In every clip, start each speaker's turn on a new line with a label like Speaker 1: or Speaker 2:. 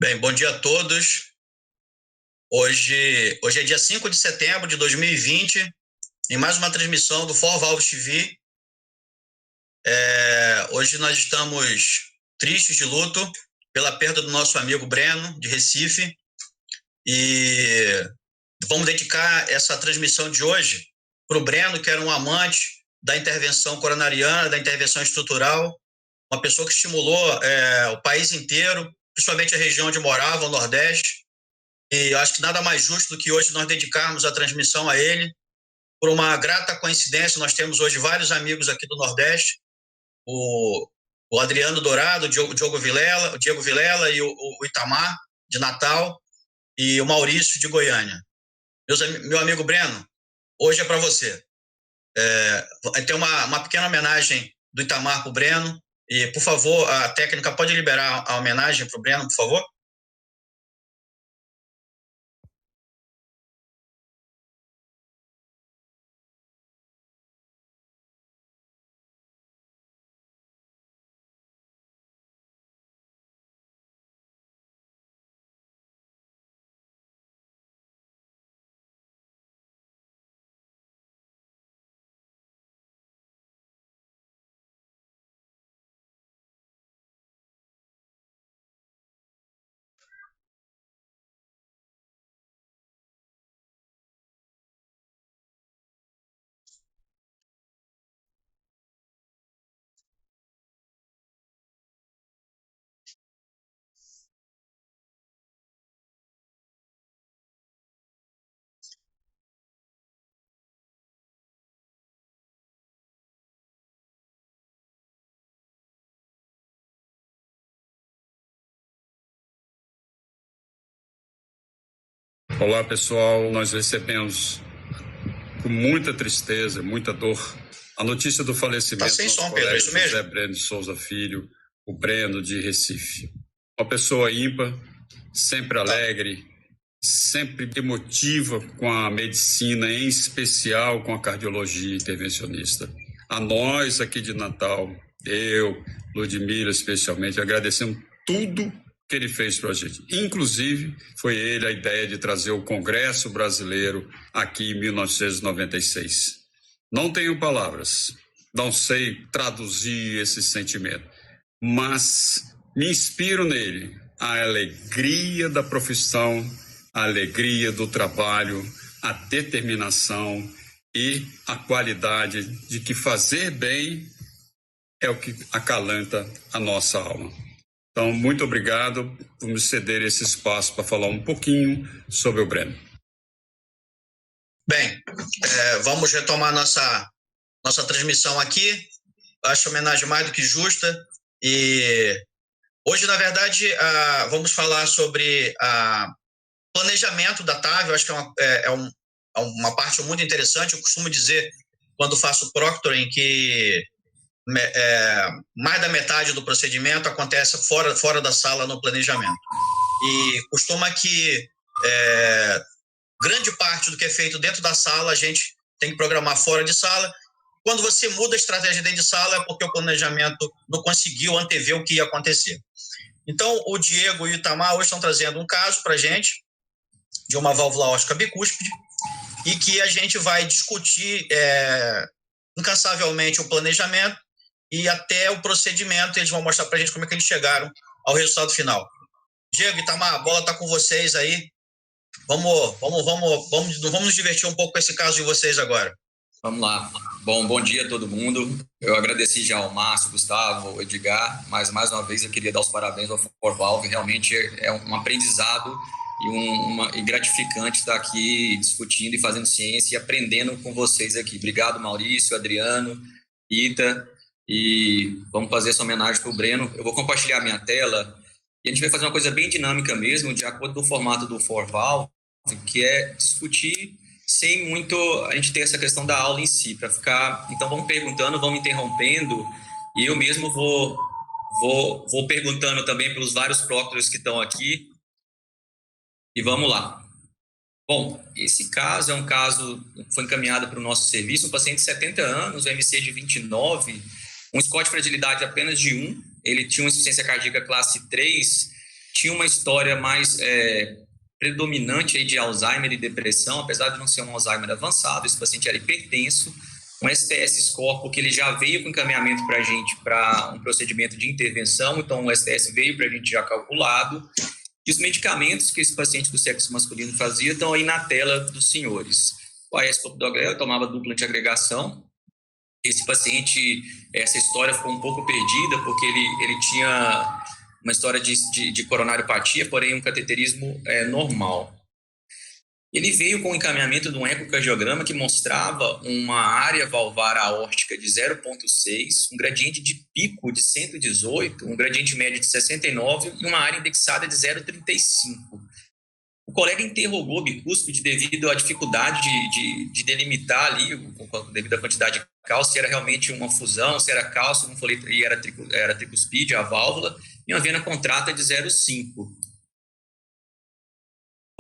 Speaker 1: Bem, bom dia a todos. Hoje é dia 5 de setembro de 2020, em mais uma transmissão do For Valves TV. Hoje nós estamos tristes de luto pela perda do nosso amigo Breno, de Recife, e vamos dedicar essa transmissão de hoje para o Breno, que era um amante da intervenção coronariana, da intervenção estrutural, uma pessoa que estimulou o país inteiro, principalmente a região onde morava, o Nordeste. E eu acho que nada mais justo do que hoje nós dedicarmos a transmissão a ele. Por uma grata coincidência, nós temos hoje vários amigos aqui do Nordeste, o Adriano Dourado, o Diego Vilela e o Itamar, de Natal, e o Maurício, de Goiânia. Meu amigo Breno, hoje é para você. Vai ter uma pequena homenagem do Itamar para o Breno. E, por favor, a técnica pode liberar a homenagem para o Breno, por favor?
Speaker 2: Olá, pessoal. Nós recebemos com muita tristeza, muita dor, a notícia do falecimento do nosso colega José Breno de Souza Filho, o Breno de Recife. Uma pessoa ímpar, sempre alegre, sempre emotiva com a medicina, em especial com a cardiologia intervencionista. A nós aqui de Natal, eu, Ludmila especialmente, agradecemos tudo que ele fez para a gente. Inclusive, foi ele a ideia de trazer o Congresso Brasileiro aqui em 1996. Não tenho palavras, não sei traduzir esse sentimento, mas me inspiro nele, a alegria da profissão, a alegria do trabalho, a determinação e a qualidade de que fazer bem é o que acalanta a nossa alma. Então, muito obrigado por me ceder esse espaço para falar um pouquinho sobre o Breno.
Speaker 1: Bem, vamos retomar nossa transmissão aqui. Acho a homenagem mais do que justa. E hoje, na verdade, vamos falar sobre planejamento da TAV. Eu acho que é uma parte muito interessante. Eu costumo dizer, quando faço proctoring, que mais da metade do procedimento acontece fora da sala no planejamento. E costuma que grande parte do que é feito dentro da sala a gente tem que programar fora de sala. Quando você muda a estratégia dentro de sala é porque o planejamento não conseguiu antever o que ia acontecer. Então, o Diego e o Itamar hoje estão trazendo um caso para a gente de uma válvula óstica bicúspide e que a gente vai discutir incansavelmente o planejamento e até o procedimento. Eles vão mostrar para a gente como é que eles chegaram ao resultado final. Diego, Itamar, a bola está com vocês aí. Vamos nos divertir um pouco com esse caso de vocês agora.
Speaker 3: Vamos lá. Bom dia a todo mundo. Eu agradeci já ao Márcio, Gustavo, ao Edgar, mas mais uma vez eu queria dar os parabéns ao For Valve. Realmente é um aprendizado e gratificante estar aqui discutindo e fazendo ciência e aprendendo com vocês aqui. Obrigado, Maurício, Adriano, Ita, e vamos fazer essa homenagem para o Breno. Eu vou compartilhar minha tela e a gente vai fazer uma coisa bem dinâmica mesmo, de acordo com o formato do For Valve, que é discutir sem muito a gente ter essa questão da aula em si, para ficar. Então vamos perguntando, vamos interrompendo, e eu mesmo vou perguntando também pelos vários proctors que estão aqui, e vamos lá. Bom, esse caso é um caso que foi encaminhado para o nosso serviço, um paciente de 70 anos, MC de 29, um score de fragilidade apenas de 1, ele tinha uma insuficiência cardíaca classe 3, tinha uma história mais predominante aí de Alzheimer e depressão, apesar de não ser um Alzheimer avançado. Esse paciente era hipertenso, um STS score, porque ele já veio com encaminhamento para a gente para um procedimento de intervenção, então o STS veio para a gente já calculado, e os medicamentos que esse paciente do sexo masculino fazia estão aí na tela dos senhores. O AS-clopidogrel tomava dupla antiagregação. Esse paciente, essa história ficou um pouco perdida, porque ele tinha uma história de coronariopatia, porém um cateterismo normal. Ele veio com o encaminhamento de um ecocardiograma que mostrava uma área valvar aórtica de 0,6, um gradiente de pico de 118, um gradiente médio de 69 e uma área indexada de 0,35. O colega interrogou bicúspide devido à dificuldade de delimitar ali, devido à quantidade de cálcio, se era realmente uma fusão, se era cálcio, e era tricuspide, a válvula, e uma vena contrata de 0,5.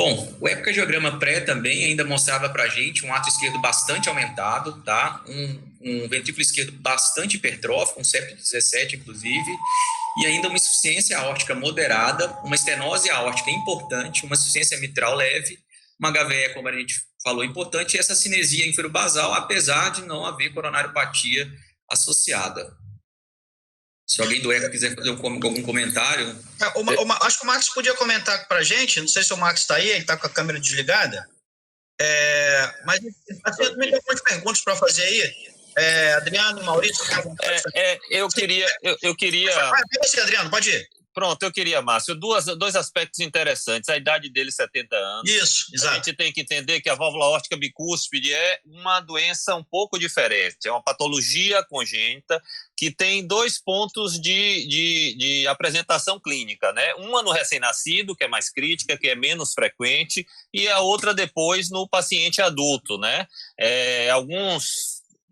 Speaker 3: Bom, o ecocardiograma pré também ainda mostrava para a gente um átrio esquerdo bastante aumentado, tá? Um ventrículo esquerdo bastante hipertrófico, um septo de 17, inclusive, e ainda uma insuficiência aórtica moderada, uma estenose aórtica importante, uma insuficiência mitral leve, uma HVE, como a gente falou, importante, e essa cinesia inferobasal, apesar de não haver coronariopatia associada. Se alguém do ECO quiser fazer algum comentário...
Speaker 1: Acho que o Marcos podia comentar para a gente, não sei se o Marcos está aí, ele está com a câmera desligada, mas eu também tenho algumas perguntas para fazer aí. Adriano, Maurício...
Speaker 4: Eu queria...
Speaker 1: Adriano, pode ir.
Speaker 4: Pronto, eu queria, Márcio, dois aspectos interessantes. A idade dele, 70 anos.
Speaker 1: Isso, exato.
Speaker 4: A gente tem que entender que a válvula aórtica bicúspide é uma doença um pouco diferente. É uma patologia congênita que tem 2 pontos de apresentação clínica, né? Uma no recém-nascido, que é mais crítica, que é menos frequente, e a outra depois no paciente adulto, né?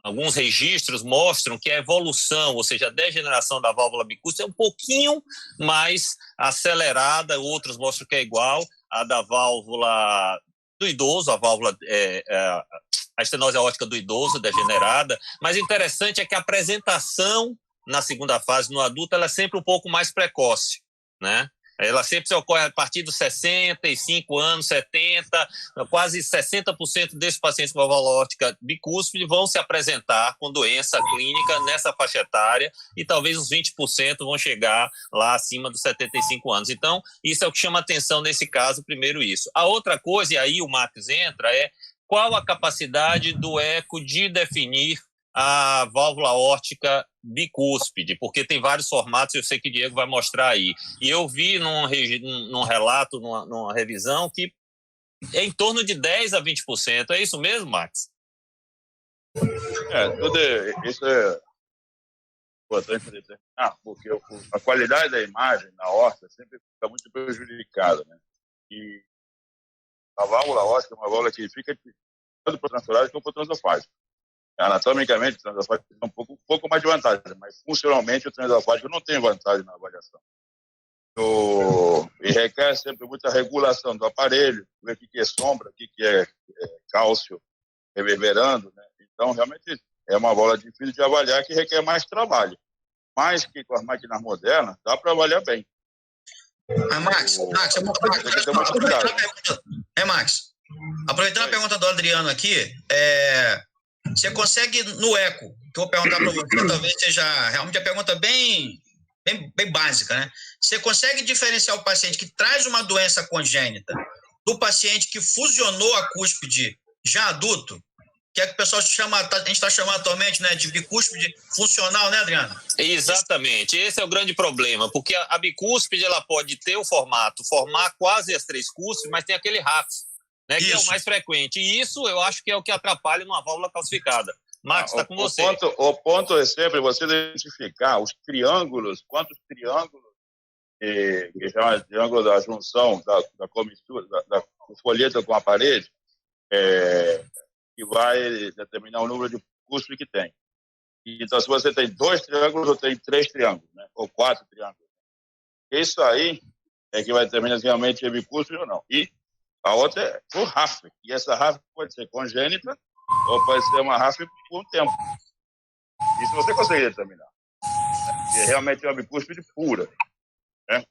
Speaker 4: Alguns registros mostram que a evolução, ou seja, a degeneração da válvula bicúspide é um pouquinho mais acelerada, outros mostram que é igual à da válvula do idoso, a estenose aórtica do idoso degenerada, mas o interessante é que a apresentação na segunda fase no adulto ela é sempre um pouco mais precoce, né? Ela sempre ocorre a partir dos 65 anos, 70, quase 60% desses pacientes com válvula aórtica bicúspide vão se apresentar com doença clínica nessa faixa etária e talvez uns 20% vão chegar lá acima dos 75 anos. Então, isso é o que chama atenção nesse caso, primeiro isso. A outra coisa, e aí o Marcos entra, é qual a capacidade do eco de definir a válvula aórtica bicúspide, porque tem vários formatos, eu sei que o Diego vai mostrar aí. E eu vi num relato, numa revisão, que é em torno de 10% a 20%. É isso mesmo, Max?
Speaker 5: Isso é importante dizer. Porque a qualidade da imagem na aorta sempre fica muito prejudicada, né? E a válvula aórtica é uma válvula que fica tanto para o transfrágico como para o transofágico. Anatomicamente, o transofágico tem um pouco mais de vantagem, mas funcionalmente o transofágico não tem vantagem na avaliação. E requer sempre muita regulação do aparelho, ver o que é sombra, o que é cálcio reverberando, né? Então, realmente, é uma válvula difícil de avaliar que requer mais trabalho. Mas que com as máquinas modernas, dá para avaliar bem.
Speaker 1: Max, aproveitando a pergunta do Adriano aqui, você consegue, no eco, que eu vou perguntar para você, talvez seja realmente a pergunta bem básica, né? Você consegue diferenciar o paciente que traz uma doença congênita do paciente que fusionou a cúspide já adulto, que é que o pessoal chama, a gente está chamando atualmente, né, de bicúspide funcional, né, Adriano?
Speaker 4: Exatamente, esse é o grande problema, porque a bicúspide ela pode ter formar quase as 3 cúspides, mas tem aquele rafo, né, que é o mais frequente. E isso eu acho que é o que atrapalha numa válvula calcificada. Max, está com você.
Speaker 5: O ponto é sempre você identificar os triângulos, quantos triângulos, que chama de triângulo da junção, da comissura, do folheto com a parede, que vai determinar o número de cúspide que tem. Então, se você tem 2 triângulos ou tem 3 triângulos, né, ou 4 triângulos. Isso aí é que vai determinar se realmente é bicúspide ou não. E a outra é o RAF, e essa RAF pode ser congênita ou pode ser uma RAF por um tempo. Isso você consegue determinar. Se realmente é uma bicúspide pura. Né?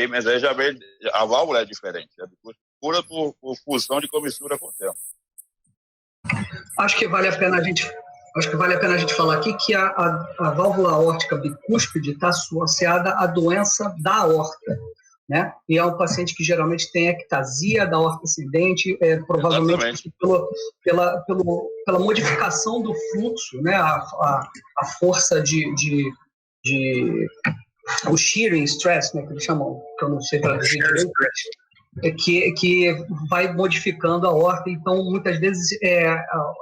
Speaker 5: Mas aí já vem, a válvula é diferente, é pura por fusão de comissura com o tempo.
Speaker 6: Acho que vale a pena a gente falar aqui que a válvula aórtica bicúspide está associada à doença da aorta, né? E é um paciente que geralmente tem ectasia da aorta ascendente, provavelmente pela modificação do fluxo, né? A força o shearing stress, né, que eles chamam, que eu não sei traduzir direito, que vai modificando a aorta. Então, muitas vezes,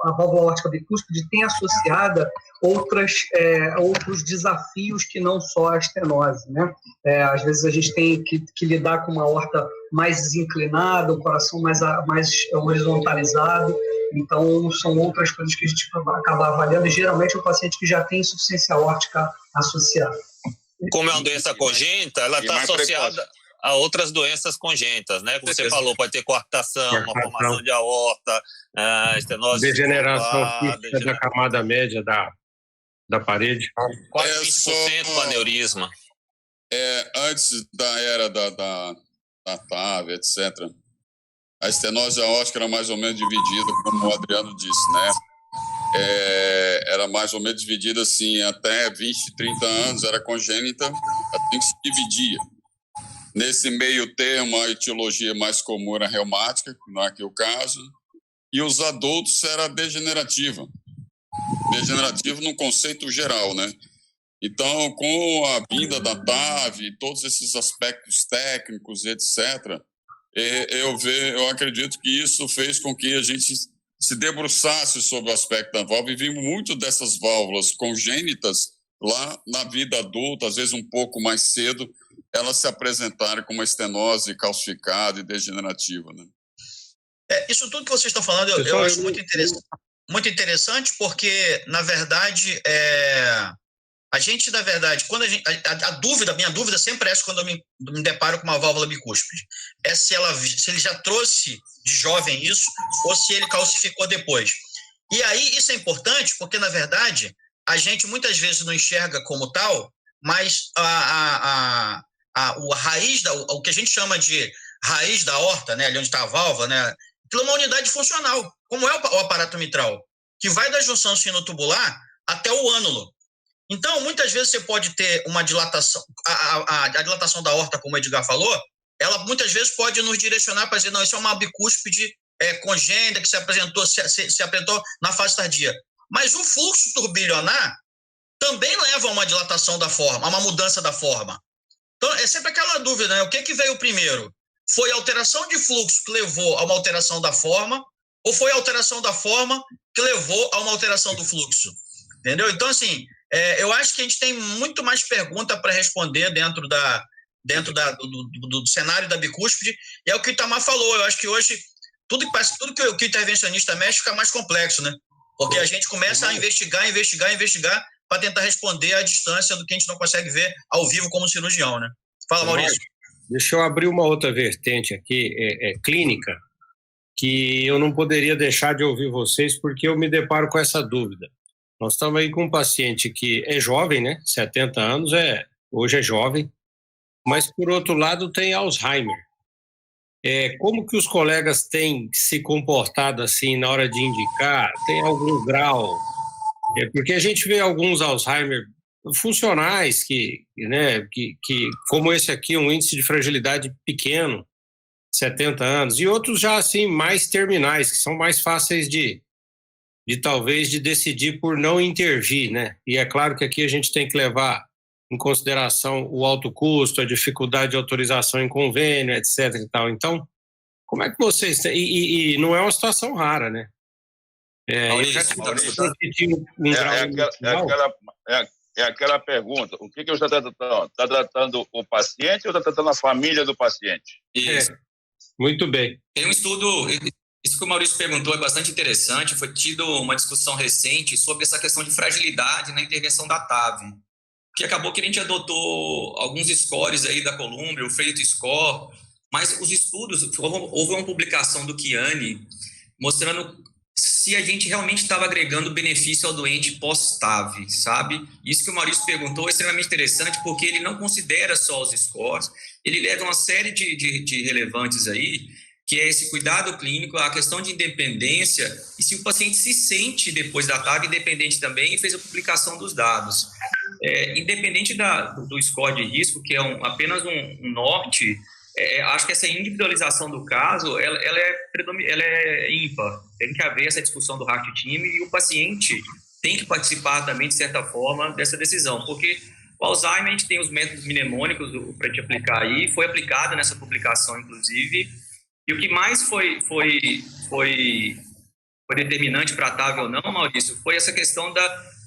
Speaker 6: a válvula aórtica bicúspide tem associada outros desafios que não só a estenose, né? Às vezes a gente tem que lidar com uma aorta mais desinclinada, o coração mais horizontalizado. Então, são outras coisas que a gente acaba avaliando, e geralmente é um paciente que já tem insuficiência aórtica associada.
Speaker 4: Como é uma doença congênita, ela está associada a outras doenças congênitas, né? Como você falou, pode ter coartação, uma formação de aorta, estenose...
Speaker 7: Degeneração física da camada média da parede.
Speaker 4: Quase 20% com aneurisma.
Speaker 2: Antes da era da TAV, etc., a estenose aórtica era mais ou menos dividida, como o Adriano disse, né? Era mais ou menos dividida assim, até 20, 30 anos era congênita, assim que se dividia. Nesse meio termo, a etiologia mais comum era reumática, que não é aqui o caso, e os adultos era degenerativa. Degenerativo no conceito geral, né? Então, com a vinda da TAV, todos esses aspectos técnicos, etc., eu acredito que isso fez com que a gente se debruçasse sobre o aspecto da válvula, e vimos muito dessas válvulas congênitas lá na vida adulta, às vezes um pouco mais cedo, elas se apresentarem com uma estenose calcificada e degenerativa, né?
Speaker 1: Isso tudo que vocês estão falando eu acho muito interessante, porque, na verdade, a gente, na verdade, quando minha dúvida sempre é essa quando eu me deparo com uma válvula bicúspide. É se ele já trouxe de jovem isso, ou se ele calcificou depois. E aí, isso é importante, porque, na verdade, a gente muitas vezes não enxerga como tal, mas o que a gente chama de raiz da aorta, né, ali onde está a válvula, né, aquilo é uma unidade funcional, como é o aparato mitral, que vai da junção sinotubular até o ânulo. Então, muitas vezes você pode ter uma dilatação, a dilatação da aorta, como o Edgar falou, ela muitas vezes pode nos direcionar para dizer, não, isso é uma bicúspide congênita que se apresentou na fase tardia. Mas o fluxo turbilionar também leva a uma dilatação da forma, a uma mudança da forma. Então, é sempre aquela dúvida, né? O que veio primeiro? Foi a alteração de fluxo que levou a uma alteração da forma, ou foi a alteração da forma que levou a uma alteração do fluxo? Entendeu? Então, assim, eu acho que a gente tem muito mais pergunta para responder dentro do cenário da bicúspide, e é o que o Itamar falou. Eu acho que hoje, tudo que o intervencionista mexe fica mais complexo, né? Porque a gente começa a investigar para tentar responder à distância do que a gente não consegue ver ao vivo como cirurgião, né? Fala, Maurício.
Speaker 7: Deixa eu abrir uma outra vertente aqui, clínica, que eu não poderia deixar de ouvir vocês, porque eu me deparo com essa dúvida. Nós estamos aí com um paciente que é jovem, né? 70 anos, hoje é jovem, mas, por outro lado, tem Alzheimer. Como que os colegas têm se comportado assim na hora de indicar? Tem algum grau? Porque a gente vê alguns Alzheimer funcionais, que como esse aqui, um índice de fragilidade pequeno, 70 anos, e outros já assim mais terminais, que são mais fáceis de talvez de decidir por não intervir, né? E é claro que aqui a gente tem que levar em consideração o alto custo, a dificuldade de autorização em convênio, etc. e tal. Então, como é que vocês... E não é uma situação rara, né?
Speaker 5: É aquela pergunta, o que eu estou tratando? Está tratando o paciente ou está tratando a família do paciente?
Speaker 7: Isso. Muito bem.
Speaker 3: Tem um estudo, isso que o Maurício perguntou é bastante interessante, foi tido uma discussão recente sobre essa questão de fragilidade na intervenção da TAV, que acabou que a gente adotou alguns scores aí da Columbia, o Freito Score, mas os estudos, houve uma publicação do Chiani mostrando se a gente realmente estava agregando benefício ao doente pós-TAV, sabe? Isso que o Maurício perguntou é extremamente interessante, porque ele não considera só os scores, ele leva uma série de relevantes aí, que é esse cuidado clínico, a questão de independência, e se o paciente se sente depois da TAV independente também e fez a publicação dos dados. Independente do score de risco, que é apenas um norte, acho que essa individualização do caso, ela é ímpar. Tem que haver essa discussão do heart team e o paciente tem que participar também, de certa forma, dessa decisão, porque o Alzheimer, a gente tem os métodos mnemônicos para te aplicar aí, foi aplicado nessa publicação, inclusive, e o que mais foi determinante para a TAV ou não, Maurício, foi essa questão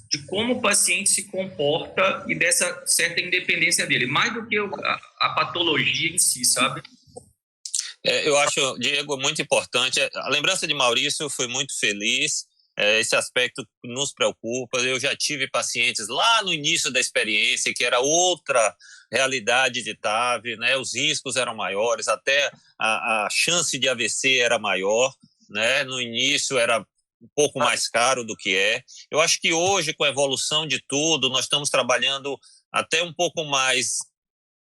Speaker 3: de como o paciente se comporta e dessa certa independência dele, mais do que a patologia em si, sabe?
Speaker 4: Eu acho, Diego, muito importante. A lembrança de Maurício foi muito feliz. Esse aspecto nos preocupa. Eu já tive pacientes lá no início da experiência que era outra realidade de TAV, né? Os riscos eram maiores, até a chance de AVC era maior, né? No início era um pouco mais caro do que é. Eu acho que hoje, com a evolução de tudo, nós estamos trabalhando até um pouco mais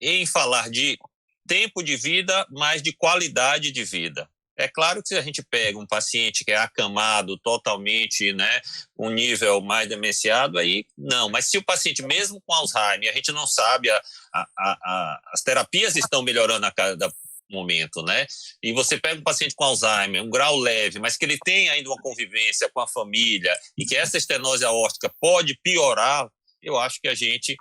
Speaker 4: em falar de tempo de vida, mas de qualidade de vida. É claro que se a gente pega um paciente que é acamado totalmente, né, um nível mais demenciado, aí não. Mas se o paciente, mesmo com Alzheimer, a gente não sabe, as terapias estão melhorando a cada momento, né? E você pega um paciente com Alzheimer, um grau leve, mas que ele tem ainda uma convivência com a família e que essa estenose aórtica pode piorar, eu acho que a gente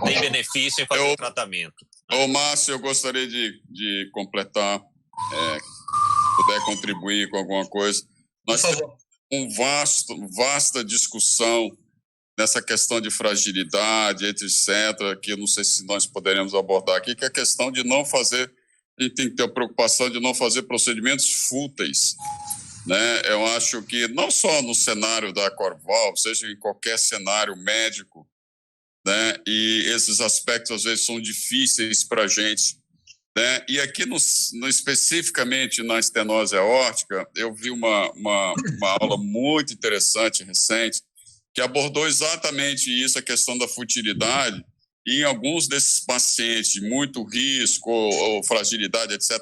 Speaker 4: tem benefício em fazer o tratamento.
Speaker 2: Ô, Márcio, eu gostaria de completar, puder contribuir com alguma coisa. Nós temos vasta discussão nessa questão de fragilidade, etc., que eu não sei se nós poderemos abordar aqui, que é a questão de não fazer, a gente tem que ter a preocupação de não fazer procedimentos fúteis, né? Eu acho que não só no cenário da Corvalvo, seja em qualquer cenário médico, né? E esses aspectos às vezes são difíceis para a gente, né? E aqui, especificamente na estenose aórtica, eu vi uma aula muito interessante, recente, que abordou exatamente isso, a questão da futilidade, e em alguns desses pacientes de muito risco ou fragilidade, etc.,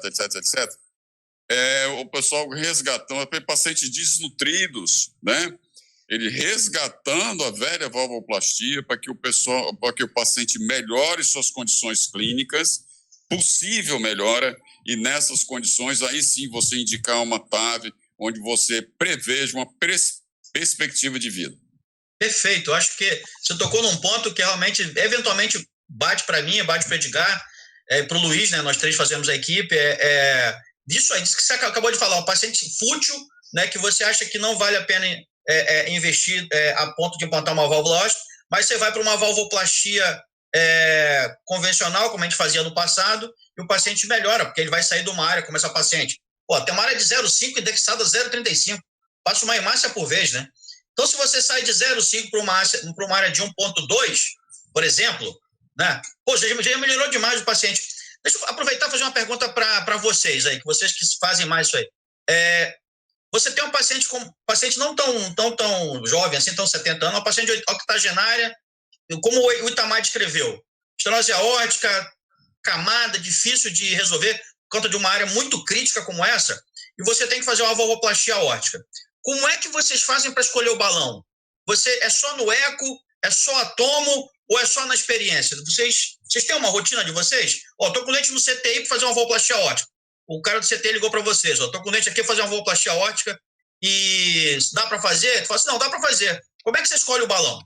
Speaker 2: o pessoal resgatando, pacientes desnutridos, né? Ele resgatando a velha valvoplastia para que o paciente melhore suas condições clínicas, possível melhora, e nessas condições, aí sim, você indicar uma TAV, onde você preveja uma perspectiva de vida.
Speaker 1: Perfeito, eu acho que você tocou num ponto que realmente, eventualmente, bate para mim, bate para o Edgar, para o Luiz, né? Nós três fazemos a equipe, disso aí, disso que você acabou de falar, um paciente fútil, né, que você acha que não vale a pena investir a ponto de implantar uma válvula aórtica, mas você vai para uma valvoplastia convencional, como a gente fazia no passado, e o paciente melhora, porque ele vai sair de uma área, como essa paciente. Tem uma área de 0,5 indexada a 0,35, passa uma hemácia por vez, né? Então, se você sai de 0,5 para uma área de 1,2, por exemplo, né? Já melhorou demais o paciente. Deixa eu aproveitar e fazer uma pergunta para vocês aí, que vocês que fazem mais isso aí. Você tem um paciente não tão jovem, assim, tão 70 anos, uma paciente octogenária, como o Itamar descreveu, estenose aórtica, camada, difícil de resolver, por conta de uma área muito crítica como essa, e você tem que fazer uma valvoplastia aórtica. Como é que vocês fazem para escolher o balão? É só no eco, é só a tomo ou é só na experiência? Vocês têm uma rotina de vocês? Estou com lente no CTI para fazer uma valvoplastia aórtica. O cara do CTI ligou para vocês, estou com lente aqui para fazer uma valvoplastia aórtica e dá para fazer? Tu fala assim, não, dá para fazer. Como é que você escolhe o balão?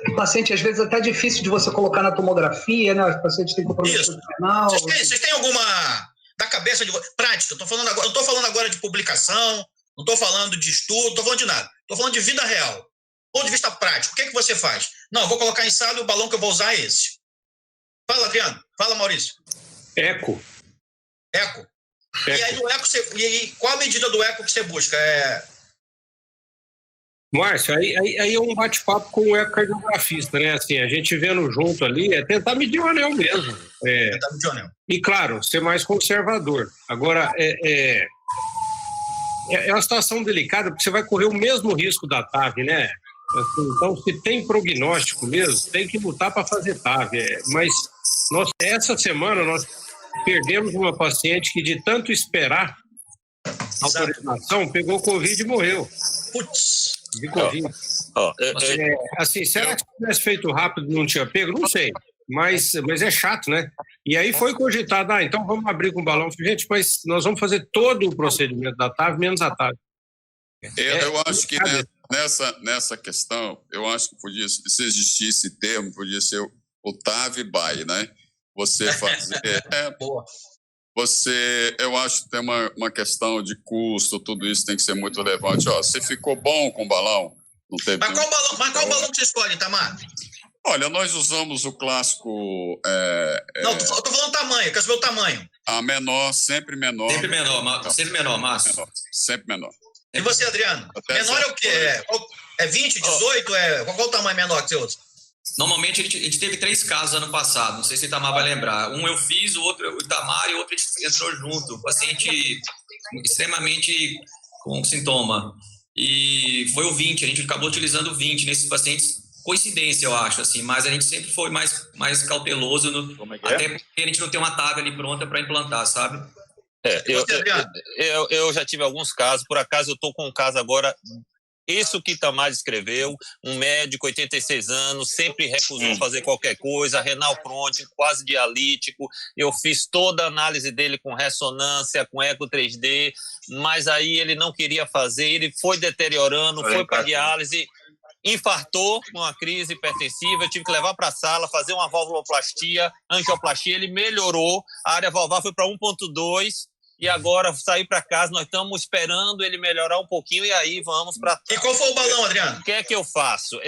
Speaker 6: O paciente, às vezes, é até difícil de você colocar na tomografia, né? O paciente tem compromisso renal.
Speaker 1: Vocês têm alguma da cabeça de prática? Não estou falando agora de publicação, não estou falando de estudo, não estou falando de nada. Estou falando de vida real. Do ponto de vista prático, o que você faz? Não, eu vou colocar em sala e o balão que eu vou usar é esse. Fala, Adriano. Fala, Maurício.
Speaker 7: Eco.
Speaker 1: E aí, no eco, qual a medida do eco que você busca?
Speaker 7: Márcio, aí é um bate-papo com o ecocardiografista, né? Assim, a gente vendo junto ali, é tentar medir o anel mesmo.
Speaker 1: Tentar medir o anel.
Speaker 7: E, claro, ser mais conservador. Agora, é uma situação delicada, porque você vai correr o mesmo risco da TAV, né? Assim, então, se tem prognóstico mesmo, tem que lutar para fazer TAV. Mas Essa semana nós perdemos uma paciente que, de tanto esperar a autorização, pegou Covid e morreu.
Speaker 1: Putz.
Speaker 7: De Covid. Assim, será que se tivesse feito rápido não tinha pego? Não sei. Mas é chato, né? E aí foi cogitado, então vamos abrir com o balão. Gente, mas nós vamos fazer todo o procedimento da TAV, menos a TAV.
Speaker 8: Eu acho que nessa questão, eu acho que podia, se existisse esse termo, podia ser o TAV by, né? Você fazer...
Speaker 1: Boa.
Speaker 8: Eu acho que tem uma questão de custo, tudo isso tem que ser muito relevante. Você ficou bom com o balão? Não teve
Speaker 1: mas qual balão que você escolhe, Itamar?
Speaker 8: Olha, nós usamos o clássico...
Speaker 1: Não, eu tô falando tamanho, quero saber o tamanho.
Speaker 8: Menor, sempre menor.
Speaker 3: Sempre menor, Márcio.
Speaker 8: Sempre menor.
Speaker 1: E você, Adriano? Menor é o quê? É 20, 18? Qual o tamanho menor que você usa?
Speaker 3: Normalmente a gente teve 3 casos ano passado, não sei se o Itamar vai lembrar. Um eu fiz, o outro o Itamar e o outro a gente entrou junto. Paciente extremamente com sintoma. E foi o 20, a gente acabou utilizando o 20 nesses pacientes. Coincidência, eu acho, assim, mas a gente sempre foi mais cauteloso, até porque a gente não tem uma TAV ali pronta para implantar, sabe?
Speaker 4: Eu já tive alguns casos, por acaso eu estou com um caso agora, isso que Itamar descreveu, um médico, 86 anos, sempre recusou fazer qualquer coisa, renal crônico, quase dialítico, eu fiz toda a análise dele com ressonância, com eco 3D, mas aí ele não queria fazer, ele foi deteriorando, foi para diálise, infartou com uma crise hipertensiva, eu tive que levar para a sala, fazer uma valvuloplastia, angioplastia, ele melhorou, a área valvar foi para 1.2 e agora sair para casa, nós estamos esperando ele melhorar um pouquinho e aí vamos para...
Speaker 1: E qual foi o balão, Adriano?
Speaker 4: O que é que eu faço?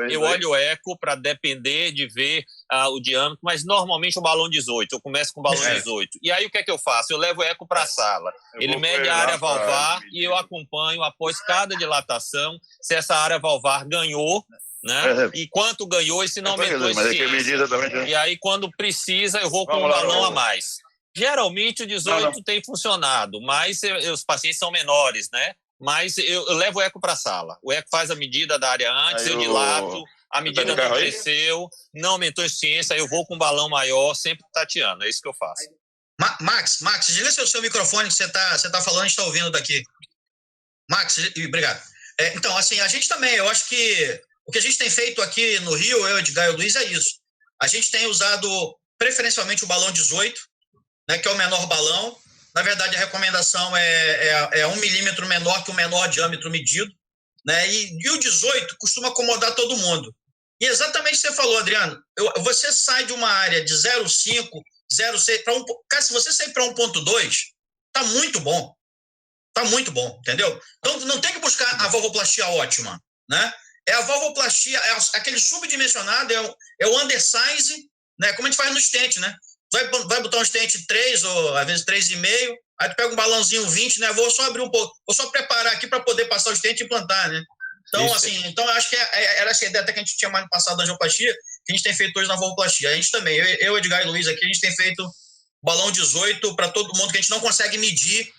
Speaker 4: Eu olho o eco para depender de ver o diâmetro, mas normalmente o balão 18, eu começo com o balão 18. E aí o que é que eu faço? Eu levo o eco para a sala, ele mede a área valvar e eu acompanho após cada dilatação se essa área valvar ganhou, né? E quanto ganhou e se não aumentou a E aí quando precisa eu vou com um balão a mais. Geralmente o 18 tem funcionado, mas os pacientes são menores, né? Mas eu levo o eco para a sala. O eco faz a medida da área antes, eu dilato, a medida não cresceu, não aumentou a eficiência, eu vou com um balão maior, sempre tateando. É isso que eu faço.
Speaker 1: Max, desliga seu microfone que você tá falando, a gente está ouvindo daqui. Max, obrigado. Então, assim, a gente também, eu acho que o que a gente tem feito aqui no Rio, eu, Edgar e o Luiz, é isso. A gente tem usado preferencialmente o balão 18, né, que é o menor balão. Na verdade, a recomendação é 1 milímetro menor que o menor diâmetro medido, né? E o 18 costuma acomodar todo mundo. E exatamente o que você falou, Adriano, você sai de uma área de 0,5, 0,6 para cara, se você sair para 1,2, tá muito bom. Tá muito bom, entendeu? Então, não tem que buscar a valvoplastia ótima, né? É a valvoplastia, aquele subdimensionado, é o undersize, né? Como a gente faz no stent, né? Vai botar um stent 3 ou às vezes 3,5, aí tu pega um balãozinho 20, né? Vou só abrir um pouco, vou só preparar aqui para poder passar o stent e implantar, né? Então, isso. Assim, eu acho que era essa ideia até que a gente tinha mais no passado da angioplastia, que a gente tem feito hoje na valvoplastia. A gente também, eu, Edgar e Luiz aqui, a gente tem feito balão 18 para todo mundo que a gente não consegue medir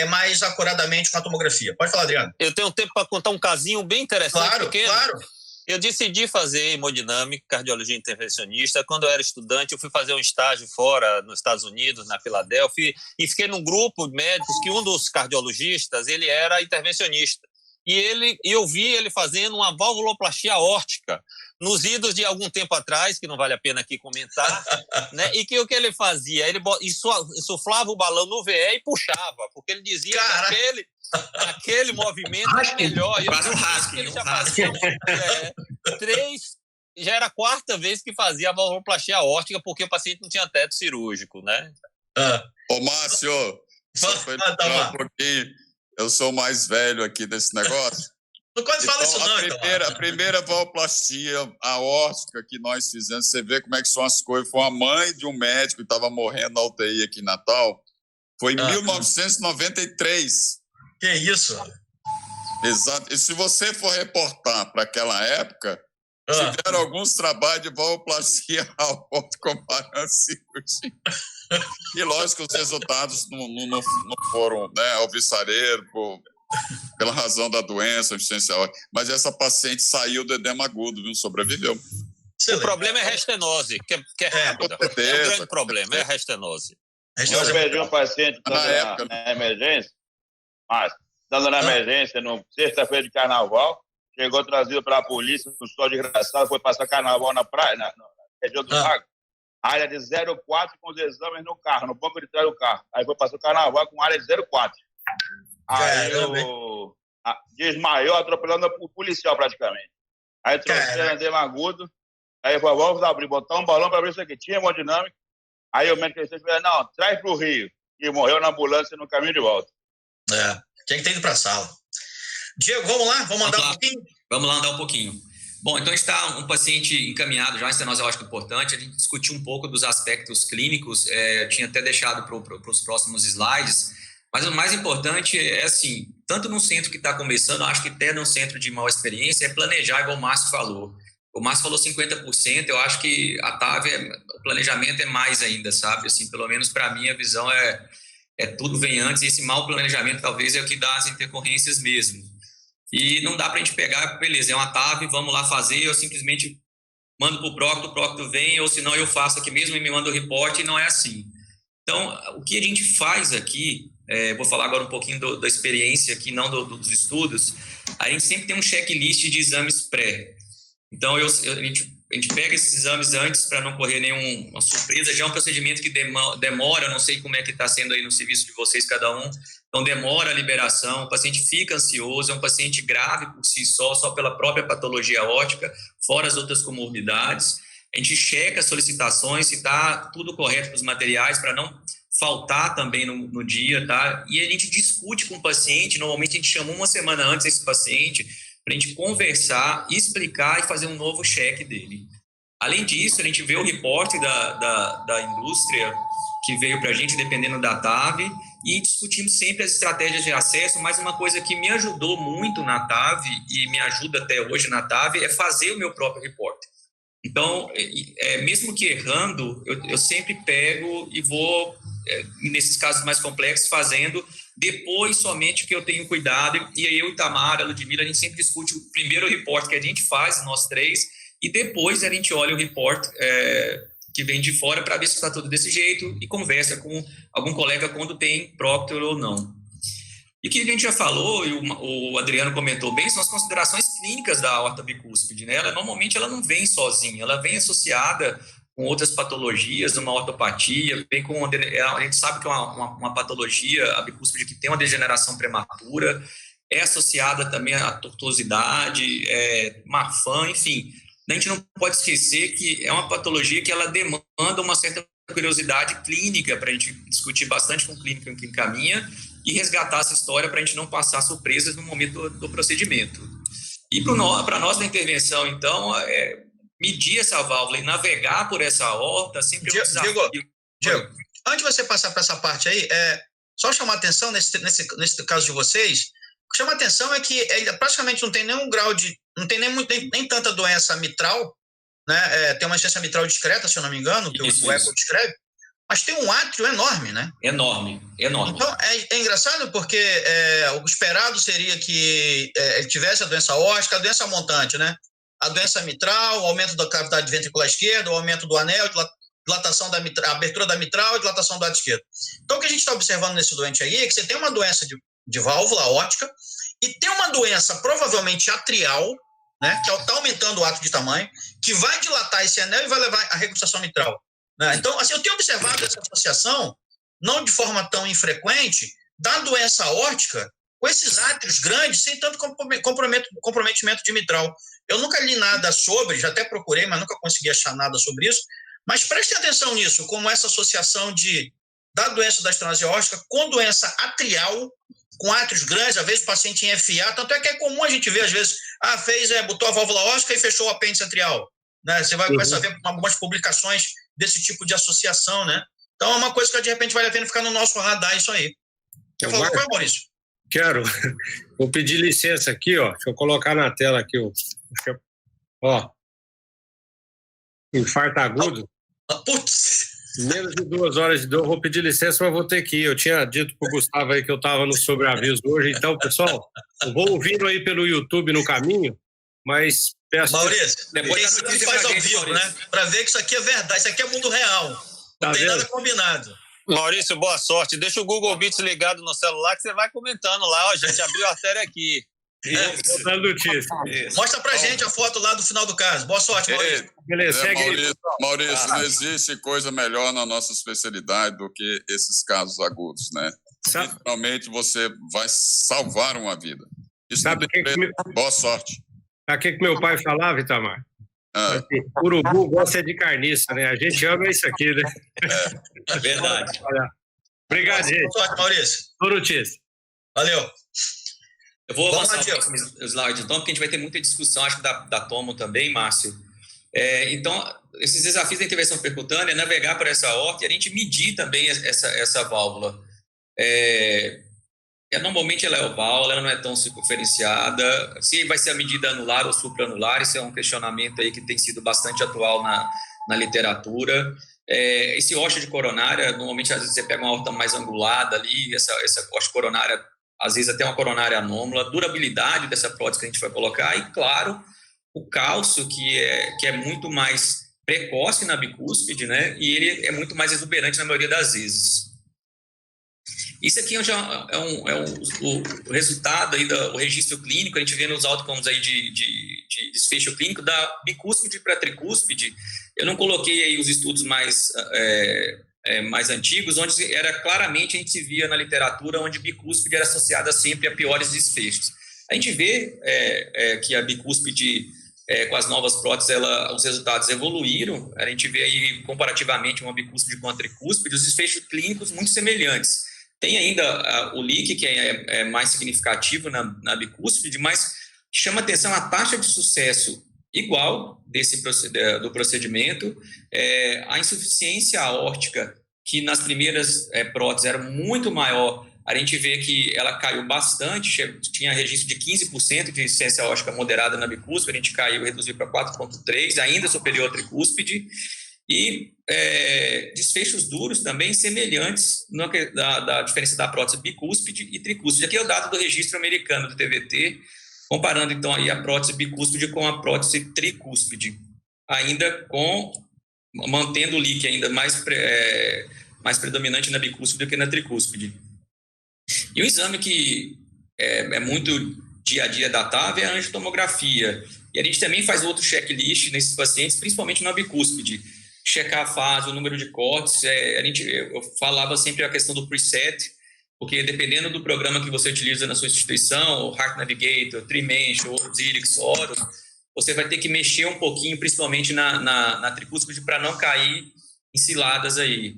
Speaker 1: mais acuradamente com a tomografia. Pode falar, Adriano.
Speaker 4: Eu tenho tempo para contar um casinho bem interessante.
Speaker 1: Claro.
Speaker 4: Eu decidi fazer hemodinâmica, cardiologia intervencionista. Quando eu era estudante, eu fui fazer um estágio fora, nos Estados Unidos, na Filadélfia, e fiquei num grupo de médicos que um dos cardiologistas, ele era intervencionista. E eu vi ele fazendo uma valvuloplastia aórtica nos idos de algum tempo atrás, que não vale a pena aqui comentar, né? E que o que ele fazia? Ele insuflava o balão no VE e puxava, porque ele dizia que aquele movimento era melhor.
Speaker 3: Quase um rasking.
Speaker 4: Ele já fazia já era a 4ª vez que fazia a valvuloplastia aórtica, porque o paciente não tinha teto cirúrgico, né?
Speaker 8: Ô, Márcio, só foi um pouquinho. Eu sou o mais velho aqui desse negócio.
Speaker 1: Não pode falar isso não,
Speaker 8: então. A primeira valvoplastia aórtica que nós fizemos, você vê como é que são as coisas. Foi a mãe de um médico que estava morrendo na UTI aqui em Natal. Foi em 1993.
Speaker 1: Que isso?
Speaker 8: Exato. E se você for reportar para aquela época, tiveram alguns trabalhos de valvoplastia aórtica comparando cirurgia. E lógico que os resultados não foram, né, alvissareiro, pela razão da doença, insuficiência aórtica. Mas essa paciente saiu do edema agudo, viu? Sobreviveu.
Speaker 4: O problema é a restenose, que é rápida. É o grande problema, é a restenose.
Speaker 5: Eu perdi um paciente na emergência, mas estando na emergência, sexta-feira de carnaval, chegou trazido pela polícia, um sol desgraçado, foi passar carnaval na praia, na região do lago, área de 04 com os exames no carro, no banco de trás do carro. Aí foi passar o carnaval com área de 04. Aí desmaiou, atropelando o policial praticamente. Aí trouxeram edema agudo, aí falou, vamos abrir, botar um balão para ver isso aqui. Tinha hemodinâmica. Aí o médico disse, não, traz para o Rio. E morreu na ambulância no caminho de volta.
Speaker 1: Tinha que ter ido para a sala. Diego, vamos lá? Vamos andar um pouquinho?
Speaker 3: Vamos lá andar um pouquinho. Bom, então está um paciente encaminhado já, uma estenose aórtica importante. A gente discutiu um pouco dos aspectos clínicos, tinha até deixado para os próximos slides, mas o mais importante é assim, tanto no centro que está começando, acho que até no centro de maior experiência, é planejar, igual o Márcio falou. O Márcio falou 50%, eu acho que a TAV, o planejamento é mais ainda, sabe? Assim, pelo menos para mim, a visão é tudo vem antes, e esse mau planejamento talvez é o que dá as intercorrências mesmo. E não dá para a gente pegar, beleza, é uma TAV, vamos lá fazer, eu simplesmente mando para o Procto vem, ou senão eu faço aqui mesmo e me manda o reporte, e não é assim. Então, o que a gente faz aqui, vou falar agora um pouquinho da experiência aqui, não dos estudos, a gente sempre tem um checklist de exames pré. Então, a gente pega esses exames antes para não correr nenhuma surpresa. Já é um procedimento que demora, não sei como é que está sendo aí no serviço de vocês, cada um. Então, demora a liberação, o paciente fica ansioso, é um paciente grave por si só pela própria patologia aórtica, fora as outras comorbidades. A gente checa as solicitações, se está tudo correto para os materiais, para não faltar também no dia, tá? E a gente discute com o paciente, normalmente a gente chama uma semana antes esse paciente, para a gente conversar, explicar e fazer um novo cheque dele. Além disso, a gente vê o reporte da indústria que veio para a gente, dependendo da TAV, e discutimos sempre as estratégias de acesso, mas uma coisa que me ajudou muito na TAV, e me ajuda até hoje na TAV, é fazer o meu próprio reporte. Então, mesmo que errando, eu sempre pego e vou, nesses casos mais complexos, fazendo depois somente que eu tenho cuidado, e aí eu, Itamar, a Ludmila, a gente sempre discute o primeiro report que a gente faz, nós três, e depois a gente olha o report que vem de fora para ver se está tudo desse jeito e conversa com algum colega quando tem Proctor ou não. E o que a gente já falou, e o Adriano comentou bem, são as considerações clínicas da aorta bicúspide, né? Normalmente ela não vem sozinha, ela vem associada com outras patologias, uma ortopatia, vem com, a gente sabe que é uma patologia, a bicúspide, que tem uma degeneração prematura, é associada também à tortuosidade, Marfan, enfim. A gente não pode esquecer que é uma patologia que ela demanda uma certa curiosidade clínica para a gente discutir bastante com o clínico que encaminha e resgatar essa história para a gente não passar surpresas no momento do procedimento. E para nós da intervenção, então, medir essa válvula e navegar por essa aorta sempre é um desafio.
Speaker 1: Diego, antes de você passar para essa parte aí, só chamar a atenção nesse caso de vocês, o que chama a atenção é que praticamente não tem nenhum grau de, não tem nem tanta doença mitral, né? Tem uma insuficiência mitral discreta, se eu não me engano, que o eco descreve, mas tem um átrio enorme, né? Enorme. Então, é engraçado porque o esperado seria que ele tivesse a doença aórtica, a doença montante, né? A doença mitral, o aumento da cavidade ventricular esquerda, o aumento do anel, dilatação da mitral, a abertura da mitral e dilatação do lado esquerdo. Então, o que a gente está observando nesse doente aí é que você tem uma doença de válvula aórtica e tem uma doença provavelmente atrial, né, que está aumentando o átrio de tamanho, que vai dilatar esse anel e vai levar à regurgitação mitral. Né? Então, assim, eu tenho observado essa associação, não de forma tão infrequente, da doença aórtica com esses átrios grandes, sem tanto comprometimento de mitral. Eu nunca li nada sobre, já até procurei, mas nunca consegui achar nada sobre isso. Mas prestem atenção nisso, como essa associação da doença da estenose aórtica com doença atrial, com átrios grandes, às vezes o paciente em FA, tanto é que é comum a gente ver, às vezes, botou a válvula aórtica e fechou o apêndice atrial. Né? Você vai começar a ver algumas publicações desse tipo de associação, né? Então é uma coisa que de repente vale a pena ficar no nosso radar, isso aí. Quer falar com o Maurício?
Speaker 7: Quero. Vou pedir licença aqui, ó. Deixa eu colocar na tela aqui, ó. Infarto agudo.
Speaker 1: Putz!
Speaker 7: Menos de 2 horas de dor. Vou pedir licença, mas vou ter que ir. Eu tinha dito pro Gustavo aí que eu estava no sobreaviso hoje. Então, pessoal, eu vou ouvindo aí pelo YouTube no caminho. mas peço...
Speaker 1: Maurício, depois a gente faz ao vivo, né? Para ver que isso aqui é verdade, isso aqui é mundo real. Não tem nada combinado.
Speaker 4: Maurício, boa sorte. Deixa o Google Meet ligado no celular que você vai comentando lá. Ó, a gente abriu a artéria aqui.
Speaker 1: Mostra pra gente a foto lá do final do caso. Boa sorte, Maurício.
Speaker 7: Beleza, segue.
Speaker 8: Maurício, não existe coisa melhor na nossa especialidade do que esses casos agudos, né? Literalmente você vai salvar uma vida. Isso
Speaker 7: sabe
Speaker 8: boa sorte.
Speaker 7: Sabe o que meu pai falava, Itamar? Assim, urubu gosta de carniça, né? A gente ama isso aqui, né?
Speaker 3: É verdade.
Speaker 7: Obrigado, gente.
Speaker 1: Boa sorte, Maurício.
Speaker 7: Boa notícia.
Speaker 1: Valeu.
Speaker 3: Eu vou avançar o próximo slide, então, porque a gente vai ter muita discussão, acho que da Tomo também, Márcio. Então, esses desafios da intervenção percutânea é navegar por essa aorta e a gente medir também essa válvula. Normalmente ela é oval, ela não é tão circunferenciada. Se vai ser a medida anular ou supraanular, isso é um questionamento aí que tem sido bastante atual na literatura. Esse ósseo de coronária, normalmente às vezes você pega uma aorta mais angulada ali, essa ósseo coronária, às vezes até uma coronária anômala, durabilidade dessa prótese que a gente vai colocar e, claro, o cálcio, que é muito mais precoce na bicúspide, né? E ele é muito mais exuberante na maioria das vezes. Isso aqui já é o resultado aí do registro clínico, a gente vê nos outcomes aí de desfecho clínico da bicúspide para tricúspide. Eu não coloquei aí os estudos mais antigos, onde claramente a gente via na literatura onde bicúspide era associada sempre a piores desfechos. A gente vê que a bicúspide, com as novas próteses, os resultados evoluíram. A gente vê aí comparativamente uma bicúspide com a tricúspide, os desfechos clínicos muito semelhantes. Tem ainda o leak, que é mais significativo na bicúspide, mas chama atenção a taxa de sucesso igual do procedimento, a insuficiência aórtica, que nas primeiras próteses era muito maior, a gente vê que ela caiu bastante, tinha registro de 15% de insuficiência aórtica moderada na bicúspide, a gente reduziu para 4,3%, ainda superior à tricúspide, e desfechos duros também semelhantes da diferença da prótese bicúspide e tricúspide. Aqui é o dado do registro americano do TVT, comparando então aí a prótese bicúspide com a prótese tricúspide, ainda mantendo o leak ainda mais predominante na bicúspide do que na tricúspide. E um exame que é muito dia a dia datável é a angiotomografia. E a gente também faz outro checklist nesses pacientes, principalmente na bicúspide. Checar a fase, o número de cortes. Eu falava sempre a questão do preset, porque dependendo do programa que você utiliza na sua instituição, o Heart Navigator, TriMension, Orzilix, Oro, você vai ter que mexer um pouquinho, principalmente na tricúspide, para não cair em ciladas aí,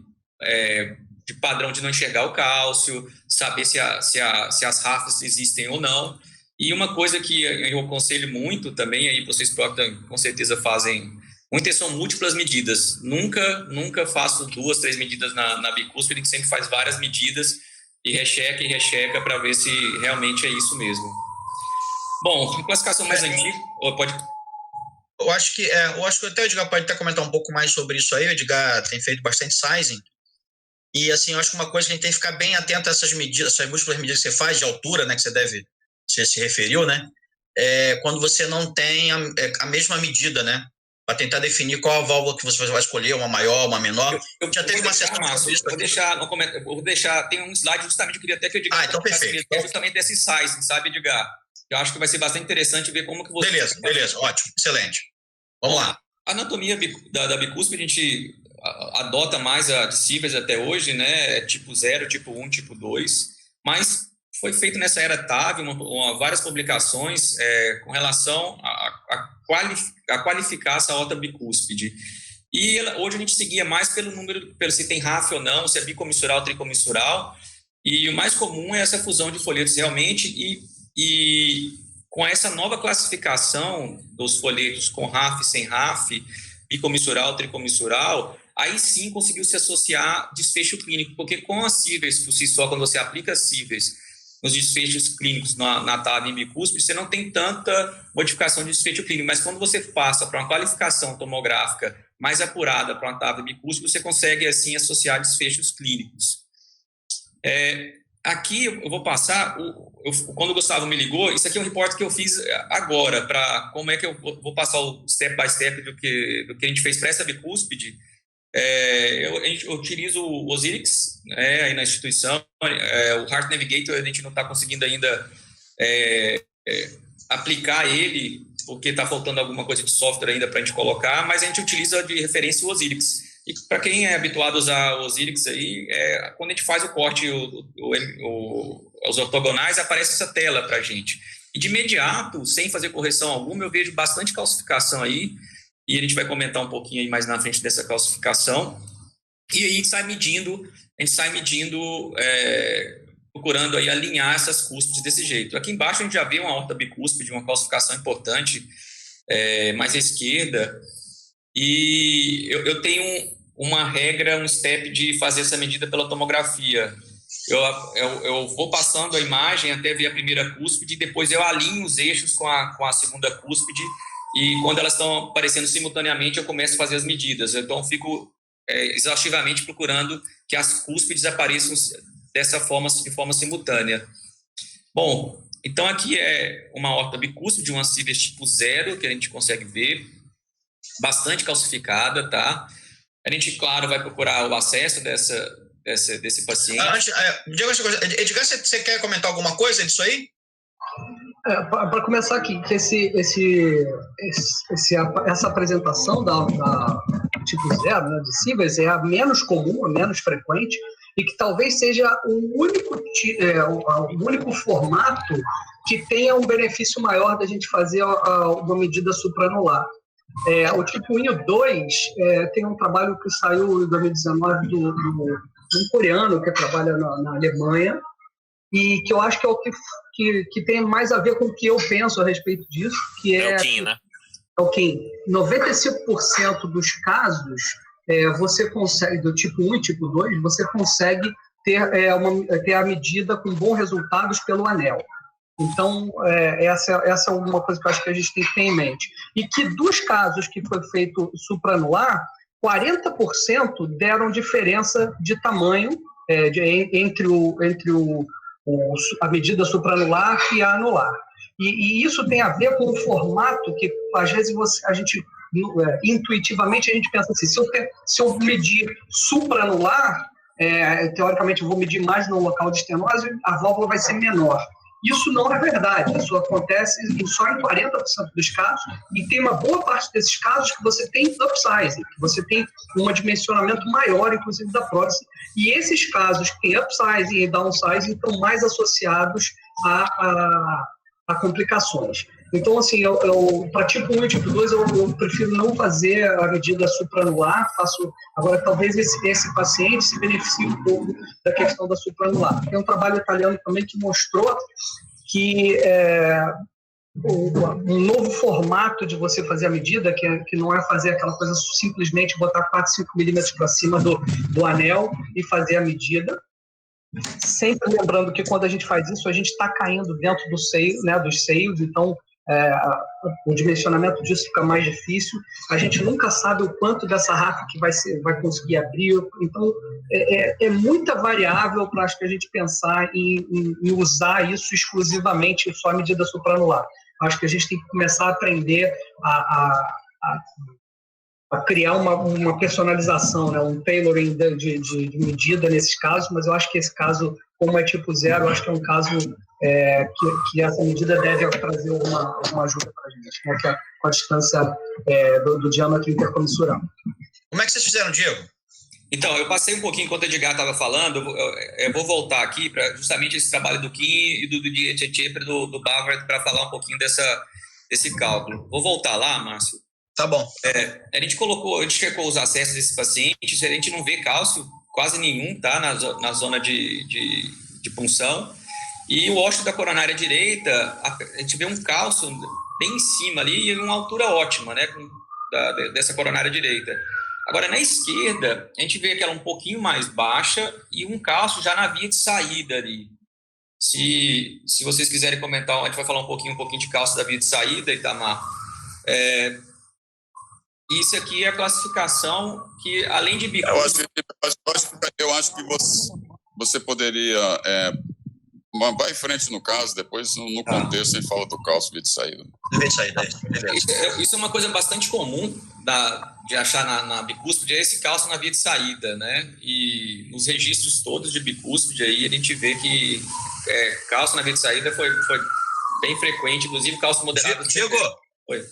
Speaker 3: de padrão de não enxergar o cálcio, saber se as rafas existem ou não. E uma coisa que eu aconselho muito também, aí vocês com certeza fazem muitas, são múltiplas medidas. Nunca faço 2, 3 medidas na bicúspide, que sempre faz várias medidas e recheca para ver se realmente é isso mesmo. Bom, classificação mais antiga, pode...
Speaker 1: Eu acho que até o Edgar pode até comentar um pouco mais sobre isso aí. O Edgar tem feito bastante sizing. E, assim, eu acho que uma coisa que a gente tem que ficar bem atento a essas medidas, essas múltiplas medidas que você faz de altura, né, que você se referiu, né, quando você não tem a mesma medida, né, para tentar definir qual a válvula que você vai escolher, uma maior, uma menor.
Speaker 3: Eu já teve uma sessão sobre isso. Vou deixar, tem um slide justamente, eu queria até que eu diga.
Speaker 1: Então perfeito.
Speaker 3: É justamente desse sizing, sabe, Edgar? Eu acho que vai ser bastante interessante ver como que você...
Speaker 1: Beleza, ótimo, excelente. Vamos lá.
Speaker 3: A anatomia da bicúspide, a gente adota mais a de Sivers até hoje, né? Tipo 0, tipo 1, tipo 2, mas foi feito nessa era TAV, várias publicações com relação a qualificar essa aorta bicúspide. E hoje a gente seguia mais pelo número, se tem RAF ou não, se é bicomissural ou tricomissural, e o mais comum é essa fusão de folhetos realmente, e com essa nova classificação dos folhetos com RAF, sem RAF, bicomissural, tricomissural, aí sim conseguiu se associar desfecho clínico, porque com a Sivers por si só, quando você aplica Sivers nos desfechos clínicos na TAV em bicúspide, você não tem tanta modificação de desfecho clínico, mas quando você passa para uma qualificação tomográfica mais apurada para uma TAV bicúspide, você consegue assim associar desfechos clínicos. aqui eu vou passar, quando o Gustavo me ligou, isso aqui é um repórter que eu fiz agora, para como é que eu vou passar o step by step do que a gente fez para essa bicúspide. Eu utilizo o Osiris, né, aí na instituição, o Heart Navigator a gente não está conseguindo ainda aplicar ele, porque está faltando alguma coisa de software ainda para a gente colocar, mas a gente utiliza de referência o Osiris. E para quem é habituado a usar o Osiris aí, quando a gente faz o corte, os ortogonais, aparece essa tela para a gente. E de imediato, sem fazer correção alguma, eu vejo bastante calcificação aí, e a gente vai comentar um pouquinho aí mais na frente dessa calcificação. E aí a gente sai medindo, procurando aí alinhar essas cúspides desse jeito. Aqui embaixo a gente já vê uma aorta bicúspide, uma calcificação importante, mais à esquerda, e eu tenho uma regra, um step de fazer essa medida pela tomografia. Eu vou passando a imagem até ver a primeira cúspide, e depois eu alinho os eixos com a segunda cúspide, e quando elas estão aparecendo simultaneamente, eu começo a fazer as medidas. Então, eu fico exaustivamente procurando que as cúspides apareçam dessa forma, de forma simultânea. Bom, então aqui é uma aorta bicúspide, uma Sivers tipo 0, que a gente consegue ver, bastante calcificada, tá? A gente, claro, vai procurar o acesso desse paciente.
Speaker 1: Diego, Edgar, você quer comentar alguma coisa disso aí?
Speaker 6: Para começar aqui, que essa apresentação da tipo 0, né, de Sivers, é a menos comum, a menos frequente, e que talvez seja o único formato que tenha um benefício maior da gente fazer uma medida supranular. O tipo 1 e 2 tem um trabalho que saiu em 2019 de um coreano que trabalha na Alemanha, e que eu acho que é o que tem mais a ver com o que eu penso a respeito disso, que é o Kim, né? É o Kim. 95% dos casos, você consegue, do tipo 1 e tipo 2, você consegue ter a medida com bons resultados pelo anel. Então, essa é uma coisa que eu acho que a gente tem que ter em mente. E que dos casos que foi feito supranular, 40% deram diferença de tamanho entre a medida supranular e a anular. E isso tem a ver com o formato que, às vezes, intuitivamente, a gente pensa assim, se eu medir supranular, teoricamente eu vou medir mais no local de estenose, a válvula vai ser menor. Isso não é verdade, isso acontece só em 40% dos casos, e tem uma boa parte desses casos que você tem upsizing, que você tem um dimensionamento maior, inclusive, da prótese, e esses casos que tem upsizing e downsizing estão mais associados a complicações. Então, assim, para tipo 1 e tipo 2, eu prefiro não fazer a medida supranular, agora talvez esse paciente se beneficie um pouco da questão da supranular. Tem um trabalho italiano também que mostrou que um novo formato de você fazer a medida, que não é fazer aquela coisa simplesmente botar 4, 5 milímetros para cima do anel e fazer a medida. Sempre lembrando que quando a gente faz isso, a gente está caindo dentro do seio, né, dos seios, então o dimensionamento disso fica mais difícil. A gente nunca sabe o quanto dessa rafa que vai conseguir abrir. Então, é muita variável para acho que a gente pensar em usar isso exclusivamente só a medida supranular. Acho que a gente tem que começar a aprender a criar uma personalização, né? Um tailoring de medida nesses casos, mas eu acho que esse caso, como é tipo 0, eu acho que é um caso que essa medida deve trazer uma ajuda para a gente, né? Com a distância do diâmetro intercomissural.
Speaker 1: Como é que vocês fizeram, Diego?
Speaker 3: Então, eu passei um pouquinho enquanto o Edgar estava falando, eu vou voltar aqui para justamente esse trabalho do Kim e do Dietcheper, do Bavard, para falar um pouquinho desse cálculo. Vou voltar lá, Márcio.
Speaker 1: Tá bom.
Speaker 3: A gente checou os acessos desses pacientes, a gente não vê cálcio quase nenhum, tá? Na zona de punção. E o ósseo da coronária direita, a gente vê um cálcio bem em cima ali e uma altura ótima, né? Dessa coronária direita. Agora, na esquerda, a gente vê aquela um pouquinho mais baixa e um cálcio já na via de saída ali. Se vocês quiserem comentar, a gente vai falar um pouquinho de cálcio da via de saída, Itamar. Isso aqui é a classificação que, além de bicúspide...
Speaker 8: Eu acho que você poderia Vai em frente no caso, depois no contexto a gente fala do cálcio via de saída.
Speaker 1: Via de saída,
Speaker 3: isso é uma coisa bastante comum de achar na bicúspide, é esse cálcio na via de saída, né? E nos registros todos de bicúspide aí a gente vê que cálcio na via de saída foi bem frequente, inclusive cálcio moderado.
Speaker 1: Diego,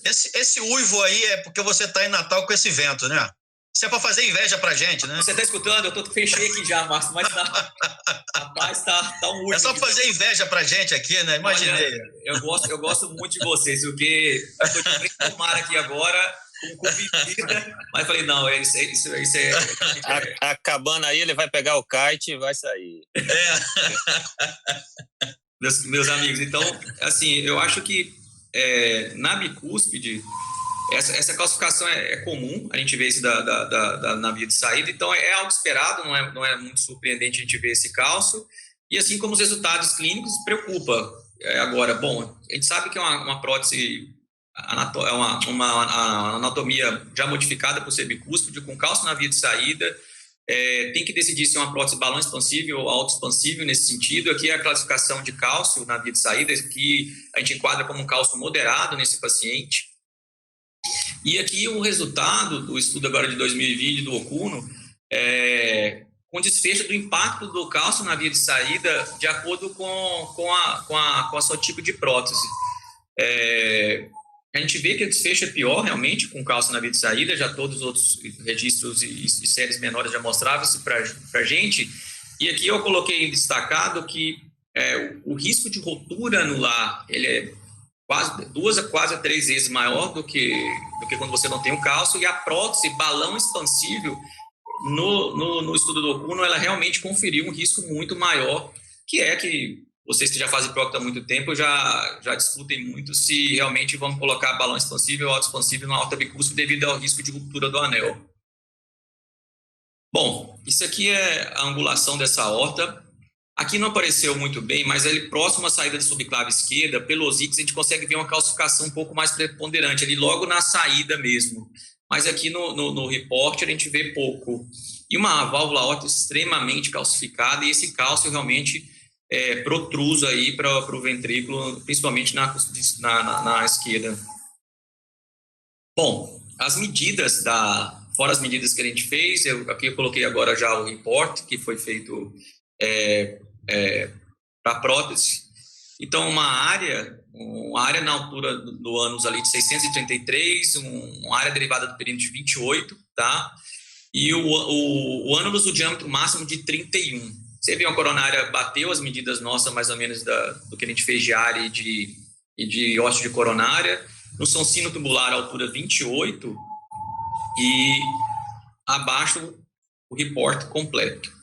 Speaker 1: esse uivo aí é porque você está em Natal com esse vento, né? Isso é para fazer inveja pra gente, né?
Speaker 3: Você está escutando? Eu fechei aqui já, Márcio, mas rapaz, tá um uivo.
Speaker 1: É só fazer inveja pra gente aqui, né? Imaginei.
Speaker 3: Olha, eu gosto muito de vocês, porque eu estou de frente ao mar aqui agora, com convidida, mas falei, não, isso é...
Speaker 4: Acabando aí, ele vai pegar o kite e vai sair.
Speaker 3: Meus amigos, então, assim, eu acho que na bicúspide, essa calcificação é comum, a gente vê isso na via de saída, então é algo esperado, não é muito surpreendente a gente ver esse cálcio, e assim como os resultados clínicos, preocupa. Agora, bom, a gente sabe que é uma prótese, uma anatomia já modificada por ser bicúspide, com cálcio na via de saída, tem que decidir se é uma prótese balão expansível ou autoexpansível nesse sentido. Aqui é a classificação de cálcio na via de saída, que a gente enquadra como um cálcio moderado nesse paciente. E aqui o resultado do estudo agora de 2020 do Okuno, com desfecho do impacto do cálcio na via de saída de acordo com a seu tipo de prótese. A gente vê que o desfecho é pior realmente com cálcio na via de saída, já todos os outros registros e séries menores já mostravam isso para a gente. E aqui eu coloquei destacado que o risco de rotura anular, ele é quase 3 vezes maior do que quando você não tem o cálcio, e a prótese balão expansível, no estudo do Okuno, ela realmente conferiu um risco muito maior, que vocês que já fazem prótese há muito tempo já discutem muito se realmente vamos colocar balão expansível ou autoexpansível na aorta bicúspide devido ao risco de ruptura do anel. Bom, isso aqui é a angulação dessa aorta. Aqui não apareceu muito bem, mas ali próximo à saída da subclave esquerda, pelo OSIX, a gente consegue ver uma calcificação um pouco mais preponderante, ali logo na saída mesmo. Mas aqui no report a gente vê pouco. E uma válvula aórtica extremamente calcificada, e esse cálcio realmente protrusa aí para o ventrículo, principalmente na esquerda. Bom, as medidas fora as medidas que a gente fez, aqui eu coloquei agora já o report que foi feito para a prótese. Então, uma área na altura do ânus ali de 633, uma área derivada do perímetro de 28, tá? E o ânulus do diâmetro máximo de 31. Você viu, a coronária bateu as medidas nossas, mais ou menos, do que a gente fez de área e de ósseo de coronária. No sonsino tubular, a altura 28, e abaixo o report completo.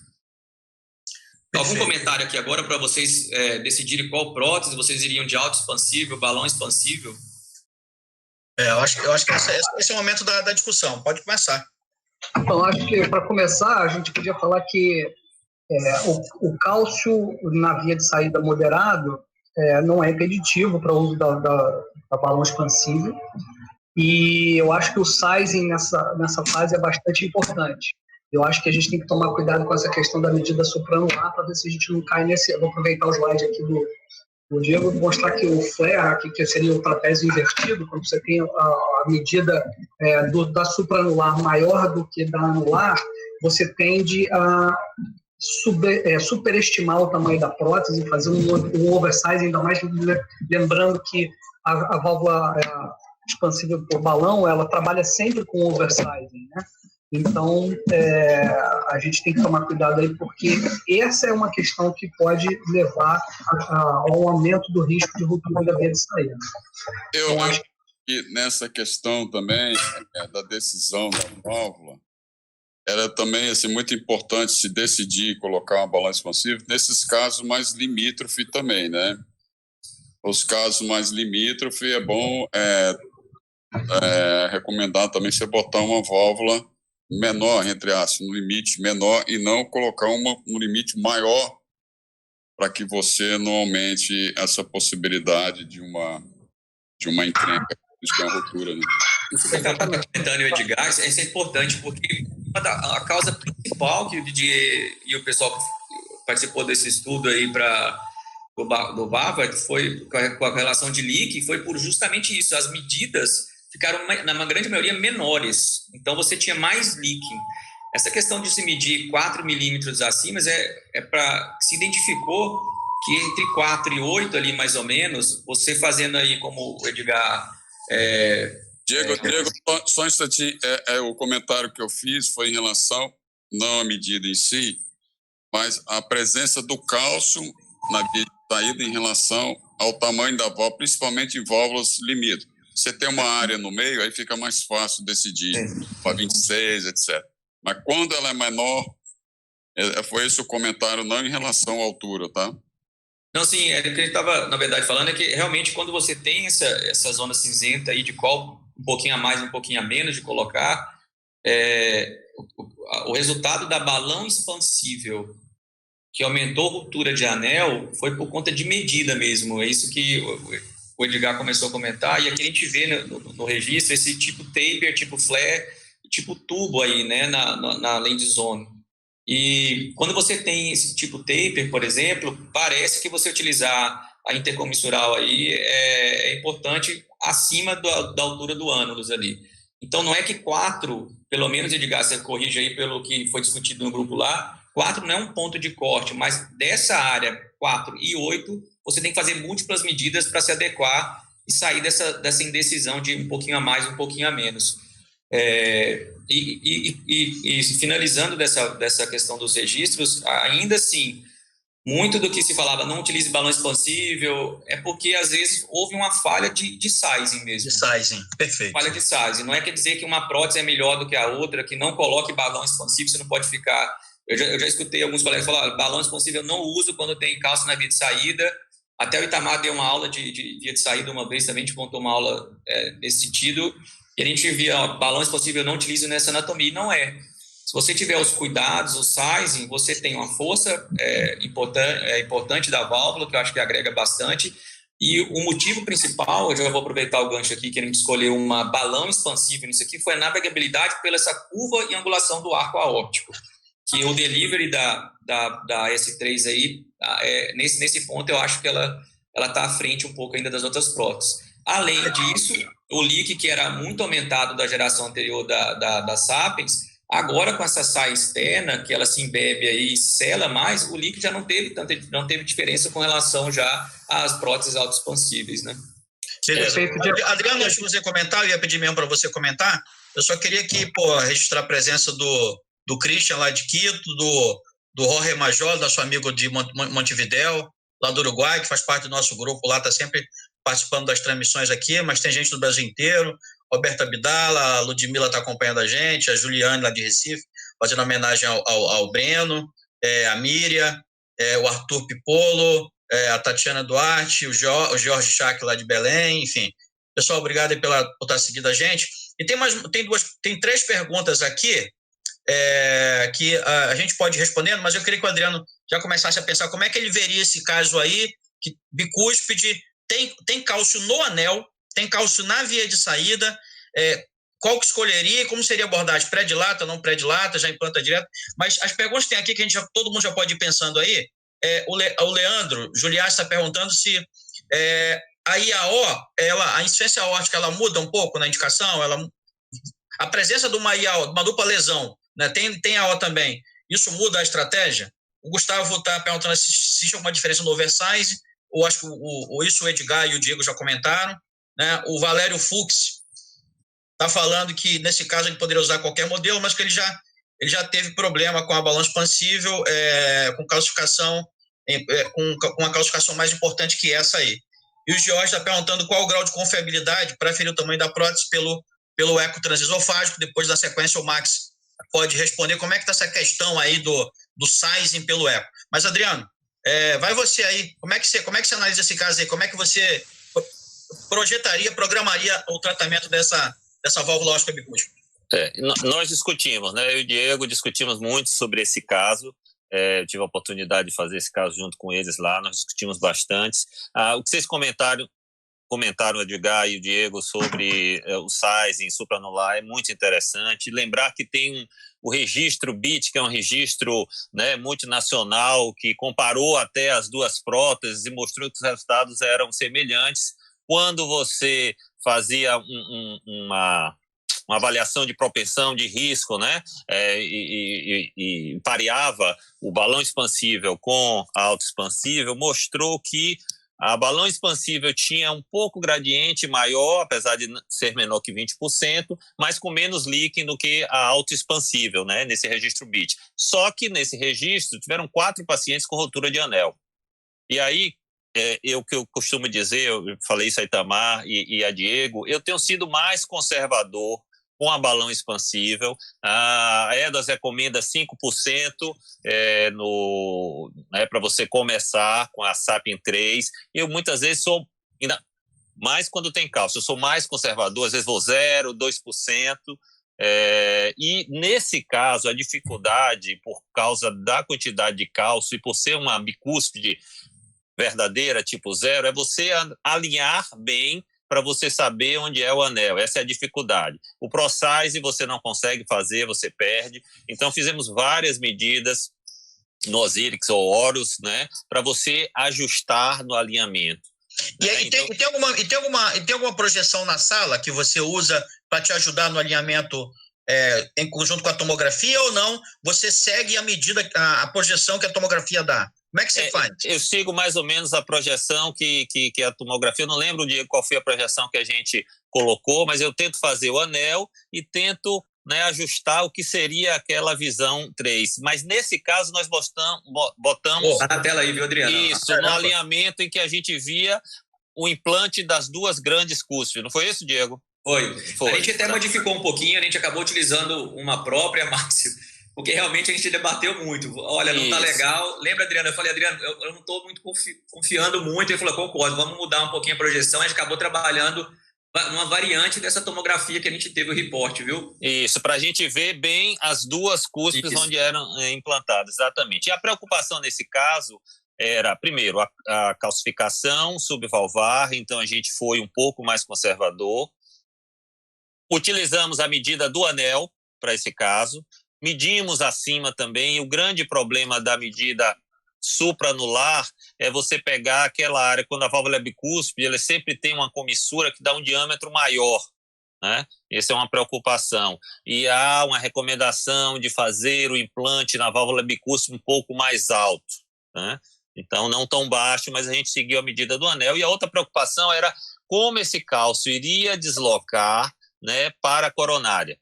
Speaker 3: Algum comentário aqui agora para vocês decidirem qual prótese vocês iriam de autoexpansível, balão expansível?
Speaker 1: Eu acho que esse é o momento da discussão. Pode começar.
Speaker 6: Então, acho que para começar, a gente podia falar que o cálcio na via de saída moderado não é impeditivo para o uso da balão expansível, e eu acho que o sizing nessa fase é bastante importante. Eu acho que a gente tem que tomar cuidado com essa questão da medida supranular para ver se a gente não cai nesse... Eu vou aproveitar o slide aqui do Diego e mostrar que o flare, que seria o trapézio invertido, quando você tem a medida da supranular maior do que da anular, você tende a superestimar o tamanho da prótese, fazer um oversize, ainda mais lembrando que a válvula expansível por balão, ela trabalha sempre com oversizing, né? Então, a gente tem que tomar cuidado aí, porque essa é uma questão que pode levar ao aumento do risco de ruptura da via de saída.
Speaker 8: Eu acho que nessa questão também da decisão da válvula, era também assim, muito importante se decidir colocar uma balão expansiva nesses casos mais limítrofes também, né? Os casos mais limítrofes é bom recomendar também você botar uma válvula menor, entre aspas, um limite menor, e não colocar um limite maior para que você não aumente essa possibilidade de uma encrenca, de uma ruptura. Né?
Speaker 3: Isso que está comentando, Edgar, isso é importante, porque a causa principal que o Didier e o pessoal que participou desse estudo aí para do Harvard foi com a relação de leak, foi por justamente isso. As medidas ficaram, na grande maioria, menores. Então, você tinha mais leaking. Essa questão de se medir 4 milímetros acima se identificou que entre 4 e 8 ali, mais ou menos, você fazendo aí como o Edgar...
Speaker 8: Diego, só um instantinho, o comentário que eu fiz foi em relação, não à medida em si, mas a presença do cálcio na via de saída em relação ao tamanho da válvula, principalmente em válvulas limítrofes. Você tem uma área no meio, aí fica mais fácil decidir, para 26, etc. Mas quando ela é menor, foi esse o comentário, não em relação à altura, tá?
Speaker 3: Não, sim, o que a gente estava, na verdade, falando é que realmente quando você tem essa zona cinzenta aí de qual um pouquinho a mais, um pouquinho a menos de colocar, o resultado da balão expansível que aumentou a ruptura de anel foi por conta de medida mesmo. É isso que o Edgar começou a comentar, e aqui a gente vê no registro esse tipo taper, tipo flare, tipo tubo aí, né, na land zone. E quando você tem esse tipo taper, por exemplo, parece que você utilizar a intercomissural aí é importante acima da altura do ânulus ali. Então, não é que 4, pelo menos, Edgar, você corrige aí pelo que foi discutido no grupo lá, 4 não é um ponto de corte, mas dessa área 4 e 8, você tem que fazer múltiplas medidas para se adequar e sair dessa indecisão de um pouquinho a mais, um pouquinho a menos. E finalizando dessa questão dos registros, ainda assim, muito do que se falava, não utilize balão expansível, é porque às vezes houve uma falha de sizing mesmo.
Speaker 1: De sizing, perfeito.
Speaker 3: Falha de sizing. Não é quer dizer que uma prótese é melhor do que a outra, que não coloque balão expansível, você não pode ficar... Eu já escutei alguns colegas falar, balão expansível eu não uso quando tem cálcio na via de saída. Até o Itamar deu uma aula de via de saída uma vez, também a gente montou uma aula nesse sentido, e a gente via, balão expansível eu não utilizo nessa anatomia, e não é. Se você tiver os cuidados, o sizing, você tem uma força importante da válvula, que eu acho que agrega bastante, e o motivo principal, eu já vou aproveitar o gancho aqui, que a gente escolheu uma balão expansível nisso aqui, foi a navegabilidade pela essa curva e angulação do arco aóptico, que o delivery da S3 aí, nesse ponto, eu acho que ela está à frente um pouco ainda das outras próteses. Além disso, o leak, que era muito aumentado da geração anterior da Sapiens, agora com essa saia externa, que ela se embebe aí e sela mais, o leak já não teve diferença com relação já às próteses autoexpansíveis, né?
Speaker 1: Adriano, antes de você comentar, eu ia pedir mesmo para você comentar, eu só queria aqui, registrar a presença do Christian lá de Quito, do Jorge Major, nosso amigo de Montevidéu, lá do Uruguai, que faz parte do nosso grupo lá, está sempre participando das transmissões aqui, mas tem gente do Brasil inteiro, Roberto Abdala, a Ludmila está acompanhando a gente, a Juliane lá de Recife, fazendo homenagem ao Breno, a Miriam, o Arthur Pipolo, a Tatiana Duarte, o Jorge Schack lá de Belém, enfim. Pessoal, obrigado aí por estar seguindo a gente. E tem 3 perguntas aqui, que a gente pode ir respondendo, mas eu queria que o Adriano já começasse a pensar como é que ele veria esse caso aí, que bicúspide, tem cálcio no anel, tem cálcio na via de saída, qual que escolheria, como seria a abordagem, pré-dilata, não pré-dilata, já implanta direto, mas as perguntas que tem aqui que todo mundo já pode ir pensando aí, o Leandro Juliás está perguntando se a IAO, a insuficiência aórtica, ela muda um pouco na indicação, a presença de uma IAO, de uma dupla lesão, né, tem AO também, isso muda a estratégia? O Gustavo está perguntando se existe alguma diferença no oversize, ou acho que isso o Edgar e o Diego já comentaram, né? O Valério Fux está falando que nesse caso ele poderia usar qualquer modelo, mas que ele já teve problema com a balão expansível, com calcificação, com uma calcificação mais importante que essa aí. E o Jorge está perguntando qual o grau de confiabilidade para aferir o tamanho da prótese pelo eco transesofágico. Depois, na sequência, o Max pode responder como é que está essa questão aí do sizing pelo eco. Mas, Adriano, vai você aí, como é que você analisa esse caso aí? Como é que você programaria o tratamento dessa válvula aórtica bicúspide?
Speaker 4: Nós discutimos, né? Eu e o Diego discutimos muito sobre esse caso. Tive a oportunidade de fazer esse caso junto com eles lá, nós discutimos bastante. O que vocês comentaram comentaram o Edgar e o Diego sobre o sizing supranular, é muito interessante. Lembrar que tem o registro BIT, que é um registro, né, multinacional, que comparou até as duas próteses e mostrou que os resultados eram semelhantes. Quando você fazia uma avaliação de propensão de risco, né, e pareava o balão expansível com a autoexpansível, mostrou que a balão expansível tinha um pouco gradiente maior, apesar de ser menor que 20%, mas com menos leaking do que a autoexpansível, né, nesse registro BIT. Só que nesse registro tiveram 4 pacientes com rotura de anel. E aí, o que eu costumo dizer, eu falei isso a Itamar e a Diego, eu tenho sido mais conservador com a balão expansível. A EDAS recomenda 5% para você começar com a SAPIEN 3. Eu muitas vezes sou, ainda mais quando tem cálcio, eu sou mais conservador, às vezes vou 0%, 2%. E nesse caso, a dificuldade por causa da quantidade de cálcio e por ser uma bicúspide verdadeira, tipo 0, é você alinhar bem para você saber onde é o anel. Essa é a dificuldade. O ProSize você não consegue fazer, você perde. Então, fizemos várias medidas no Osiris ou Horus, né, para você ajustar no alinhamento.
Speaker 1: E tem alguma projeção na sala que você usa para te ajudar no alinhamento em conjunto com a tomografia ou não? Você segue a medida, a projeção que a tomografia dá? Como é que você faz?
Speaker 4: Eu sigo mais ou menos a projeção que a tomografia, eu não lembro qual foi a projeção que a gente colocou, mas eu tento fazer o anel e tento, né, ajustar o que seria aquela visão 3. Mas nesse caso nós botamos...
Speaker 3: Tá na tela aí, viu, Adriano?
Speaker 4: Isso, no alinhamento em que a gente via o implante das duas grandes cúspides. Não foi isso, Diego?
Speaker 3: Foi. A gente até modificou um pouquinho, a gente acabou utilizando uma própria, Márcio, porque realmente a gente debateu muito. Olha, não tá legal. Lembra, Adriano? Eu falei, Adriano, eu não estou muito confiando muito. Ele falou, concordo, vamos mudar um pouquinho a projeção. A gente acabou trabalhando uma variante dessa tomografia que a gente teve o reporte, viu?
Speaker 4: Isso, para a gente ver bem as duas cúspides onde eram implantadas, exatamente. E a preocupação nesse caso era, primeiro, a calcificação subvalvar, então a gente foi um pouco mais conservador. Utilizamos a medida do anel para esse caso. Medimos acima também, e o grande problema da medida supranular é você pegar aquela área, quando a válvula é bicúspide, ela sempre tem uma comissura que dá um diâmetro maior, né? Essa é uma preocupação. E há uma recomendação de fazer o implante na válvula bicúspide um pouco mais alto, né? Então, não tão baixo, mas a gente seguiu a medida do anel. E a outra preocupação era como esse cálcio iria deslocar, né, para a coronária.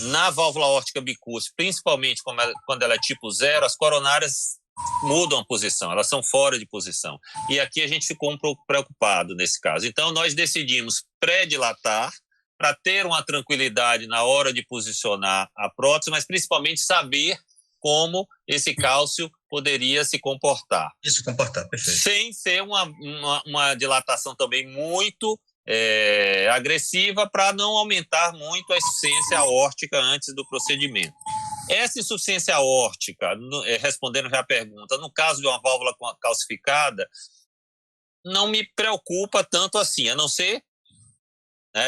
Speaker 4: Na válvula aórtica bicúspide, principalmente quando ela é tipo 0, as coronárias mudam a posição, elas são fora de posição. E aqui a gente ficou um pouco preocupado nesse caso. Então, nós decidimos pré-dilatar para ter uma tranquilidade na hora de posicionar a prótese, mas principalmente saber como esse cálcio poderia se comportar.
Speaker 1: Se comportar, perfeito.
Speaker 4: Sem ser uma dilatação também muito agressiva, para não aumentar muito a insuficiência aórtica antes do procedimento. Essa insuficiência aórtica, respondendo já a pergunta, no caso de uma válvula calcificada, não me preocupa tanto assim, a não ser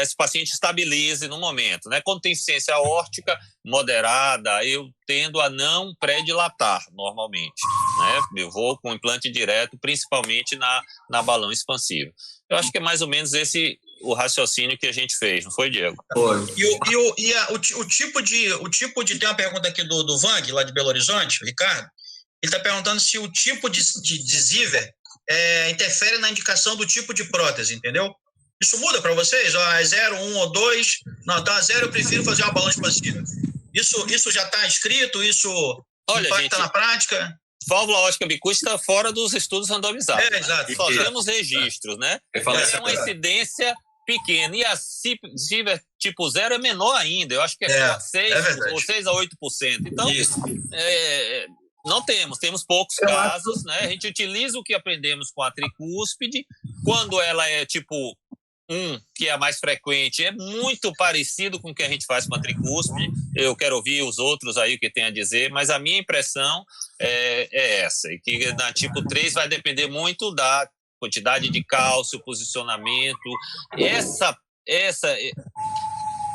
Speaker 4: esse paciente estabilize no momento, né? Quando tem insuficiência aórtica moderada, eu tendo a não pré-dilatar normalmente, né? Eu vou com implante direto, principalmente na balão expansivo. Eu acho que é mais ou menos esse o raciocínio que a gente fez, não foi, Diego?
Speaker 3: Foi.
Speaker 1: O tipo de... Tem uma pergunta aqui do Vang, lá de Belo Horizonte, Ricardo. Ele está perguntando se o tipo de Ziver interfere na indicação do tipo de prótese, entendeu? Isso muda para vocês? É 0, 1 ou 2? Não, tá 0, eu prefiro fazer uma balão expansiva. Isso já está escrito? Isso impacta na prática?
Speaker 4: Válvula aórtica bicúspide está fora dos estudos randomizados.
Speaker 1: Exato.
Speaker 4: Só temos registros, né? É uma incidência pequena. E a Ziver tipo 0 é menor ainda. Eu acho que é 6 a 8%. Então, não temos poucos casos, né? A gente utiliza o que aprendemos com a tricúspide. Quando ela é tipo 1, que é a mais frequente, é muito parecido com o que a gente faz com a tricúspide. Eu quero ouvir os outros aí o que tem a dizer, mas a minha impressão é essa, e que na tipo 3 vai depender muito da quantidade de cálcio, posicionamento.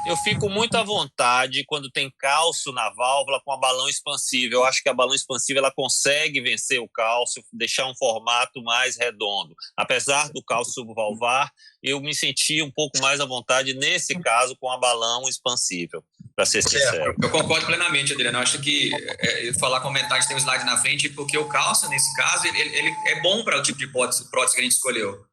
Speaker 4: Eu fico muito à vontade quando tem cálcio na válvula com a balão expansível. Eu acho que a balão expansível ela consegue vencer o cálcio, deixar um formato mais redondo. Apesar do cálcio subvalvar, eu me senti um pouco mais à vontade nesse caso com a balão expansível, para ser sincero.
Speaker 3: Eu concordo plenamente, Adriano. Eu acho que comentar, a gente tem um slide na frente, porque o cálcio, nesse caso, ele é bom para o tipo de prótese que a gente escolheu.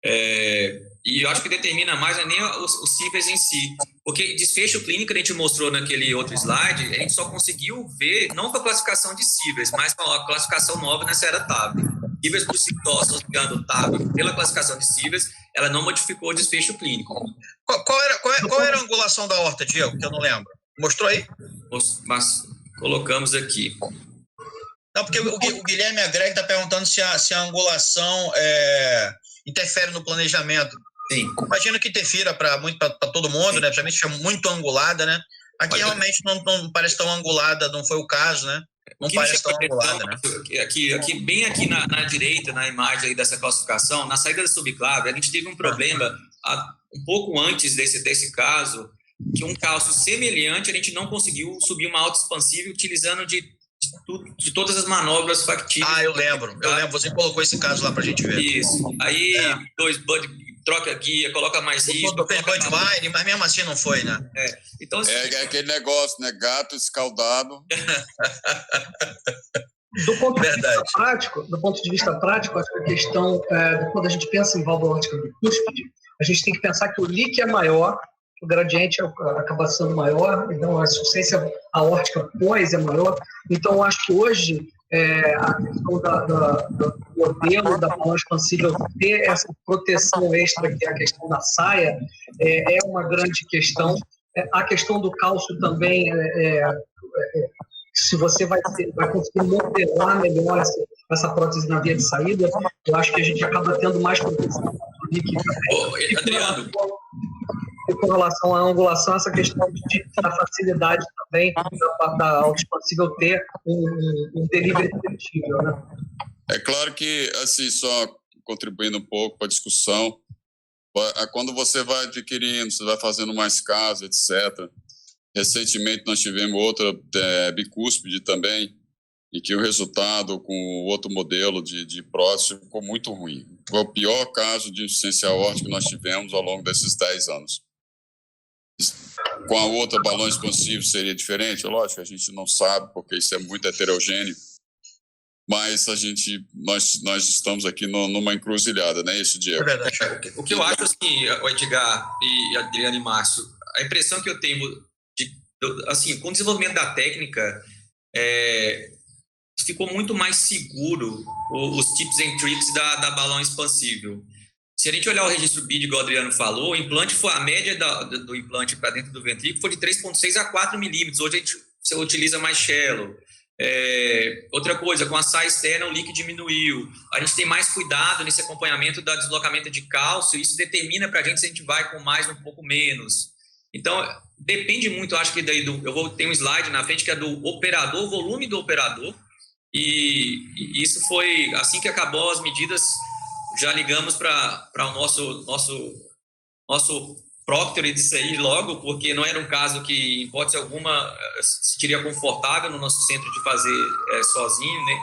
Speaker 3: E eu acho que determina mais nem os cíveis em si, porque desfecho clínico a gente mostrou naquele outro slide, a gente só conseguiu ver, não com a classificação de cíveis, mas com a classificação nova nessa era TAB. Cíveis por si só, associando TAB pela classificação de cíveis, ela não modificou o desfecho clínico.
Speaker 1: Qual era a angulação da aorta, Diego, que eu não lembro? Mostrou aí?
Speaker 3: Mas colocamos aqui.
Speaker 1: Não, porque o Guilherme Agreg está perguntando se a angulação interfere no planejamento.
Speaker 3: Sim.
Speaker 1: Imagino que interfira para todo mundo, né? Principalmente é muito angulada, né? Aqui realmente não parece tão angulada, não foi o caso, né? Não parece tão angulada, né?
Speaker 3: Bem aqui na direita, na imagem aí dessa classificação, na saída da subclave, a gente teve um problema um pouco antes desse caso, que um cálcio semelhante a gente não conseguiu subir uma alta expansiva utilizando de todas as manobras factíveis.
Speaker 1: Eu lembro. Você colocou esse caso lá pra gente ver.
Speaker 3: Isso. Aí, troca guia, coloca mais risco.
Speaker 1: Fez Budweiser, mas mesmo assim não foi, né?
Speaker 8: Então, é aquele negócio, né? Gato escaldado.
Speaker 6: Do ponto de vista prático, acho que a questão, quando a gente pensa em válvula aórtica bicúspide, a gente tem que pensar que o leak é maior, o gradiente acaba sendo maior, então a insuficiência aórtica pós é maior. Então, eu acho que hoje a questão do modelo da balão expansível ter essa proteção extra, que é a questão da saia, é uma grande questão. A questão do cálcio também, se você vai conseguir modelar melhor essa prótese na via de saída, eu acho que a gente acaba tendo mais proteção do líquido.
Speaker 3: Adriano,
Speaker 6: E com relação à angulação, essa questão da facilidade também da autoexpansível ter um delivery flexível, né?
Speaker 8: É claro que, assim, só contribuindo um pouco para a discussão, quando você vai adquirindo, você vai fazendo mais casos, etc. Recentemente nós tivemos outra bicúspide também, e que o resultado com outro modelo de prótese ficou muito ruim. Foi o pior caso de insuficiência aórtica que nós tivemos ao longo desses 10 anos. Com a outra balão expansivo seria diferente? Lógico, a gente não sabe, porque isso é muito heterogêneo, mas nós estamos aqui numa encruzilhada, né, isso, Diego?
Speaker 1: É verdade.
Speaker 3: O que eu acho, assim, Edgar e Adriano e Márcio, a impressão que eu tenho, assim, com o desenvolvimento da técnica, ficou muito mais seguro os tips and tricks da balão expansível. Se a gente olhar o registro BID, igual o Adriano falou, o implante foi a média do implante para dentro do ventrículo foi de 3,6 a 4 milímetros. Hoje você utiliza mais shallow. Outra coisa, com a saia externa o leak diminuiu. A gente tem mais cuidado nesse acompanhamento da deslocamento de cálcio. Isso determina para a gente se a gente vai com mais ou um pouco menos. Então, depende muito, acho que daí eu vou ter um slide na frente que é do operador, volume do operador. E isso foi assim que acabou as medidas. Já ligamos para o nosso proctor disso aí logo, porque não era um caso que, em hipótese alguma, se sentiria confortável no nosso centro de fazer sozinho, né?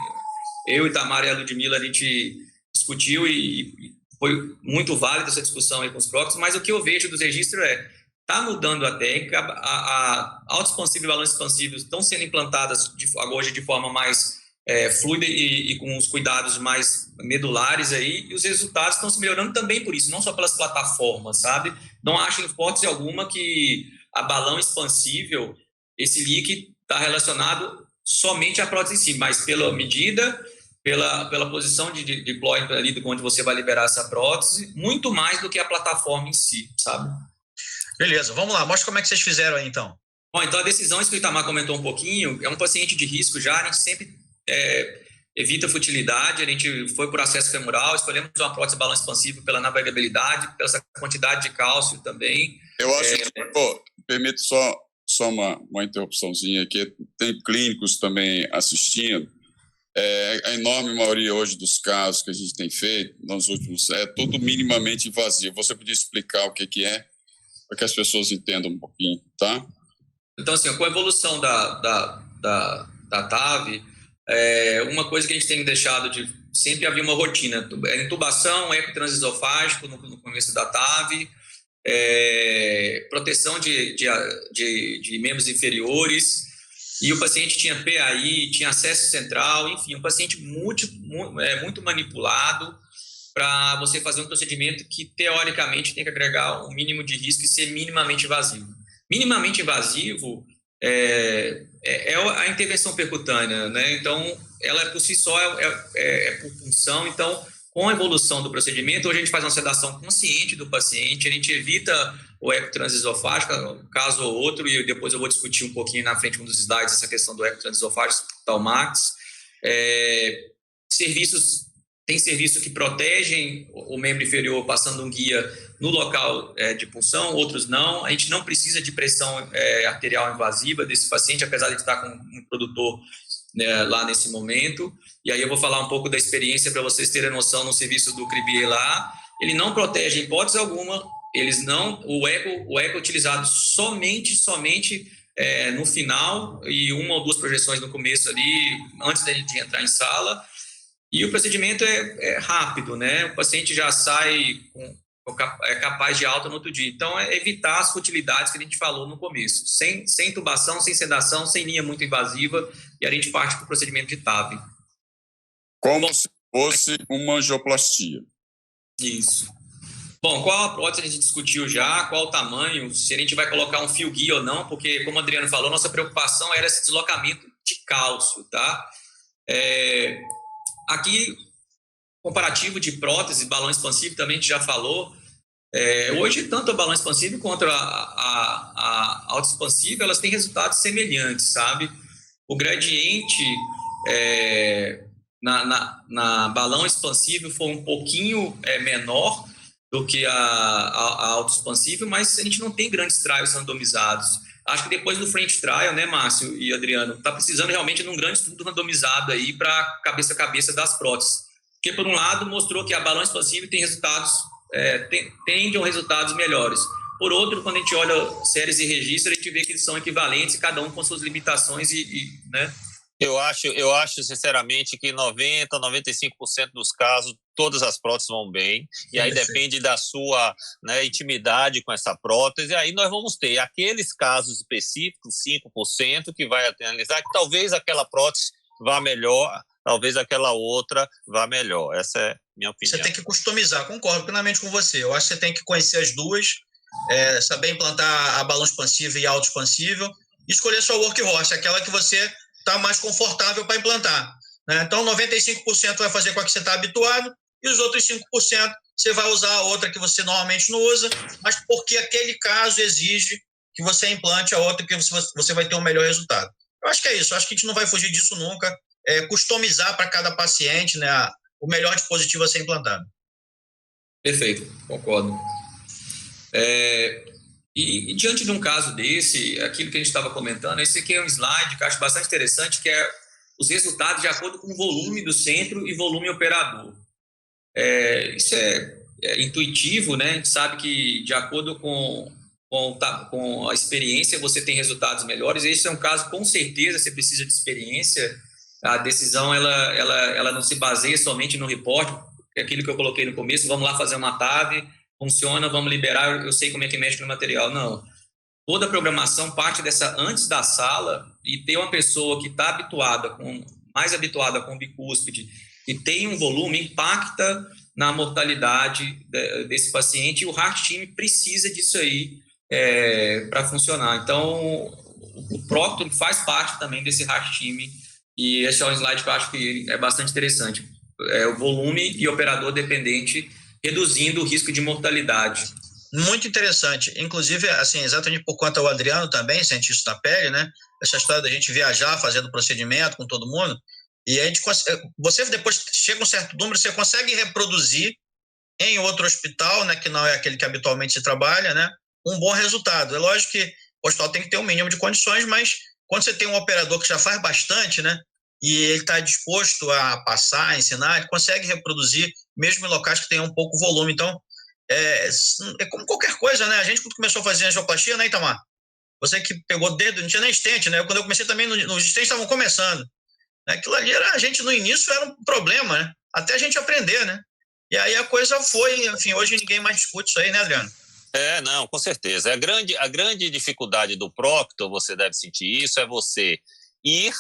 Speaker 3: Eu, Itamar e a Ludmila, a gente discutiu e foi muito válida essa discussão aí com os proctors, mas o que eu vejo dos registros está mudando a técnica, a autoexpansível e balão expansível estão sendo implantadas hoje de forma mais fluida e com os cuidados mais medulares aí, e os resultados estão se melhorando também por isso, não só pelas plataformas, sabe? Não acho em hipótese alguma que a balão expansível, esse leak está relacionado somente à prótese em si, mas pela medida, pela posição de deploy ali onde você vai liberar essa prótese, muito mais do que a plataforma em si, sabe?
Speaker 1: Beleza, vamos lá, mostra como é que vocês fizeram aí, então.
Speaker 3: Bom, então a decisão, isso que o Itamar comentou um pouquinho, é um paciente de risco já, a gente sempre evita futilidade, a gente foi por acesso femoral, escolhemos uma prótese balão expansível pela navegabilidade, pela essa quantidade de cálcio também.
Speaker 8: Eu acho que, permite só uma interrupçãozinha aqui, tem clínicos também assistindo, A enorme maioria hoje dos casos que a gente tem feito nos últimos é tudo minimamente invasivo. Você podia explicar o que é, para que as pessoas entendam um pouquinho, tá?
Speaker 3: Então, assim, com a evolução da TAV, uma coisa que a gente tem deixado de sempre havia uma rotina, intubação, eco transesofágico no começo da TAV, proteção de membros inferiores, e o paciente tinha PAI, tinha acesso central, enfim, um paciente muito manipulado para você fazer um procedimento que, teoricamente, tem que agregar um mínimo de risco e ser minimamente invasivo. Minimamente invasivo é a intervenção percutânea, né? Então, ela por si só é por punção. Então, com a evolução do procedimento, hoje a gente faz uma sedação consciente do paciente, a gente evita o eco transesofágico, um caso ou outro, e depois eu vou discutir um pouquinho na frente, um dos slides, essa questão do eco transesofágico, Talmax. Tem serviços que protegem o membro inferior passando um guia no local de punção, outros não. A gente não precisa de pressão arterial invasiva desse paciente, apesar de estar com um produtor lá nesse momento. E aí eu vou falar um pouco da experiência para vocês terem noção no serviço do Cribier lá. Ele não protege em hipótese alguma, o eco é utilizado somente no final e uma ou duas projeções no começo ali, antes de entrar em sala. E o procedimento é rápido, né? O paciente já sai capaz de alta no outro dia. Então, é evitar as futilidades que a gente falou no começo. Sem intubação, sem sedação, sem linha muito invasiva, e a gente parte para o procedimento de TAV.
Speaker 8: Como se fosse uma angioplastia.
Speaker 3: Isso. Bom, qual a prótese a gente discutiu já, qual o tamanho, se a gente vai colocar um fio guia ou não, porque, como o Adriano falou, nossa preocupação era esse deslocamento de cálcio, tá? Aqui, comparativo de prótese, balão expansivo, também a gente já falou. Hoje, tanto a balão expansivo quanto a autoexpansiva, elas têm resultados semelhantes, sabe? O gradiente na balão expansivo foi um pouquinho menor do que a autoexpansiva, mas a gente não tem grandes trials randomizados. Acho que depois do French Trial, né, Márcio e Adriano, está precisando realmente de um grande estudo randomizado aí para cabeça a cabeça das próteses. Porque, por um lado, mostrou que a balão expansiva tem resultados, tende a resultados melhores. Por outro, quando a gente olha séries e registros, a gente vê que eles são equivalentes, cada um com suas limitações né?
Speaker 4: Eu acho, sinceramente, que 90%, 95% dos casos, todas as próteses vão bem. E aí depende da sua intimidade com essa prótese. E aí nós vamos ter aqueles casos específicos, 5%, que vai analisar que talvez aquela prótese vá melhor, talvez aquela outra vá melhor. Essa é a minha opinião.
Speaker 1: Você tem que customizar, concordo plenamente com você. Eu acho que você tem que conhecer as duas, saber implantar a balão expansiva e a autoexpansível, e escolher sua workhorse, aquela que você está mais confortável para implantar, né? Então, 95% vai fazer com a que você está habituado e os outros 5% você vai usar a outra que você normalmente não usa, mas porque aquele caso exige que você implante a outra que você vai ter um melhor resultado. Eu acho que é isso, eu acho que a gente não vai fugir disso nunca, customizar para cada paciente, né, o melhor dispositivo a ser implantado.
Speaker 3: Perfeito, concordo. E diante de um caso desse, aquilo que a gente estava comentando, esse aqui é um slide que eu acho bastante interessante, que é os resultados de acordo com o volume do centro e volume operador. Isso é intuitivo, né? A gente sabe que de acordo com a experiência você tem resultados melhores. Esse é um caso, com certeza, você precisa de experiência. A decisão ela não se baseia somente no reporte, é aquilo que eu coloquei no começo, vamos lá fazer uma TAV, funciona, vamos liberar, eu sei como é que mexe no material. Não. Toda a programação parte dessa antes da sala, e ter uma pessoa que está mais habituada com bicúspide e tem um volume, impacta na mortalidade desse paciente, e o Heart Team precisa disso aí para funcionar. Então, o Proctor faz parte também desse Heart Team, e esse é um slide que eu acho que é bastante interessante. O volume e operador dependente, reduzindo o risco de mortalidade.
Speaker 1: Muito interessante. Inclusive, assim, exatamente por conta do Adriano também, cientista da pele, né? Essa história da gente viajar, fazendo procedimento com todo mundo, e a gente, você depois chega um certo número, você consegue reproduzir em outro hospital, né, que não é aquele que habitualmente se trabalha, né, um bom resultado. É lógico que o hospital tem que ter um mínimo de condições, mas quando você tem um operador que já faz bastante, né, e ele está disposto a passar, a ensinar, ele consegue reproduzir, mesmo em locais que tenham um pouco volume. Então, é como qualquer coisa, né? A gente, quando começou a fazer angioplastia, né, Itamar? Você que pegou o dedo, não tinha nem stent, né? Quando eu comecei também, os stents estavam começando. Aquilo ali, a gente, no início, era um problema, né? Até a gente aprender, né? E aí a coisa foi, enfim, hoje ninguém mais discute isso aí, né, Adriano?
Speaker 4: Não, com certeza. A grande dificuldade do procto, você deve sentir isso, é você ir,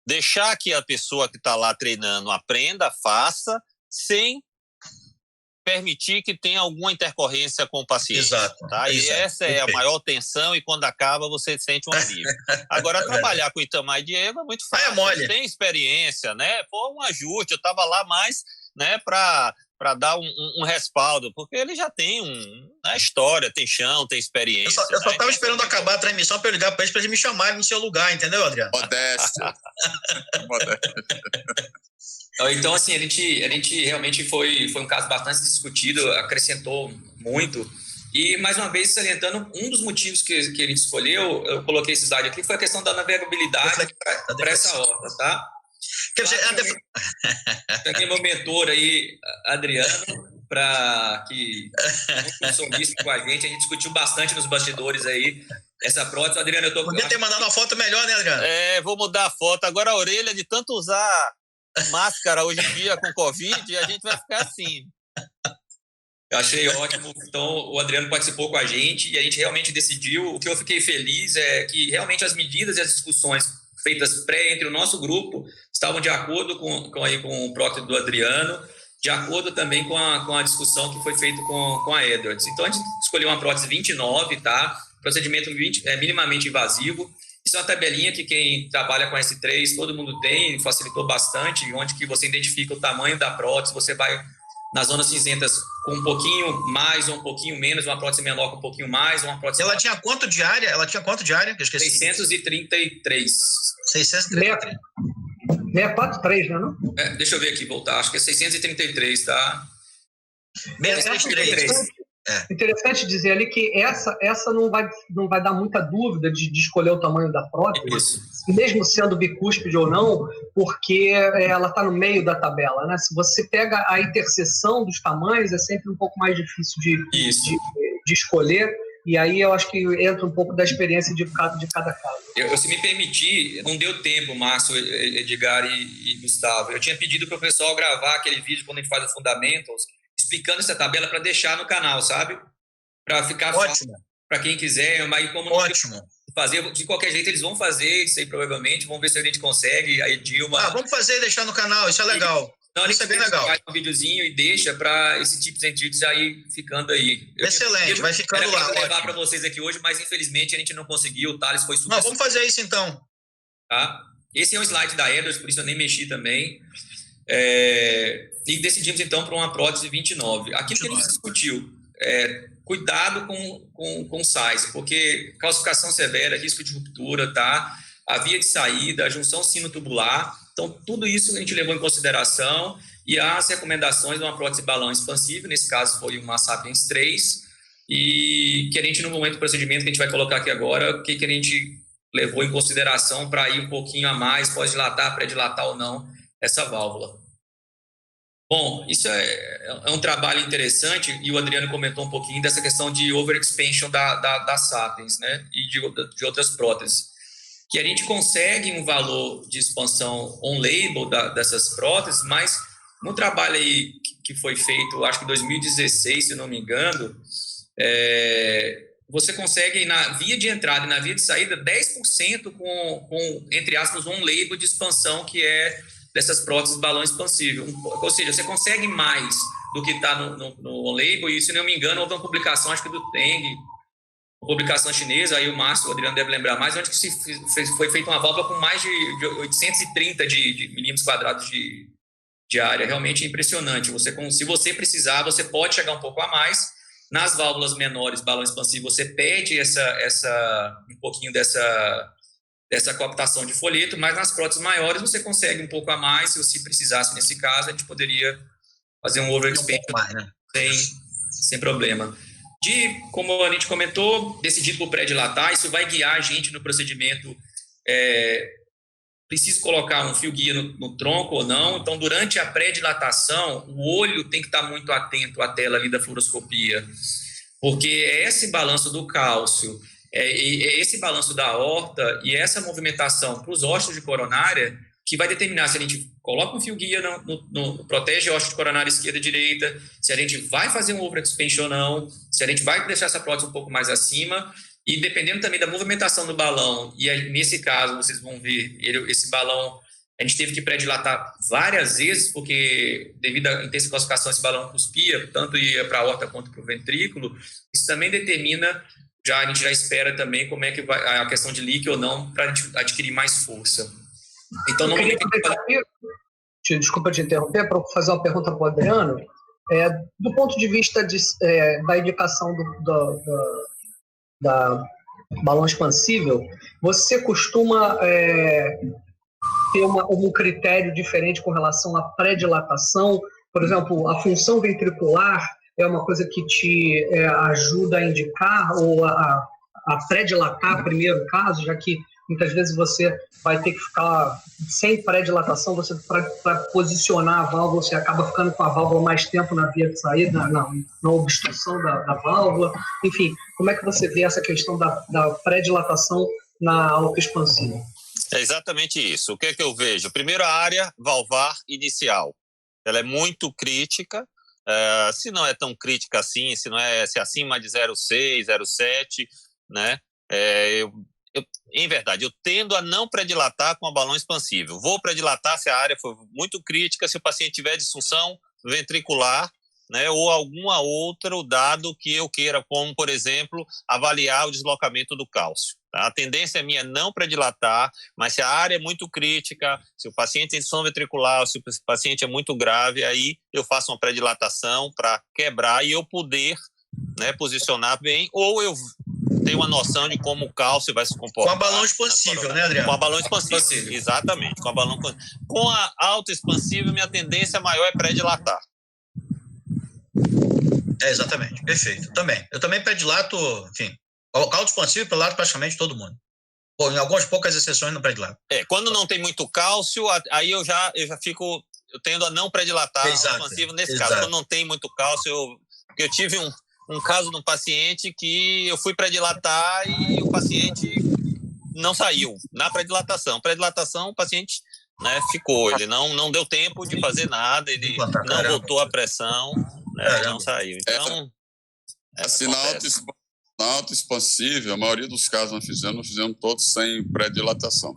Speaker 4: deixar que a pessoa que está lá treinando aprenda, faça, sem permitir que tenha alguma intercorrência com o paciente.
Speaker 1: Exato.
Speaker 4: Tá? E essa é a maior tensão, e quando acaba você sente um alívio. Agora, trabalhar com Itamar e Diego é muito fácil.
Speaker 1: É mole.
Speaker 4: Tem experiência, né? Foi um ajuste, eu estava lá mais, né, para dar um respaldo, porque ele já tem uma história, tem chão, tem experiência.
Speaker 1: Eu só estava esperando acabar a transmissão para eu ligar para eles me chamarem no seu lugar, entendeu, Adriano?
Speaker 8: Modéstia.
Speaker 3: Então, assim, a gente realmente foi um caso bastante discutido, acrescentou muito. E, mais uma vez, salientando, um dos motivos que a gente escolheu, eu coloquei esse slide aqui, foi a questão da navegabilidade para essa horta, tá?
Speaker 1: Quer dizer,
Speaker 3: tem meu mentor aí, Adriano, que é solista com a gente discutiu bastante nos bastidores aí, essa prótese. Adriano, eu tô...
Speaker 1: Podia ter mandado uma foto melhor, né, Adriano?
Speaker 4: Vou mudar a foto. Agora a orelha, de tanto usar máscara hoje em dia com Covid, a gente vai ficar assim.
Speaker 3: Eu achei ótimo. Então, o Adriano participou com a gente e a gente realmente decidiu. O que eu fiquei feliz é que realmente as medidas e as discussões feitas entre o nosso grupo estavam de acordo com o prótese do Adriano, de acordo também com a discussão que foi feita com a Edwards. Então, a gente escolheu uma prótese 29, tá? Procedimento minimamente invasivo. Isso é uma tabelinha que quem trabalha com S3, todo mundo tem, facilitou bastante, onde que você identifica o tamanho da prótese, você vai nas zonas cinzentas com um pouquinho mais ou um pouquinho menos, uma prótese menor com um pouquinho mais, uma prótese...
Speaker 1: Ela tinha quanto de área? Eu esqueci.
Speaker 3: 633.
Speaker 1: 633.
Speaker 6: 643, não é?
Speaker 3: Deixa eu ver aqui, voltar. Acho que é 633, tá?
Speaker 1: 633.
Speaker 6: Interessante dizer ali que essa não vai dar muita dúvida de escolher o tamanho da prótese, mesmo sendo bicúspide ou não, porque ela está no meio da tabela, né? Se você pega a interseção dos tamanhos, é sempre um pouco mais difícil de escolher, e aí eu acho que entra um pouco da experiência de cada caso.
Speaker 3: Se me permitir, não deu tempo, Márcio, Edgar e Gustavo. Eu tinha pedido para o pessoal gravar aquele vídeo quando a gente faz o Fundamentals, explicando essa tabela para deixar no canal, sabe? Para ficar fácil para quem quiser, mas como não fazer, de qualquer jeito eles vão fazer isso aí provavelmente, vamos ver se a gente consegue, aí Dilma...
Speaker 1: vamos fazer e deixar no canal, isso é legal. Isso é bem legal.
Speaker 3: Faz um videozinho e deixa para esse tipo de vídeos aí ficando aí.
Speaker 1: Excelente, vai ficando lá.
Speaker 3: Eu levar para vocês aqui hoje, mas infelizmente a gente não conseguiu, o Thales foi super...
Speaker 1: Não, vamos fazer isso então.
Speaker 3: Tá? Esse é um slide da Edwards, por isso eu nem mexi também. E decidimos então para uma prótese 29. Aquilo que a gente discutiu, cuidado com size, porque calcificação severa, risco de ruptura, tá? A via de saída, a junção sinotubular, então tudo isso a gente levou em consideração, e as recomendações de uma prótese balão expansiva, nesse caso foi uma Sapiens 3, e que a gente, no momento do procedimento que a gente vai colocar aqui agora, o que a gente levou em consideração para ir um pouquinho a mais, pode dilatar, pré-dilatar ou não, essa válvula. Bom, isso é um trabalho interessante, e o Adriano comentou um pouquinho dessa questão de overexpansion da Sapiens, né, e de outras próteses, que a gente consegue um valor de expansão on-label dessas próteses, mas no trabalho aí que foi feito, acho que em 2016, se não me engano, você consegue, na via de entrada e na via de saída, 10% com, entre aspas, um label de expansão, que é dessas próteses balão expansível. Ou seja, você consegue mais do que está no label, e se não me engano, houve uma publicação, acho que do Teng, uma publicação chinesa, aí o Márcio, o Adriano deve lembrar mais, onde foi feita uma válvula com mais de 830 de milímetros quadrados de área. Realmente impressionante. Se você precisar, você pode chegar um pouco a mais. Nas válvulas menores, balão expansivo, você pede um pouquinho dessa cooptação de folheto, mas nas próteses maiores você consegue um pouco a mais. Se você precisasse, nesse caso, a gente poderia fazer um overexpansion sem problema. Como a gente comentou, decidido por pré-dilatar, isso vai guiar a gente no procedimento preciso colocar um fio guia no tronco ou não. Então, durante a pré-dilatação, o olho tem que estar muito atento à tela ali da fluoroscopia, porque é esse balanço do cálcio, é esse balanço da aorta e essa movimentação para os ossos de coronária que vai determinar se a gente coloca um fio guia, protege ossos de coronária esquerda e direita, se a gente vai fazer um overexpansion ou não, se a gente vai deixar essa prótese um pouco mais acima, e dependendo também da movimentação do balão, e aí, nesse caso, vocês vão ver, esse balão, a gente teve que pré-dilatar várias vezes, porque devido à intensa calcificação, esse balão cuspia, tanto ia para a aorta quanto para o ventrículo, isso também determina, a gente já espera também como é que vai a questão de leak ou não, para a gente adquirir mais força. Então, não
Speaker 6: desculpa te interromper, para fazer uma pergunta para o Adriano. Do ponto de vista da indicação da balão expansível, você costuma ter um critério diferente com relação à pré-dilatação? Por exemplo, a função ventricular é uma coisa que te ajuda a indicar ou a pré-dilatar primeiro caso, já que muitas vezes você vai ter que ficar sem pré-dilatação, você para posicionar a válvula, você acaba ficando com a válvula mais tempo na via de saída, na obstrução da válvula. Enfim, como é que você vê essa questão da pré-dilatação na autoexpansiva?
Speaker 4: É exatamente isso. O que é que eu vejo? Primeiro, a área valvar inicial. Ela é muito crítica. Se não é tão crítica assim, se é acima de 0,6, 0,7, né? Em verdade, eu tendo a não predilatar com a balão expansível. Vou predilatar se a área for muito crítica, se o paciente tiver disfunção ventricular, né, ou algum outro dado que eu queira, como, por exemplo, avaliar o deslocamento do cálcio. Tá? A tendência minha é não predilatar, mas se a área é muito crítica, se o paciente tem disfunção ventricular, se o paciente é muito grave, aí eu faço uma predilatação para quebrar e eu poder, né, posicionar bem, ou eu tenho uma noção de como o cálcio vai se comportar.
Speaker 1: Com a balão expansível, né, Adriano?
Speaker 4: Com a balão expansível, exatamente. Com a balão com a autoexpansível, minha tendência maior é pré-dilatar.
Speaker 1: Exatamente, perfeito. Eu também predilato, enfim, o autoexpansível predilato praticamente todo mundo. Em algumas poucas exceções não predilato.
Speaker 4: Quando não tem muito cálcio, aí eu já fico, eu tendo a não predilatar o expansivo nesse caso. Quando não tem muito cálcio, eu tive um caso de um paciente que eu fui predilatar e o paciente não saiu na predilatação. Predilatação, o paciente, né, ficou, ele não deu tempo de fazer nada, ele não voltou a pressão, né, não saiu. Então,
Speaker 8: assim, na autoexpansível, a maioria dos casos nós fizemos todos sem pré-dilatação.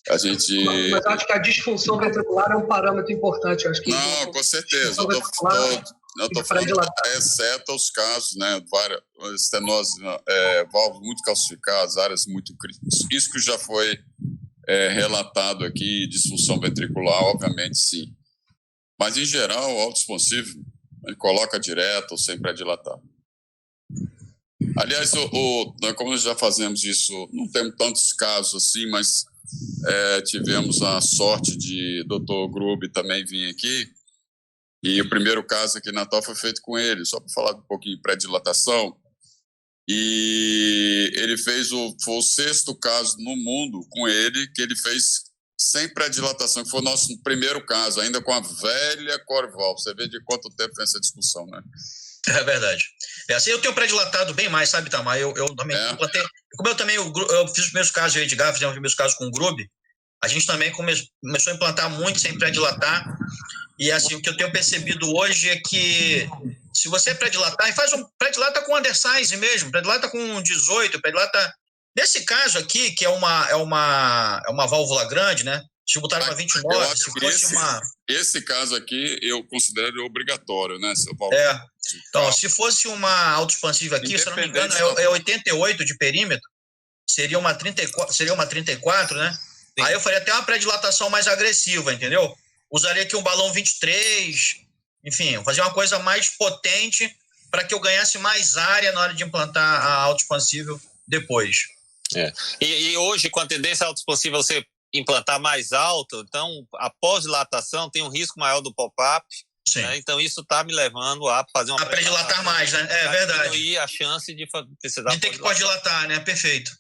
Speaker 6: Mas acho que a disfunção ventricular é um parâmetro importante. Acho que
Speaker 8: não, com certeza. Eu estou falando, exceto os casos, né, várias estenose, válvulas muito calcificadas, áreas muito críticas. Isso que já foi relatado aqui, disfunção ventricular, obviamente sim. Mas, em geral, o autoexpansível, ele coloca direto ou sem pré-dilatar. Aliás, como nós já fazemos isso, não temos tantos casos assim, mas tivemos a sorte de Dr. Grube também vir aqui, e o primeiro caso aqui na Natal foi feito com ele, só para falar um pouquinho de pré-dilatação, e ele fez foi o 6º caso no mundo com ele, que ele fez sem pré-dilatação, que foi o nosso primeiro caso, ainda com a velha Corval. Você vê de quanto tempo tem essa discussão, né?
Speaker 1: É verdade. Assim, eu tenho pré-dilatado bem mais, sabe, Tamar? Eu também implantei. Como eu fiz os meus casos de Edgar, fizemos os meus casos com o Grube, a gente também começou a implantar muito sem pré-dilatar. E assim, o que eu tenho percebido hoje é que se você pré-dilatar, pré-dilata com undersize mesmo, pré-dilata com 18, pré-dilata. Nesse caso aqui, que é uma válvula grande, né? Se botar uma 29, se fosse
Speaker 8: Esse caso aqui eu considero obrigatório, né?
Speaker 1: Então, se fosse uma autoexpansiva aqui, se eu não me engano, é 88 de perímetro, seria uma 34, né? Sim. Aí eu faria até uma pré-dilatação mais agressiva, entendeu? Usaria aqui um balão 23, enfim, fazer uma coisa mais potente para que eu ganhasse mais área na hora de implantar a autoexpansível depois.
Speaker 4: E hoje, com a tendência autoexpansiva, você implantar mais alto, então, após dilatação, tem um risco maior do pop-up, né? Então, isso está me levando a fazer uma
Speaker 1: pré-dilatar mais, né? É verdade.
Speaker 4: Diminuir a chance de precisar
Speaker 1: de ter que pós-dilatar, né? Perfeito.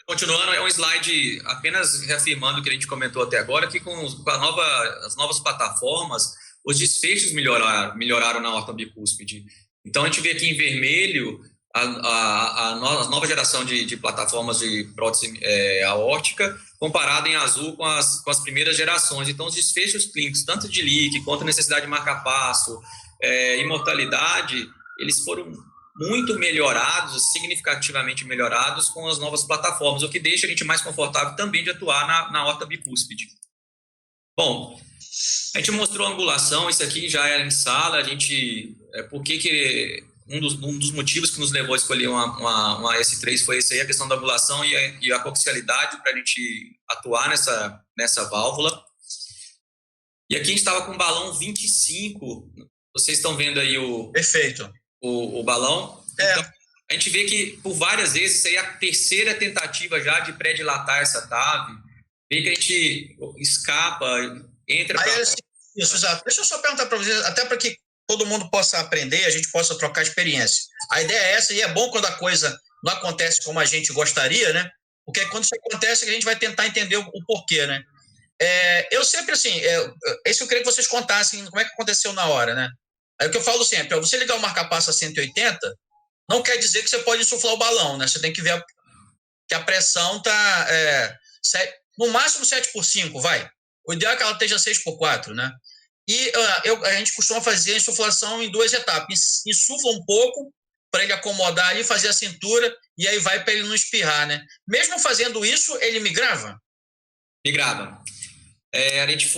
Speaker 3: Continuando, é um slide apenas reafirmando o que a gente comentou até agora, que com as novas plataformas, os desfechos melhoraram na aorta bicúspide. Então, a gente vê aqui em vermelho a nova geração de plataformas de prótese aórtica, comparada em azul com as primeiras gerações. Então, os desfechos clínicos, tanto de leak quanto a necessidade de marca-passo e mortalidade, eles foram muito melhorados, significativamente melhorados com as novas plataformas, o que deixa a gente mais confortável também de atuar na aorta bicúspide. Bom, a gente mostrou a angulação, isso aqui já era em sala, um dos motivos que nos levou a escolher uma S3 foi esse aí, a questão da angulação e a coaxialidade para a gente atuar nessa válvula. E aqui a gente estava com um balão 25, vocês estão vendo aí
Speaker 1: Perfeito.
Speaker 3: O balão. Então, a gente vê que por várias vezes, isso aí é a terceira tentativa já de pré-dilatar essa TAV, vê que a gente escapa, entra...
Speaker 1: Isso, exato. Deixa eu só perguntar para vocês, até para que todo mundo possa aprender e a gente possa trocar experiência. A ideia é essa, e é bom quando a coisa não acontece como a gente gostaria, né? Porque quando isso acontece, a gente vai tentar entender o porquê, né? Eu sempre, assim, isso eu queria que vocês contassem como é que aconteceu na hora, né? É o que eu falo sempre, você ligar o marca-passo a 180, não quer dizer que você pode insuflar o balão, né? Você tem que ver que a pressão está no máximo 7/5, vai. O ideal é que ela esteja 6/4, né? E a gente costuma fazer a insuflação em 2 etapas. Insufla um pouco para ele acomodar ali, fazer a cintura, e aí vai para ele não espirrar, né? Mesmo fazendo isso, ele migrava?
Speaker 3: Migrava. A gente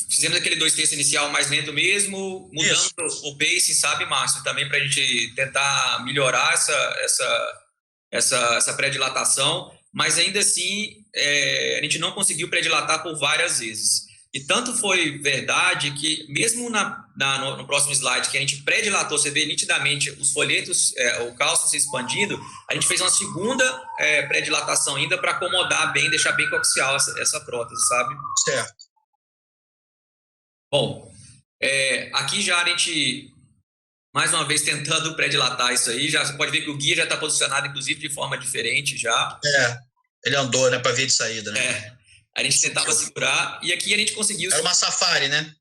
Speaker 3: fizemos aquele 2/3 inicial mais lento mesmo, mudando o pace, sabe, Márcio? Também para a gente tentar melhorar essa pré-dilatação, mas ainda assim a gente não conseguiu pré-dilatar por várias vezes. E tanto foi verdade que, mesmo no próximo slide, que a gente pré-dilatou, você vê nitidamente os folhetos, o cálcio se expandindo, a gente fez uma segunda pré-dilatação ainda para acomodar bem, deixar bem coaxial essa prótese, sabe?
Speaker 1: Certo.
Speaker 3: Bom, aqui já a gente, mais uma vez, tentando pré-dilatar isso aí, você pode ver que o guia já está posicionado, inclusive, de forma diferente já.
Speaker 1: Ele andou, né, para via de saída, né?
Speaker 3: A gente tentava segurar, e aqui a gente conseguiu...
Speaker 1: Era uma Safari, né?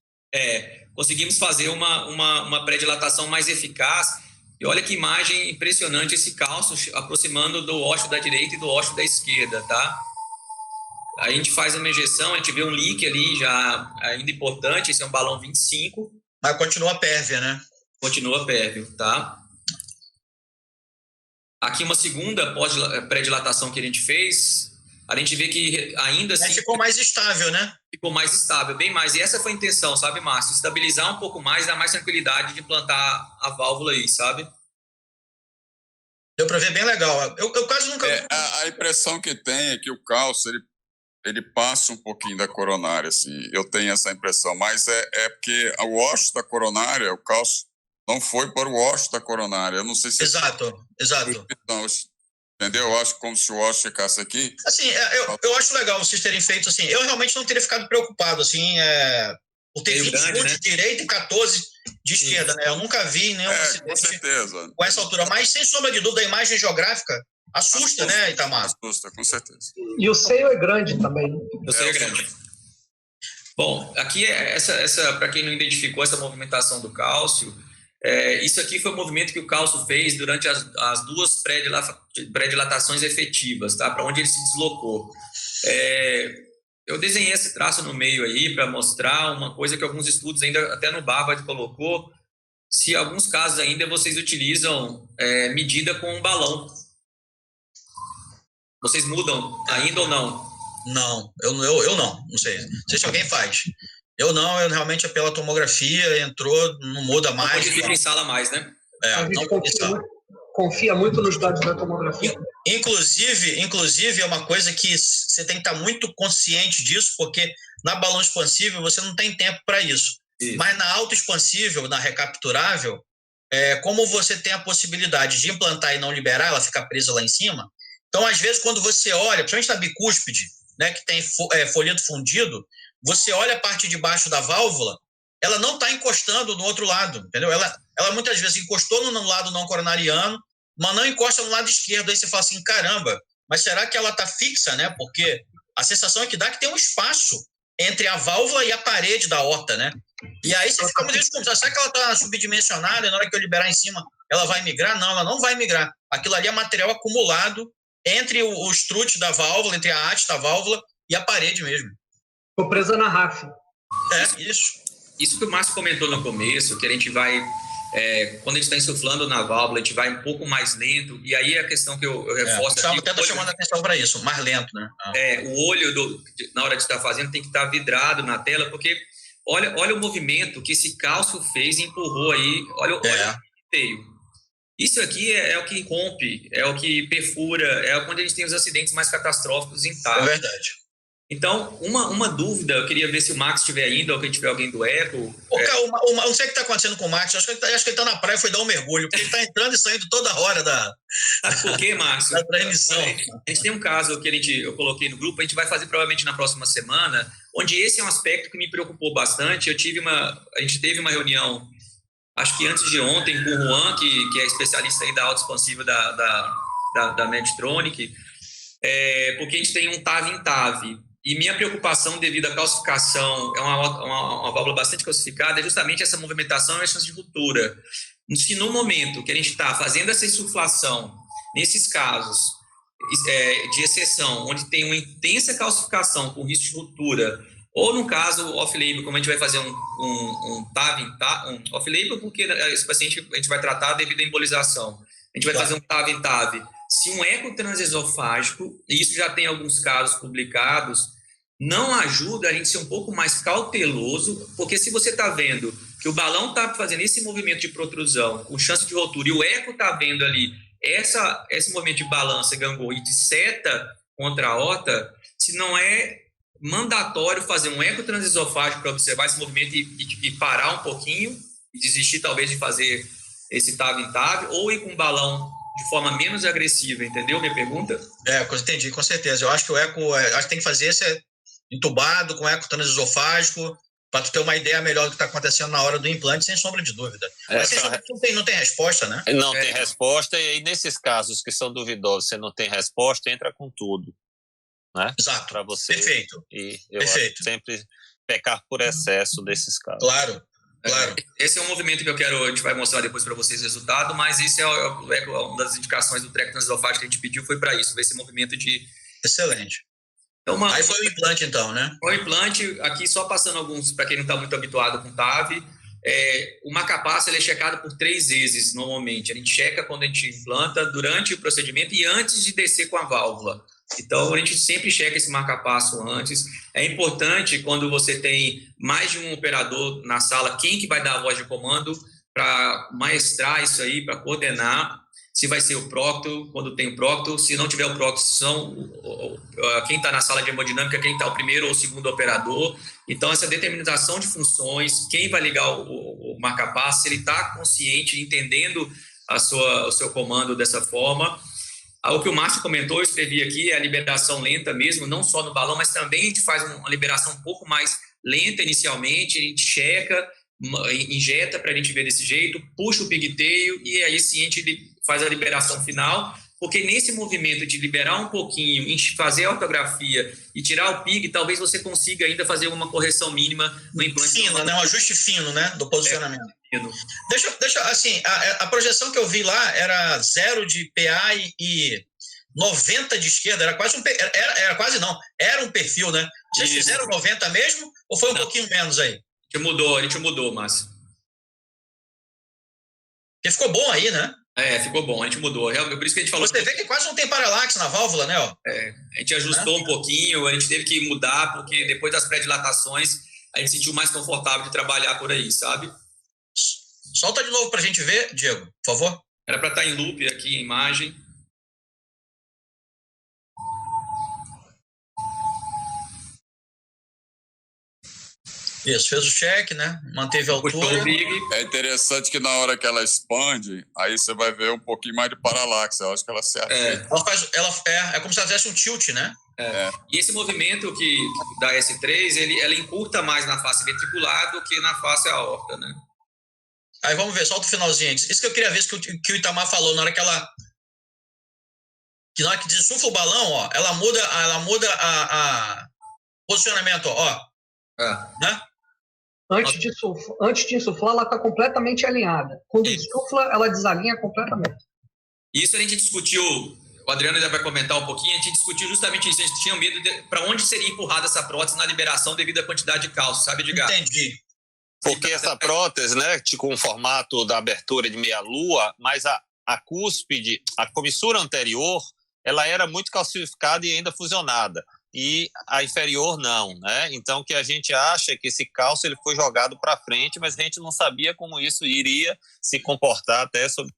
Speaker 3: Conseguimos fazer uma pré-dilatação mais eficaz, e olha que imagem impressionante esse cálcio aproximando do ósseo da direita e do ósseo da esquerda, tá? A gente faz uma injeção, a gente vê um leak ali já ainda importante, esse é um balão 25.
Speaker 1: Mas continua pérvia, né?
Speaker 3: Continua pérvio, tá? Aqui uma segunda pré-dilatação que a gente fez, a gente vê que ainda assim...
Speaker 1: Ficou mais estável, né?
Speaker 3: Ficou mais estável, bem mais. E essa foi a intenção, sabe, Márcio? Estabilizar um pouco mais, dar mais tranquilidade de implantar a válvula aí, sabe?
Speaker 1: Deu para ver bem legal. Eu quase nunca...
Speaker 8: A impressão que tem é que o cálcio, ele passa um pouquinho da coronária, assim. Eu tenho essa impressão, mas é porque o ósseo da coronária, o cálcio, não foi para o ósseo da coronária. Eu não sei se...
Speaker 1: Exato.
Speaker 8: Então, entendeu? Eu acho como se o ósseo ficasse aqui.
Speaker 1: Assim, eu acho legal vocês terem feito assim. Eu realmente não teria ficado preocupado, assim, por ter 21 de direita e 14 de esquerda, né? Eu nunca vi nenhum acidente
Speaker 8: com certeza.
Speaker 1: Com essa altura. Mas, sem sombra de dúvida, a imagem geográfica assusta, né, Itamar?
Speaker 8: Assusta, com certeza.
Speaker 6: E o seio é grande também.
Speaker 3: O seio é grande. Bom, aqui para quem não identificou essa movimentação do cálcio, isso aqui foi o movimento que o cálcio fez durante as 2 pré-dilatações efetivas, tá? Para onde ele se deslocou. Eu desenhei esse traço no meio aí para mostrar uma coisa que alguns estudos, ainda até no Harvard colocou, se em alguns casos ainda vocês utilizam medida com um balão. Vocês mudam ainda ou não?
Speaker 1: Não, eu não sei. Não sei se alguém faz. Eu realmente pela tomografia, entrou, não muda mais.
Speaker 3: Não pode vir em sala mais, né?
Speaker 6: A gente confia muito nos dados da tomografia.
Speaker 1: Inclusive, é uma coisa que você tem que estar muito consciente disso, porque na balão expansível você não tem tempo para isso. Mas na autoexpansível, na recapturável, como você tem a possibilidade de implantar e não liberar, ela fica presa lá em cima. Então, às vezes, quando você olha, principalmente na bicúspide, né, que tem folheto fundido, você olha a parte de baixo da válvula, ela não está encostando no outro lado, entendeu? Ela muitas vezes encostou no lado não coronariano, mas não encosta no lado esquerdo. Aí você fala assim, caramba, mas será que ela está fixa, né? Porque a sensação é que dá que tem um espaço entre a válvula e a parede da aorta, né? E aí você fica muito desconfiado. Será que ela está subdimensionada e na hora que eu liberar em cima ela vai migrar? Não, ela não vai migrar. Aquilo ali é material acumulado entre o strut da válvula, entre a haste da válvula e a parede mesmo.
Speaker 6: Ficou presa na rafa.
Speaker 3: Isso que o Márcio comentou no começo, que a gente vai... quando a gente está insuflando na válvula, a gente vai um pouco mais lento, e aí a questão que eu reforço...
Speaker 1: Até estou chamando a atenção para isso, mais lento, né?
Speaker 3: O olho, na hora de estar fazendo, tem que estar vidrado na tela, porque olha o movimento que esse cálcio fez e empurrou aí, olha o feio. Isso aqui é o que rompe, é o que perfura, é quando a gente tem os acidentes mais catastróficos em TAV.
Speaker 1: É verdade.
Speaker 3: Então, uma dúvida, eu queria ver se o Max estiver indo, ou que tiver alguém do Eco.
Speaker 1: Não sei o que está acontecendo com o Max, acho que ele está na praia e foi dar um mergulho, porque ele está entrando e saindo toda hora
Speaker 3: Sabe por quê, Márcio?
Speaker 1: Da transmissão.
Speaker 3: A gente tem um caso que eu coloquei no grupo, a gente vai fazer provavelmente na próxima semana, onde esse é um aspecto que me preocupou bastante. A gente teve uma reunião, acho que antes de ontem, com o Juan, que é especialista aí da autoexpansiva da Medtronic, porque a gente tem um TAV em TAV. E minha preocupação devido à calcificação, é uma válvula bastante calcificada, é justamente essa movimentação e a chance de ruptura. Se no momento que a gente está fazendo essa insuflação, nesses casos de exceção, onde tem uma intensa calcificação com risco de ruptura, ou no caso off-label, como a gente vai fazer um TAV, um off-label, porque esse paciente a gente vai tratar devido à embolização. A gente vai fazer um TAV em TAV. Se um eco transesofágico, e isso já tem alguns casos publicados, não ajuda a gente ser um pouco mais cauteloso, porque se você está vendo que o balão está fazendo esse movimento de protrusão com chance de rotura, e o eco está vendo ali esse movimento de balança, gangor, e de seta contra a aorta, se não é mandatório fazer um eco transesofágico para observar esse movimento e parar um pouquinho, e desistir talvez de fazer esse TAV em TAV, ou ir com o balão de forma menos agressiva, entendeu minha pergunta?
Speaker 1: Entendi, com certeza. Eu acho que o eco, acho que tem que fazer esse entubado com eco transesofágico, para tu ter uma ideia melhor do que está acontecendo na hora do implante, sem sombra de dúvida. Mas não tem resposta, né?
Speaker 4: Não tem resposta, e aí nesses casos que são duvidosos, você não tem resposta, entra com tudo. Né?
Speaker 1: Exato.
Speaker 4: Para você.
Speaker 1: Perfeito.
Speaker 4: E eu acho sempre pecar por excesso desses casos.
Speaker 1: Claro.
Speaker 3: Esse é um movimento que a gente vai mostrar depois para vocês o resultado, mas isso é uma das indicações do treco transesofágico que a gente pediu, foi para isso, ver esse movimento de...
Speaker 1: Excelente. Então, aí foi o implante então, né?
Speaker 3: O implante, aqui só passando alguns, para quem não está muito habituado com TAV, o marca-passo ele é checado por 3 vezes normalmente. A gente checa quando a gente implanta, durante o procedimento e antes de descer com a válvula. Então, a gente sempre checa esse marca-passo antes. É importante, quando você tem mais de um operador na sala, quem que vai dar a voz de comando para maestrar isso aí, para coordenar, se vai ser o procto, quando tem o procto, se não tiver o procto, quem está na sala de hemodinâmica, quem está o primeiro ou o segundo operador. Então, essa determinação de funções, quem vai ligar o marca-passo, se ele está consciente, entendendo o seu comando dessa forma. O que o Márcio comentou, eu escrevi aqui, é a liberação lenta mesmo, não só no balão, mas também a gente faz uma liberação um pouco mais lenta inicialmente, a gente checa, injeta para a gente ver desse jeito, puxa o pigtail e aí sim a gente faz a liberação final, porque nesse movimento de liberar um pouquinho, fazer a ortografia e tirar o pig, talvez você consiga ainda fazer uma correção mínima no implante.
Speaker 1: Fino, né? Um ajuste fino, né? Do posicionamento. Deixa assim, a projeção que eu vi lá era 0 de PA e 90 de esquerda, era era um perfil, né? Vocês fizeram 90 mesmo ou foi um pouquinho menos aí?
Speaker 3: A gente mudou, Márcio.
Speaker 1: Porque ficou bom aí, né?
Speaker 3: Ficou bom, a gente mudou. Por isso que a gente falou.
Speaker 1: Você vê que quase não tem paralaxe na válvula, né?
Speaker 3: A gente ajustou um pouquinho, a gente teve que mudar, porque depois das pré-dilatações, a gente se sentiu mais confortável de trabalhar por aí, sabe?
Speaker 1: Solta de novo pra gente ver, Diego, por favor.
Speaker 3: Era para estar em loop aqui a imagem.
Speaker 1: Isso, fez o check, né? Manteve a altura.
Speaker 8: É interessante que na hora que ela expande, aí você vai ver um pouquinho mais de paralaxe. Eu acho que ela se ajeita.
Speaker 1: É como se ela fizesse um tilt, né?
Speaker 3: E esse movimento da S3, ela encurta mais na face ventricular do que na face aorta, né?
Speaker 1: Aí vamos ver, solta o finalzinho. Isso que eu queria ver, isso que o Itamar falou, na hora que ela que na hora que desufla o balão, ó, ela muda a posicionamento, ó. Né?
Speaker 6: Antes de insuflar, ela está completamente alinhada. Quando insufla, ela desalinha completamente.
Speaker 3: Isso a gente discutiu, o Adriano ainda vai comentar um pouquinho, a gente discutiu justamente isso, a gente tinha medo para onde seria empurrada essa prótese na liberação devido à quantidade de cálcio, sabe, Edgar?
Speaker 1: Entendi.
Speaker 4: Porque essa prótese, né, com o formato da abertura de meia-lua, mas a cúspide, a comissura anterior, ela era muito calcificada e ainda fusionada. E a inferior não, né? Então, o que a gente acha é que esse cálcio ele foi jogado para frente, mas a gente não sabia como isso iria se comportar até sobre...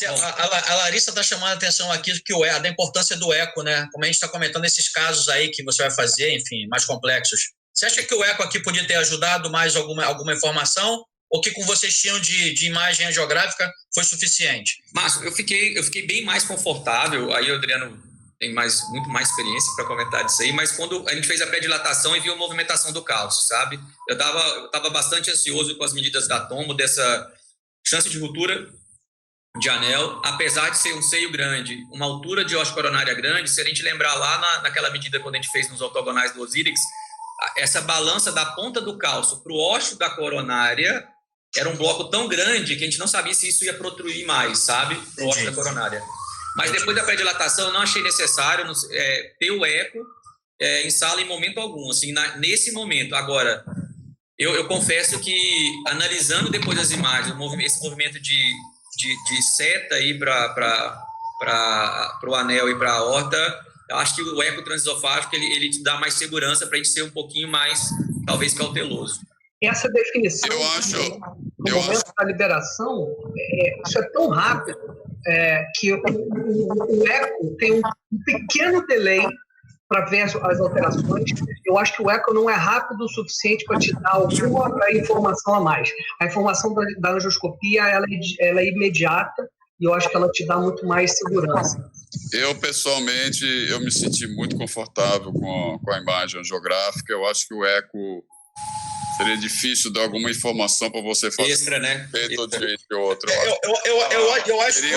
Speaker 1: A Larissa está chamando a atenção aqui da importância do eco, né? Como a gente está comentando esses casos aí que você vai fazer, enfim, mais complexos. Você acha que o eco aqui podia ter ajudado mais alguma informação? Ou que com vocês tinham de imagem geográfica foi suficiente?
Speaker 3: Márcio, eu fiquei bem mais confortável. Aí o Adriano tem muito mais experiência para comentar disso aí, mas quando a gente fez a pré-dilatação e viu a movimentação do cálcio, sabe? Eu tava bastante ansioso com as medidas da Tomo, dessa chance de ruptura de anel, apesar de ser um seio grande, uma altura de hoste coronária grande. Se a gente lembrar lá naquela medida quando a gente fez nos ortogonais do Osiris, essa balança da ponta do cálcio para o ósseo da coronária era um bloco tão grande que a gente não sabia se isso ia protruir mais, sabe? Para o ósseo da coronária. Mas depois da pré-dilatação eu não achei necessário ter o eco em sala em momento algum, assim, nesse momento. Agora, eu confesso que, analisando depois as imagens, esse movimento de seta aí para o anel e para a aorta, eu acho que o eco transesofágico ele te dá mais segurança para a gente ser um pouquinho mais, talvez, cauteloso.
Speaker 6: Essa definição no momento da liberação, isso é tão rápido que o eco tem um pequeno delay para ver as alterações. Eu acho que o eco não é rápido o suficiente para te dar alguma informação a mais. A informação da angioscopia ela é imediata e eu acho que ela te dá muito mais segurança.
Speaker 8: Eu, pessoalmente, me senti muito confortável com a imagem angiográfica. Eu acho que o eco seria difícil dar alguma informação para você fazer.
Speaker 3: Extra, né?
Speaker 8: Feito de jeito de outro.
Speaker 1: Eu acho que...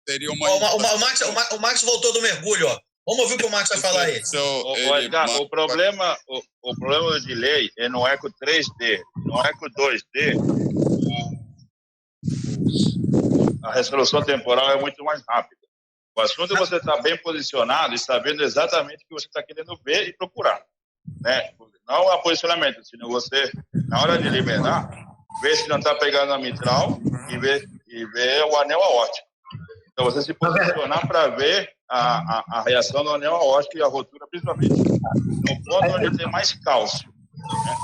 Speaker 8: Teria uma...
Speaker 1: O Max voltou do mergulho, ó. Vamos ouvir o que o Max vai falar aí.
Speaker 5: O problema do delay é no eco 3D. No eco 2D, a resolução temporal é muito mais rápida. O assunto é você estar bem posicionado e sabendo exatamente o que você está querendo ver e procurar. Né? Não o posicionamento, senão você, na hora de liberar, ver se não está pegando a mitral e ver o anel aórtico. Então, você se posicionar para ver a reação do anel aórtico e a rotura, principalmente no ponto onde tem mais cálcio. Né?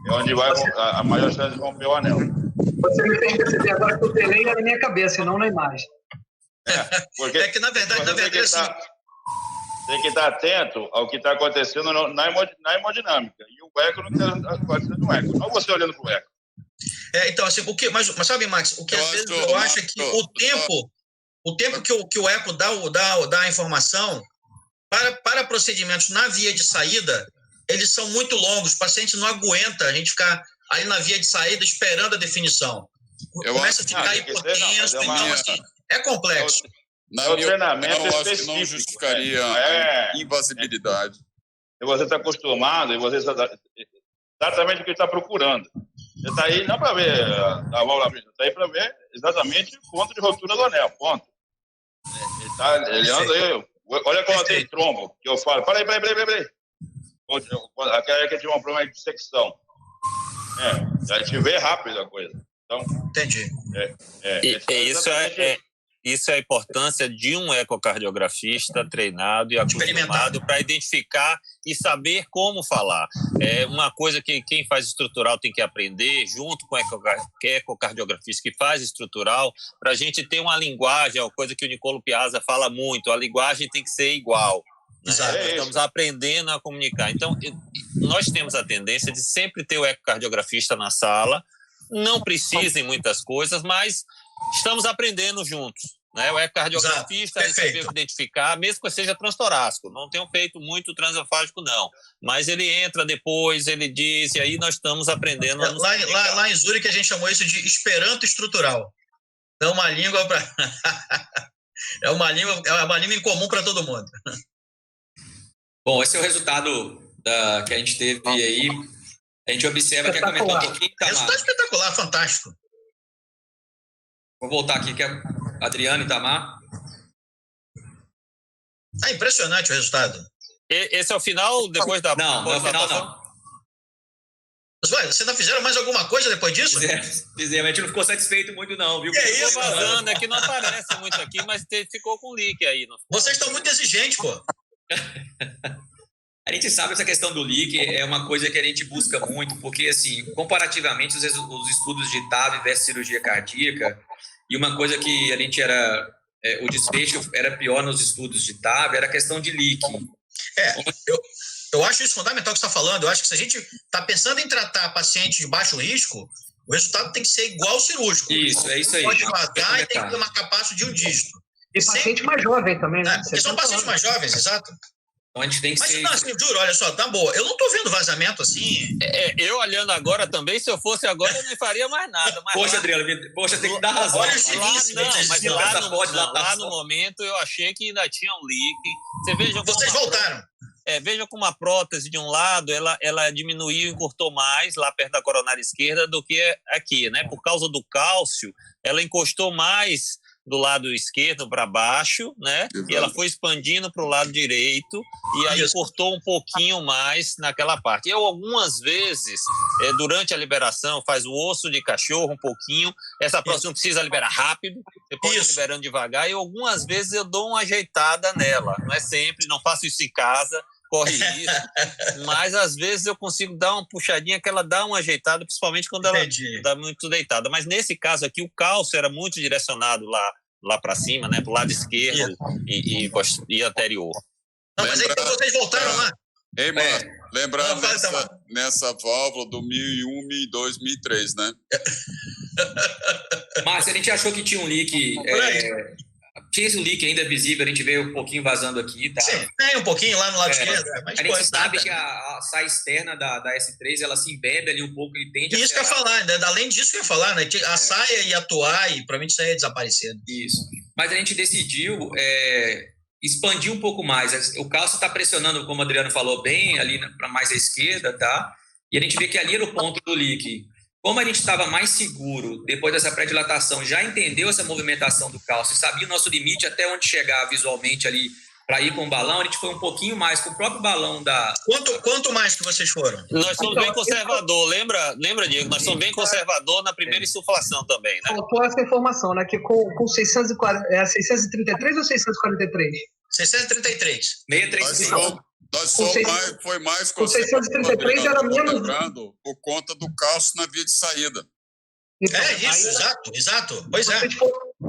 Speaker 5: É onde vai a maior chance de romper o anel.
Speaker 6: Você me fez perceber agora que o delay é na minha cabeça e não na imagem.
Speaker 1: É que, na verdade, assim...
Speaker 5: Tem que estar atento ao que está acontecendo na hemodinâmica. E o eco não está acontecendo no eco. Não você olhando para o eco.
Speaker 1: Então, assim, mas sabe, Max, o que às vezes eu acho é que o tempo que o eco dá a informação para procedimentos na via de saída, eles são muito longos. O paciente não aguenta a gente ficar ali na via de saída esperando a definição. Começa a ficar hipotenso. Então, assim, é complexo.
Speaker 8: Na minha opinião, eu acho que não justificaria a invasibilidade.
Speaker 5: E você está acostumado, e você sabe exatamente o que está procurando. Você está aí não para ver a válvula, você está aí para ver exatamente o ponto de rotura do anel, ponto. Ele anda aí, olha quando tem trombo, que eu falo, peraí. Aquela que tinha um problema de dissecção. A gente vê rápido a coisa. Então,
Speaker 1: entendi.
Speaker 4: Isso é a importância de um ecocardiografista treinado e acostumado para identificar e saber como falar. É uma coisa que quem faz estrutural tem que aprender, junto com o ecocardiografista que faz estrutural, para a gente ter uma linguagem, é uma coisa que o Nicolo Piazza fala muito, a linguagem tem que ser igual. Né? Nós estamos aprendendo a comunicar. Então, nós temos a tendência de sempre ter o ecocardiografista na sala, não precisa em muitas coisas, mas estamos aprendendo juntos. Né? O ecocardiografista saber identificar, mesmo que seja transtorácico. Não tenho feito muito transesofágico, não. Mas ele entra depois, ele diz, e aí nós estamos aprendendo.
Speaker 1: Lá em Zurique a gente chamou isso de esperanto estrutural. Então, uma língua para... É uma língua em comum para todo mundo.
Speaker 3: Bom, esse é o resultado que a gente teve aí. A gente observa que comentou um pouquinho.
Speaker 1: Resultado espetacular, fantástico.
Speaker 3: Vou voltar aqui, que é Adriano e Itamar.
Speaker 1: Impressionante o resultado.
Speaker 4: Esse é o final, depois da...
Speaker 3: Não é o final, não.
Speaker 1: Mas, ué, vocês não fizeram mais alguma coisa depois disso?
Speaker 3: Fizemos, a gente não ficou satisfeito muito não, viu?
Speaker 1: Que é isso,
Speaker 4: vazando, é que não aparece muito aqui, mas ficou com leak aí.
Speaker 1: Vocês estão muito exigentes, pô.
Speaker 3: A gente sabe essa questão do leak é uma coisa que a gente busca muito, porque, assim, comparativamente, os estudos de TAV versus cirurgia cardíaca, e uma coisa que a gente o desfecho era pior nos estudos de TAV, era a questão de leak.
Speaker 1: Eu acho isso fundamental que você está falando. Eu acho que se a gente está pensando em tratar paciente de baixo risco, o resultado tem que ser igual ao cirúrgico.
Speaker 3: Isso, é isso aí.
Speaker 1: Pode vazar e tem que ter uma capacidade de um dígito.
Speaker 6: E paciente mais jovem também, né?
Speaker 1: Porque são pacientes mais jovens, exato.
Speaker 3: Então a gente tem que
Speaker 1: ser... Não, assim, juro, olha só, tá boa. Eu não tô vendo vazamento assim.
Speaker 4: Eu olhando agora também, se eu fosse agora, eu não faria mais nada. Mas
Speaker 3: poxa, Adriano, tem que dar razão.
Speaker 1: Olha,
Speaker 4: lá no momento eu achei que ainda tinha um leak.
Speaker 1: Vocês voltaram.
Speaker 4: Veja como a prótese de um lado, ela diminuiu e encurtou mais lá perto da coronária esquerda do que aqui, né? Por causa do cálcio, ela encostou mais do lado esquerdo para baixo, né? E ela foi expandindo para o lado direito e aí cortou um pouquinho mais naquela parte. Eu, algumas vezes, durante a liberação, faz o osso de cachorro um pouquinho, essa próxima precisa liberar rápido, depois liberando devagar, e algumas vezes eu dou uma ajeitada nela. Não é sempre, não faço isso em casa, corre isso, mas às vezes eu consigo dar uma puxadinha que ela dá uma ajeitada, principalmente quando ela está muito deitada. Mas nesse caso aqui, o cálcio era muito direcionado lá para cima, né, para o lado esquerdo e anterior.
Speaker 1: Não, mas aí vocês voltaram lá.
Speaker 8: Ei, Márcio, lembrando nessa válvula do 1001, 1002, 1003, né?
Speaker 3: Márcio, a gente achou que tinha um leak... Tinha esse leak ainda visível, a gente vê um pouquinho vazando aqui, tá?
Speaker 1: Sim, tem um pouquinho lá no lado esquerdo.
Speaker 3: Mas a gente sabe que a saia externa da S3, ela se embebe ali um pouco e tende a...
Speaker 1: Isso que eu ia falar, né? Além disso que eu ia falar, né? A saia ia atuar e provavelmente isso aí ia desaparecer.
Speaker 3: Isso. Mas a gente decidiu expandir um pouco mais. O cálcio está pressionando, como o Adriano falou, bem ali para mais à esquerda, tá? E a gente vê que ali era o ponto do leak. Como a gente estava mais seguro, depois dessa pré-dilatação, já entendeu essa movimentação do cálcio, sabia o nosso limite até onde chegar visualmente ali para ir com o balão, a gente foi um pouquinho mais com o próprio balão da...
Speaker 1: Quanto mais que vocês foram?
Speaker 4: Nós somos bem conservador, lembra, Diego? Nós somos bem conservador na primeira insuflação também, né?
Speaker 6: Faltou essa informação, né? Que com 633 ou 643?
Speaker 1: 633.
Speaker 3: 635.
Speaker 8: Nós foi mais
Speaker 6: com 633 era menos
Speaker 8: por conta do cálcio na via de saída.
Speaker 6: Então,
Speaker 1: exato. Pois é.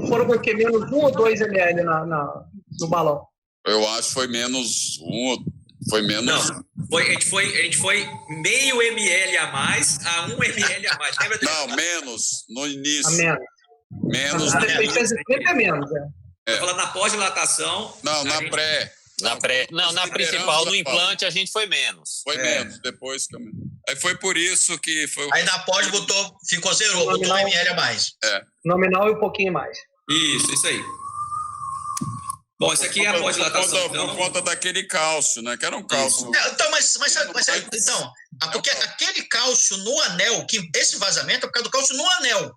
Speaker 6: Foram com o quê? Menos 1 ou 2 ml no balão?
Speaker 8: Eu acho que foi menos 1, foi menos...
Speaker 3: Não, a gente foi meio ml a mais a 1 ml a mais. Lembra
Speaker 8: não, menos, no início.
Speaker 6: Menos. A 630 é menos,
Speaker 3: Tô falando na pós-dilatação...
Speaker 8: Não, na pré.
Speaker 4: Na principal, no implante, a gente foi menos.
Speaker 8: Foi menos, depois também. Aí foi por isso que foi...
Speaker 1: Aí na pós zerou, botou 1 ml a mais.
Speaker 6: Nominal e um pouquinho mais.
Speaker 3: Isso aí. Bom, isso aqui é a pós-dilatação.
Speaker 8: Por conta daquele cálcio, né? Que era um cálcio.
Speaker 1: Então, mas porque aquele cálcio no anel, que esse vazamento é por causa do cálcio no anel.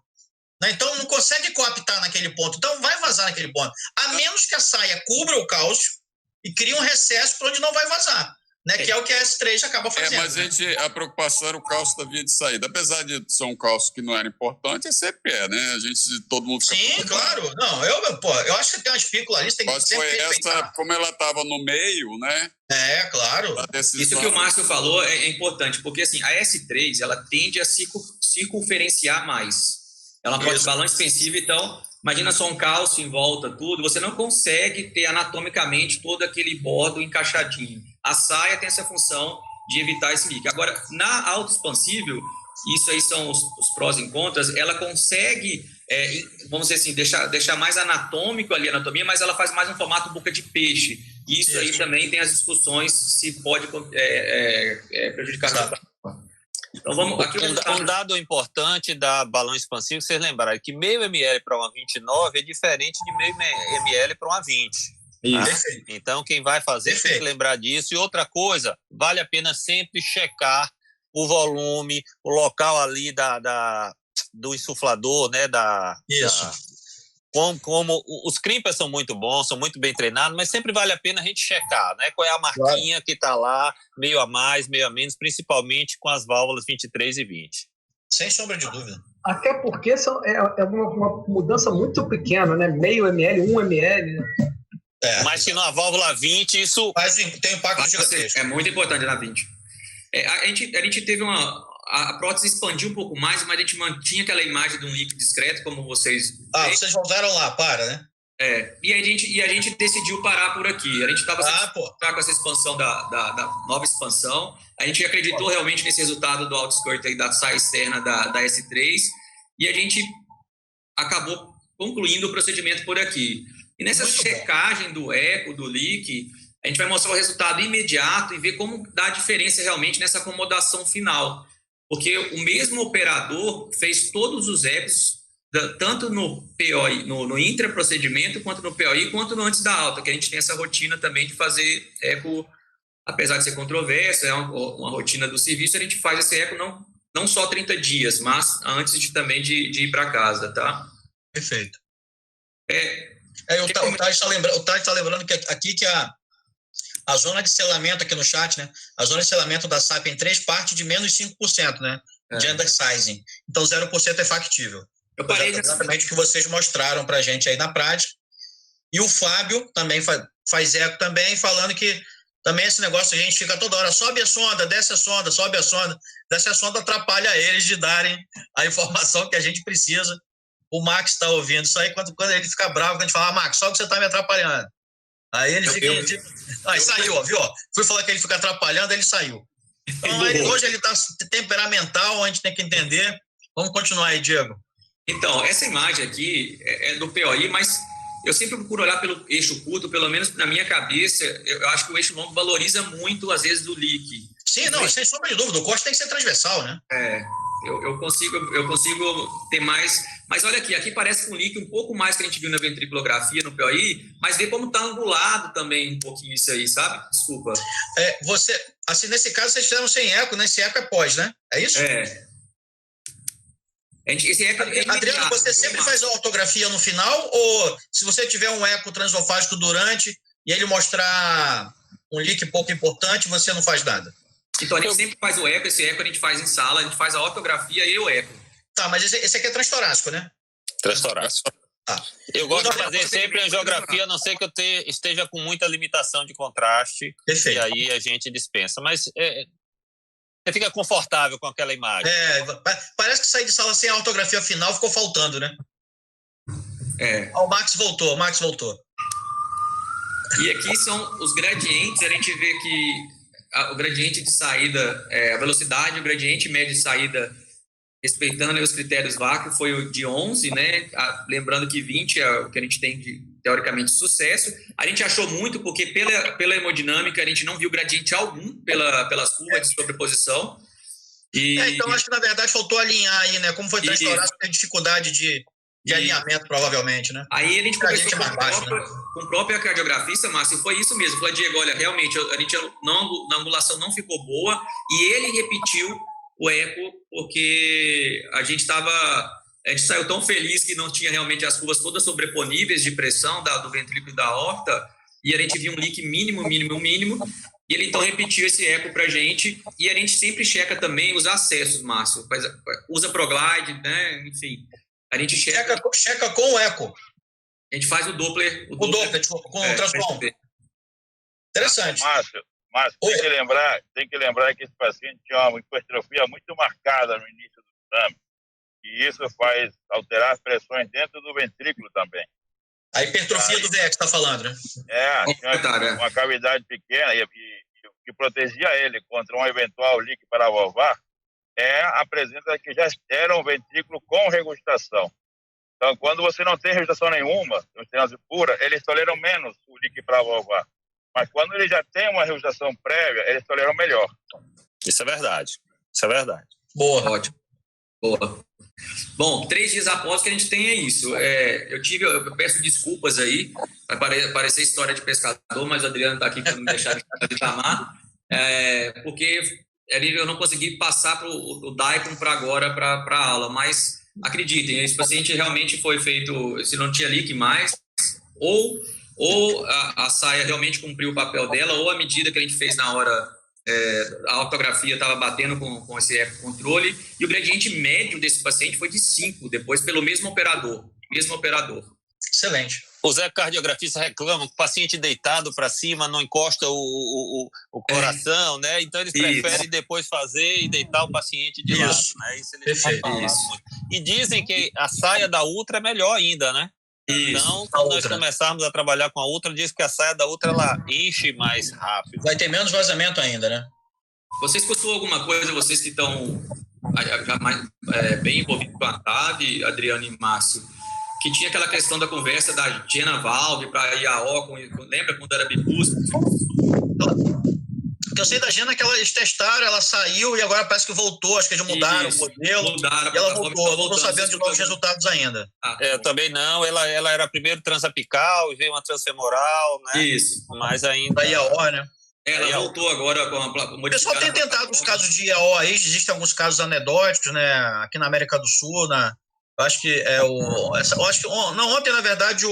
Speaker 1: Né? Então não consegue coaptar naquele ponto. Então vai vazar naquele ponto. A menos que a saia cubra o cálcio e cria um recesso para onde não vai vazar, né? Que é o que a S3 acaba fazendo.
Speaker 8: Mas a preocupação era o cálcio da via de saída. Apesar de ser um cálcio que não era importante, sempre né? Todo mundo fica...
Speaker 1: Sim, claro. Não, eu acho que tem uma espícula ali, tem que
Speaker 8: sempre respeitar. Como ela estava no meio, né?
Speaker 1: Claro.
Speaker 3: Isso que o Márcio falou é importante, porque assim, a S3, ela tende a circunferenciar mais. Ela pode ser balão expensivo, então... Imagina só um cálcio em volta, tudo. Você não consegue ter anatomicamente todo aquele bordo encaixadinho. A saia tem essa função de evitar esse leak. Agora, na autoexpansível, isso aí são os prós e contras, ela consegue, vamos dizer assim, deixar mais anatômico ali a anatomia, mas ela faz mais um formato boca de peixe. Isso aí também tem as discussões se pode prejudicar. Então vamos aqui
Speaker 4: um dado importante da balão expansivo, vocês lembraram que meio ml para uma 29 é diferente de meio ml para uma 20. Tá? Então quem vai fazer tem que lembrar disso. E outra coisa, vale a pena sempre checar o volume, o local ali do insuflador, né? Como os crimpers são muito bons, são muito bem treinados, mas sempre vale a pena a gente checar, né? Qual é a marquinha que está lá, meio a mais, meio a menos, principalmente com as válvulas 23 e 20.
Speaker 1: Sem sombra de dúvida.
Speaker 6: Até porque é uma mudança muito pequena, né? Meio ml, 1 ml. Né?
Speaker 4: Mas se na válvula 20, isso
Speaker 1: tem impacto gigantesco.
Speaker 3: É muito importante na 20. A gente teve a prótese expandiu um pouco mais, mas a gente mantinha aquela imagem de um líquido discreto, como vocês...
Speaker 1: vocês voltaram lá, né?
Speaker 3: E a gente decidiu parar por aqui. A gente estava com essa expansão da nova expansão. A gente acreditou realmente nesse resultado do outskirt aí, da saia externa da S3, e a gente acabou concluindo o procedimento por aqui. E nessa checagem do eco, do leak, a gente vai mostrar o resultado imediato e ver como dá a diferença realmente nessa acomodação final. Porque o mesmo operador fez todos os ecos, tanto no POI, no intraprocedimento, quanto no POI, quanto no antes da alta, que a gente tem essa rotina também de fazer eco, apesar de ser controverso, é uma rotina do serviço, a gente faz esse eco não só 30 dias, mas antes também de ir para casa, tá?
Speaker 1: Perfeito. O Tati está lembrando que aqui que a zona de selamento aqui no chat, né? A zona de selamento da Sapien 3 parte de menos 5%, né? De undersizing. Então, 0% é factível.
Speaker 3: Eu parei
Speaker 1: exatamente o que vocês mostraram para a gente aí na prática. E o Fábio também faz eco também, falando que também esse negócio a gente fica toda hora, sobe a sonda, desce a sonda, sobe a sonda. Desce a sonda atrapalha eles de darem a informação que a gente precisa. O Max está ouvindo isso aí, quando ele fica bravo, quando a gente fala, Max, só que você está me atrapalhando. Aí ele fica... Aí saiu, ó, viu? Fui falar que ele fica atrapalhando, ele saiu. Então, hoje ele está temperamental, a gente tem que entender. Vamos continuar aí, Diego.
Speaker 3: Então, essa imagem aqui é do POI, mas eu sempre procuro olhar pelo eixo curto, pelo menos na minha cabeça, eu acho que o eixo longo valoriza muito, às vezes, do leak.
Speaker 1: Sim, não, sem sombra de dúvida, o corte tem que ser transversal, né?
Speaker 3: Eu consigo ter mais... Mas olha aqui parece com um leak um pouco mais que a gente viu na ventriculografia, no POI, mas vê como está angulado também um pouquinho isso aí, sabe? Desculpa.
Speaker 1: Assim, nesse caso, vocês fizeram sem eco, né? Esse eco é pós, né? É isso?
Speaker 3: Esse eco
Speaker 1: Adriano, você sempre faz a ortografia no final, ou se você tiver um eco transofágico durante e ele mostrar um leak pouco importante, você não faz nada?
Speaker 3: Então, a gente sempre faz o eco, esse eco a gente faz em sala, a gente faz a ortografia e o eco.
Speaker 1: Tá, mas esse aqui é transtorácico, né?
Speaker 4: Transtorácico. Eu gosto de fazer sempre a geografia, a não ser que eu esteja com muita limitação de contraste.
Speaker 1: Perfeito.
Speaker 4: E aí a gente dispensa. Mas você fica confortável com aquela imagem.
Speaker 1: Parece que sair de sala sem a ortografia final ficou faltando, né? O Max voltou.
Speaker 3: E aqui são os gradientes, a gente vê que o gradiente de saída, a velocidade, o gradiente médio de saída, respeitando os critérios vácuo, foi o de 11, né? Lembrando que 20 é o que a gente tem de, teoricamente, sucesso. A gente achou muito, porque pela hemodinâmica, a gente não viu gradiente algum pelas curvas de sobreposição.
Speaker 1: Então, acho que, na verdade, faltou alinhar aí, né? Como foi transtorácico, tem dificuldade de alinhamento, provavelmente, né?
Speaker 3: Aí a gente conversou com o próprio cardiografista, Márcio, e foi isso mesmo. Falou, Diego, olha, realmente, na angulação não ficou boa, e ele repetiu o eco, porque a gente saiu tão feliz que não tinha realmente as curvas todas sobreponíveis de pressão do ventrículo e da aorta, e a gente viu um leak mínimo, e ele então repetiu esse eco pra gente, e a gente sempre checa também os acessos, Márcio, usa ProGlide, né, enfim, a gente checa
Speaker 1: com o eco.
Speaker 3: A gente faz o Doppler.
Speaker 1: Com o transpon. Interessante.
Speaker 5: Márcio, tem que lembrar que esse paciente tinha uma hipertrofia muito marcada no início do exame. E isso faz alterar as pressões dentro do ventrículo também.
Speaker 1: A hipertrofia do VEX está falando, né?
Speaker 5: Tinha uma cavidade pequena e o que protegia ele contra um eventual leak paravalvar é a presença que já era um ventrículo com regurgitação. Então, quando você não tem regurgitação nenhuma, estenose pura, eles toleram menos o leak paravalvar. Mas quando ele já tem uma regurgitação prévia, eles toleram melhor.
Speaker 4: Isso é verdade.
Speaker 1: Boa.
Speaker 3: Ótimo. Boa. Bom, 3 dias após que a gente tem é isso. Eu peço desculpas aí, vai parecer história de pescador, mas o Adriano está aqui para não deixar de chamar, porque eu não consegui passar para o Daikon para agora, para a aula, mas acreditem, esse paciente realmente foi feito, se não tinha leak mais, ou a saia realmente cumpriu o papel dela, ou a medida que a gente fez na hora, a ortografia estava batendo com esse controle, e o gradiente médio desse paciente foi de 5, depois pelo mesmo operador.
Speaker 1: Excelente.
Speaker 4: Os ecocardiografistas reclamam que o paciente deitado para cima não encosta o coração, né? Então eles preferem depois fazer e deitar o paciente de lado, né? Isso eles falam muito. E dizem que a saia da Ultra é melhor ainda, né? Então, quando nós começarmos a trabalhar com a Ultra, diz que a saia da Ultra ela enche mais rápido.
Speaker 1: Vai ter menos vazamento ainda, né?
Speaker 3: Vocês possuem alguma coisa, vocês que estão bem envolvidos com a TAV, Adriano e Márcio, que tinha aquela questão da conversa da Jena Valve para IAO, lembra quando era Bicus?
Speaker 1: O que eu sei da Jena é que eles testaram, ela saiu e agora parece que voltou, acho que eles mudaram o modelo e ela voltou. Eu não estou sabendo de novos resultados ainda.
Speaker 4: Também não, ela era primeiro transapical e veio uma transfemoral, né?
Speaker 3: Isso.
Speaker 4: Mas ainda...
Speaker 1: Da IAO, né?
Speaker 3: Ela voltou agora com a
Speaker 1: O pessoal tem tentado os casos de IAO aí, existem alguns casos anedóticos, né? Aqui na América do Sul, eu acho que ontem, na verdade,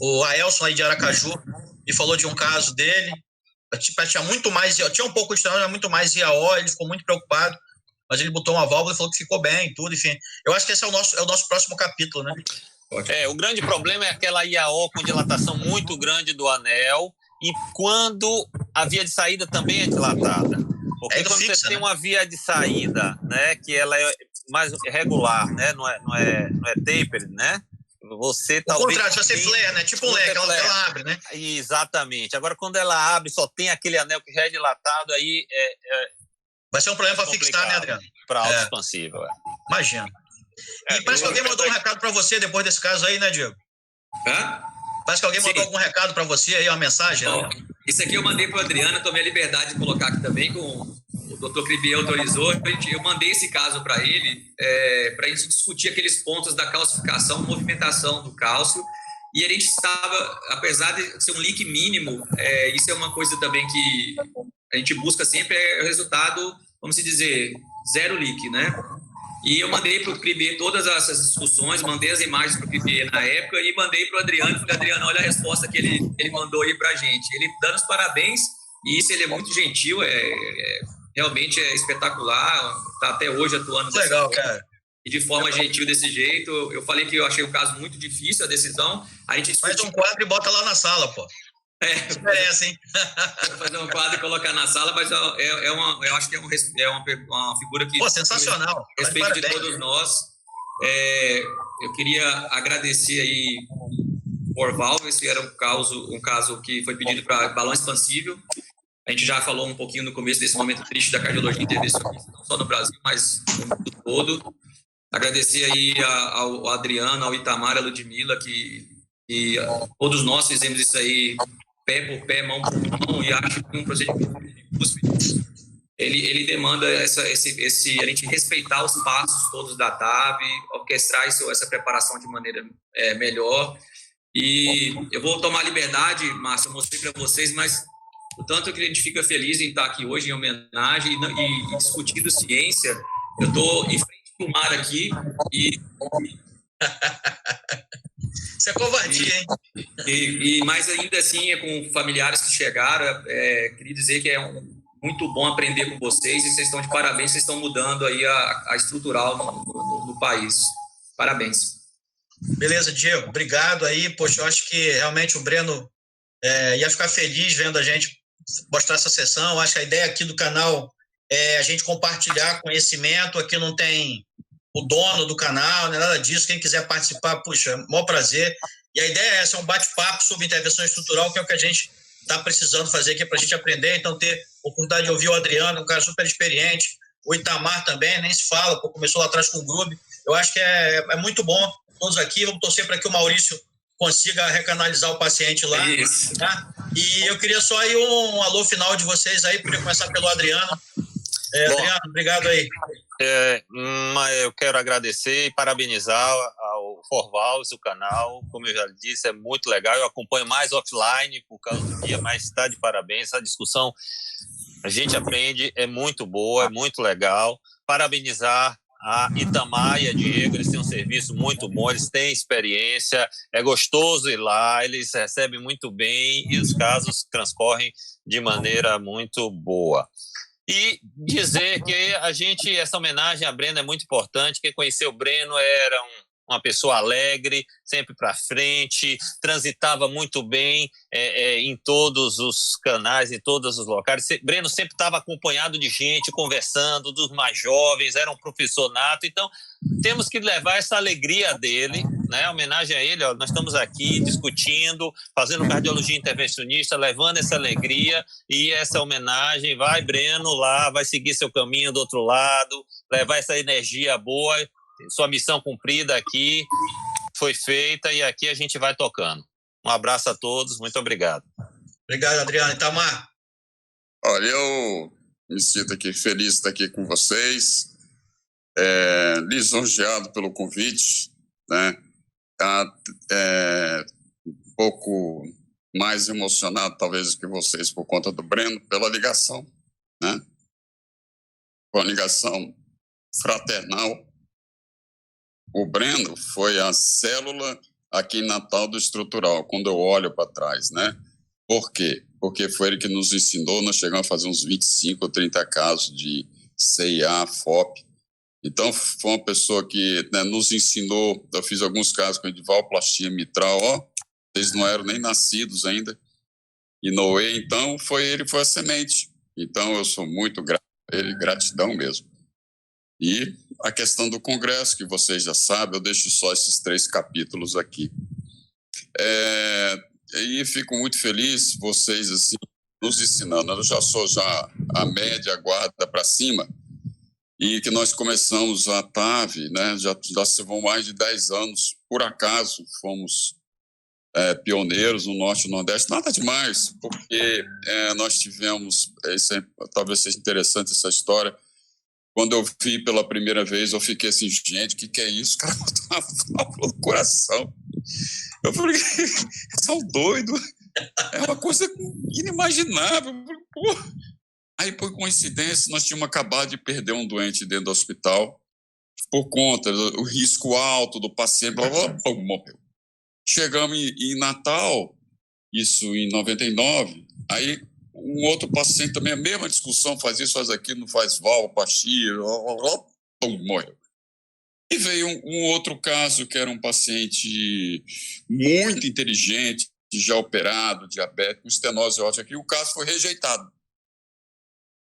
Speaker 1: o Aelson aí de Aracaju me falou de um caso dele. Tinha muito mais, tinha um pouco de estranho, mas muito mais IAO, ele ficou muito preocupado, mas ele botou uma válvula e falou que ficou bem e tudo, enfim. Eu acho que esse é o nosso próximo capítulo, né?
Speaker 4: O grande problema é aquela IAO com dilatação muito grande do anel e quando a via de saída também é dilatada. Porque quando você tem uma via de saída, né, que ela é mais regular, né, não é tapered, né? Você talvez...
Speaker 1: O contrário, se você flare, né? Tipo um leque, ela abre, né?
Speaker 4: Exatamente. Agora, quando ela abre, só tem aquele anel que já é dilatado, aí
Speaker 1: vai ser um problema para fixar, né, Adriano?
Speaker 4: Para autoexpansível,
Speaker 1: Imagina. E parece que alguém mandou um recado para você depois desse caso aí, né, Diego? Parece que alguém mandou algum recado para você aí, uma mensagem.
Speaker 3: Bom, isso aqui eu mandei para o Adriano, tomei a liberdade de colocar aqui também, o Dr. Cribier autorizou, eu mandei esse caso para ele, para a gente discutir aqueles pontos da calcificação, movimentação do cálcio, e a gente estava, apesar de ser um leak mínimo, isso é uma coisa também que a gente busca sempre, é o resultado, vamos dizer, 0 leak, né? E eu mandei para o Cribier todas essas discussões, mandei as imagens para o Cribier na época e mandei para o Adriano, falei, Adriano, olha a resposta que ele mandou aí para a gente. Ele dando os parabéns, e isso ele é muito gentil, realmente é espetacular, está até hoje atuando
Speaker 1: legal, cara.
Speaker 3: E de forma gentil desse jeito. Eu falei que eu achei o caso muito difícil, a decisão. A gente
Speaker 1: faz um quadro e bota lá na sala, pô. Parece, hein?
Speaker 3: Fazer um quadro e colocar na sala, mas eu acho que é uma figura que...
Speaker 1: Pô, sensacional.
Speaker 3: Respeito de todos nós. Eu queria agradecer aí por Valve, esse era um caso que foi pedido para balão expansível. A gente já falou um pouquinho no começo desse momento triste da cardiologia intervencionista, não só no Brasil, mas no mundo todo. Agradecer aí ao Adriano, ao Itamar, à Ludmila, que todos nós fizemos isso aí pé por pé, mão por mão, e acho que um procedimento de cúspide, ele demanda a gente respeitar os passos todos da TAV, orquestrar essa preparação de maneira melhor. E eu vou tomar liberdade, Márcio, eu mostrei para vocês, mas o tanto que a gente fica feliz em estar aqui hoje em homenagem e discutindo ciência. Eu estou em frente ao mar aqui e...
Speaker 1: Isso é covardia, hein?
Speaker 3: E mais ainda assim, com familiares que chegaram, queria dizer que é muito bom aprender com vocês e vocês estão de parabéns, vocês estão mudando aí a estrutural no país. Parabéns.
Speaker 1: Beleza, Diego, obrigado aí. Poxa, eu acho que realmente o Breno ia ficar feliz vendo a gente mostrar essa sessão. Acho que a ideia aqui do canal é a gente compartilhar conhecimento. Aqui não tem o dono do canal, não é nada disso. Quem quiser participar, puxa, maior prazer. E a ideia é essa, é um bate-papo sobre intervenção estrutural, que é o que a gente está precisando fazer aqui para a gente aprender. Então, ter a oportunidade de ouvir o Adriano, um cara super experiente, o Itamar também, nem se fala, começou lá atrás com o Grube. Eu acho que é muito bom, todos aqui. Vamos torcer para que o Maurício consiga recanalizar o paciente lá. Tá? E eu queria só aí um alô final de vocês aí, podia começar pelo Adriano. Adriano, obrigado aí.
Speaker 4: Eu quero agradecer e parabenizar ao Forvalves, o canal. Como eu já disse, é muito legal. Eu acompanho mais offline por causa do dia, mas está de parabéns. Essa discussão a gente aprende, é muito boa, é muito legal. Parabenizar a Itamar e a Diego, eles têm um serviço muito bom, eles têm experiência, é gostoso ir lá, eles recebem muito bem e os casos transcorrem de maneira muito boa. E dizer que essa homenagem a Breno é muito importante. Quem conheceu o Breno era uma pessoa alegre, sempre para frente, transitava muito bem em todos os canais, em todos os locais. Breno sempre estava acompanhado de gente, conversando, dos mais jovens, era um professor nato. Então, temos que levar essa alegria dele, né? Homenagem a ele. Nós estamos aqui discutindo, fazendo cardiologia intervencionista, levando essa alegria e essa homenagem. Vai, Breno, lá, vai seguir seu caminho do outro lado, levar essa energia boa. Sua missão cumprida aqui foi feita e aqui a gente vai tocando. Um abraço a todos, muito obrigado.
Speaker 1: Obrigado, Adriano. Itamar.
Speaker 8: Olha, eu me sinto aqui feliz de estar aqui com vocês, lisonjeado pelo convite, né? Um pouco mais emocionado, talvez, que vocês, por conta do Breno, pela ligação, né? Uma ligação fraternal. O Breno foi a célula aqui em Natal do estrutural, quando eu olho para trás, né? Por quê? Porque foi ele que nos ensinou, nós chegamos a fazer uns 25 ou 30 casos de CIA, FOP. Então, foi uma pessoa que, né, nos ensinou, eu fiz alguns casos com edivalplastia mitral, eles não eram nem nascidos ainda, e Noé, então, ele foi a semente. Então, eu sou muito grato a ele, gratidão mesmo. E a questão do Congresso, que vocês já sabem, eu deixo só esses 3 capítulos aqui. E fico muito feliz, vocês assim, nos ensinando. Eu já sou a média, guarda para cima, e que nós começamos a TAV, né, já se vão mais de 10 anos, por acaso fomos pioneiros no Norte e Nordeste, nada demais, porque nós tivemos, talvez seja interessante essa história. Quando eu vi pela primeira vez, eu fiquei assim, gente, o que é isso? O cara botou uma válvula no coração. Eu falei, são doidos. É uma coisa inimaginável. Pô. Aí, por coincidência, nós tínhamos acabado de perder um doente dentro do hospital por conta do risco alto do paciente, morreu. Chegamos em Natal, isso em 99, aí um outro paciente também, a mesma discussão, faz isso, faz aquilo, não faz valoplastia, morreu. E veio um outro caso, que era um paciente muito inteligente, já operado, diabético, estenose ótica, e o caso foi rejeitado.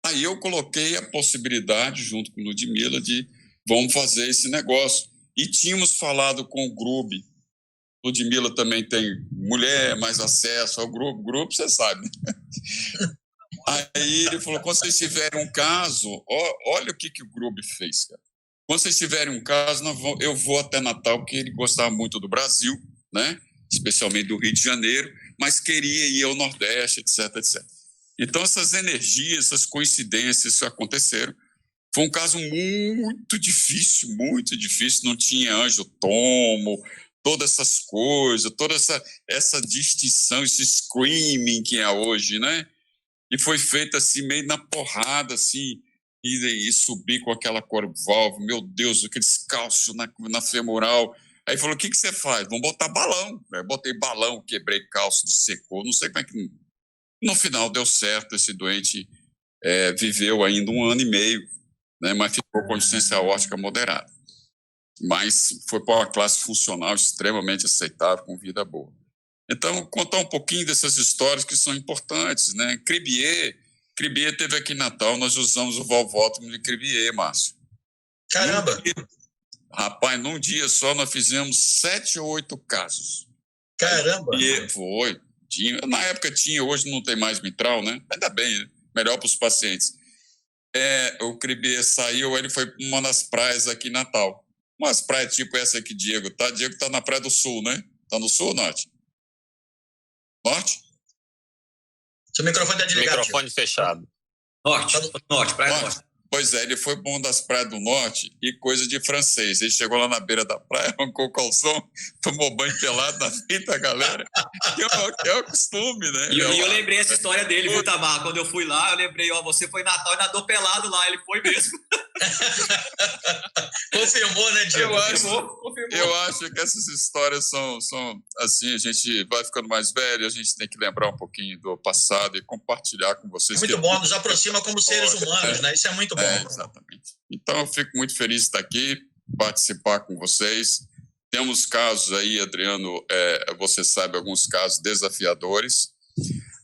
Speaker 8: Aí eu coloquei a possibilidade, junto com o Ludmila, de vamos fazer esse negócio. E tínhamos falado com o Grube. Ludmila também tem mulher, mais acesso ao grupo. Grupo, você sabe. Aí ele falou, quando vocês tiverem um caso, olha o que o Grube fez, cara. Quando vocês tiverem um caso, eu vou até Natal, porque ele gostava muito do Brasil, né? Especialmente do Rio de Janeiro, mas queria ir ao Nordeste, etc, etc. Então, essas energias, essas coincidências aconteceram. Foi um caso muito difícil, não tinha angiotomo, todas essas coisas, toda essa distinção, esse screaming que é hoje, né? E foi feito assim, meio na porrada, assim, e subir com aquela valve, meu Deus, aqueles cálcios na femoral. Aí falou, o que você faz? Vamos botar balão. Eu botei balão, quebrei cálcio, dissecou, não sei como é que... No final deu certo, esse doente viveu ainda 1 ano e meio, né, mas ficou com insuficiência aórtica moderada. Mas foi para uma classe funcional extremamente aceitável, com vida boa. Então, contar um pouquinho dessas histórias que são importantes, né? Cribier teve aqui em Natal, nós usamos o valvótomo de Cribier, Márcio.
Speaker 1: Caramba!
Speaker 8: Rapaz, num dia só nós fizemos 7 ou 8 casos.
Speaker 1: Caramba!
Speaker 8: Foi. Na época tinha, hoje não tem mais mitral, né? Ainda bem, né? Melhor para os pacientes. O Cribier saiu, ele foi para uma das praias aqui em Natal. Umas praias tipo essa aqui, Diego, tá? Diego tá na Praia do Sul, né? Tá no Sul ou Norte? Norte?
Speaker 1: Seu microfone tá desligado.
Speaker 4: Microfone fechado.
Speaker 3: Norte, Praia Norte.
Speaker 8: Pois é, ele foi para uma das praias do norte e coisa de francês. Ele chegou lá na beira da praia, arrancou o calção, tomou banho pelado na frente da galera, que é o costume, né?
Speaker 3: E eu lembrei essa história dele, viu, Tamar? Quando eu fui lá, eu lembrei, você foi Natal e nadou pelado lá, ele foi mesmo.
Speaker 1: Confirmou, né, Diego?
Speaker 8: Eu acho que essas histórias são assim, a gente vai ficando mais velho, a gente tem que lembrar um pouquinho do passado e compartilhar com vocês.
Speaker 1: Muito bom, nos aproxima como seres humanos, né? Isso é muito bom.
Speaker 8: Exatamente. Então, eu fico muito feliz de estar aqui, participar com vocês. Temos casos aí, Adriano, você sabe, alguns casos desafiadores.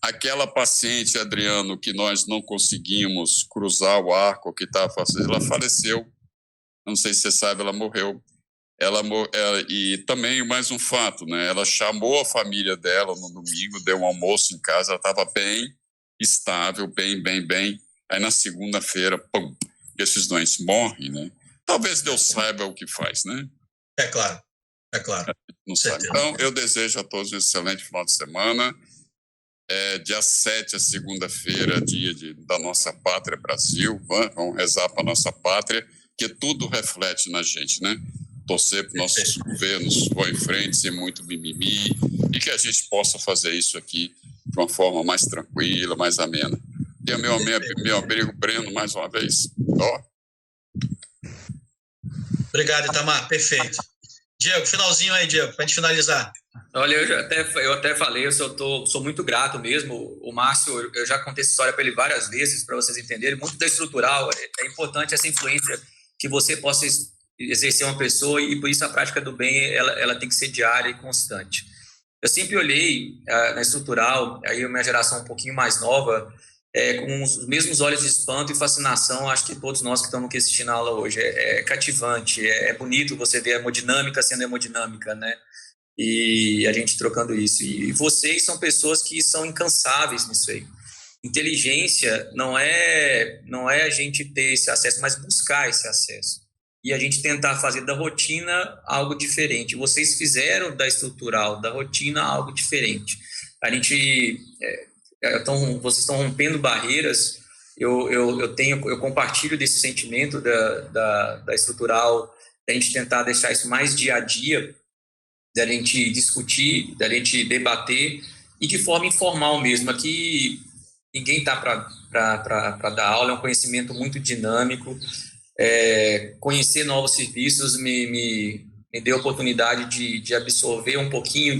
Speaker 8: Aquela paciente, Adriano, que nós não conseguimos cruzar o arco que estava fazendo, ela faleceu. Não sei se você sabe, ela morreu. E também mais um fato, né? Ela chamou a família dela no domingo, deu um almoço em casa, ela estava bem estável, bem. Aí na segunda-feira, pum, esses doentes morrem, né? Talvez Deus saiba o que faz, né?
Speaker 1: É claro.
Speaker 8: Não sabe. Então, eu desejo a todos um excelente final de semana. Dia 7, a segunda-feira, dia da nossa pátria Brasil. Vamos rezar para a nossa pátria, que tudo reflete na gente, né? Torcer para nossos governos vão em frente, sem muito mimimi, e que a gente possa fazer isso aqui de uma forma mais tranquila, mais amena. E meu amigo Breno, mais uma vez.
Speaker 1: Obrigado, Itamar. Perfeito. Diego, finalzinho aí, Diego, para a gente finalizar.
Speaker 3: Olha, eu até falei, eu sou muito grato mesmo. O Márcio, eu já contei essa história para ele várias vezes, para vocês entenderem. Muito da estrutural, é importante essa influência que você possa exercer uma pessoa, e por isso a prática do bem, ela tem que ser diária e constante. Eu sempre olhei na estrutural, aí a minha geração um pouquinho mais nova, com os mesmos olhos de espanto e fascinação. Acho que todos nós que estamos aqui assistindo a aula hoje, é cativante, é bonito você ver a hemodinâmica sendo hemodinâmica, né? E a gente trocando isso. E vocês são pessoas que são incansáveis nisso aí. Inteligência não é a gente ter esse acesso, mas buscar esse acesso. E a gente tentar fazer da rotina algo diferente. Vocês fizeram da estrutural, da rotina, algo diferente. A gente... vocês estão rompendo barreiras. Eu compartilho desse sentimento da estrutural, da gente tentar deixar isso mais dia a dia, da gente discutir, da gente debater, e de forma informal mesmo. Aqui ninguém está para dar aula, é um conhecimento muito dinâmico. Conhecer novos serviços me deu a oportunidade de absorver um pouquinho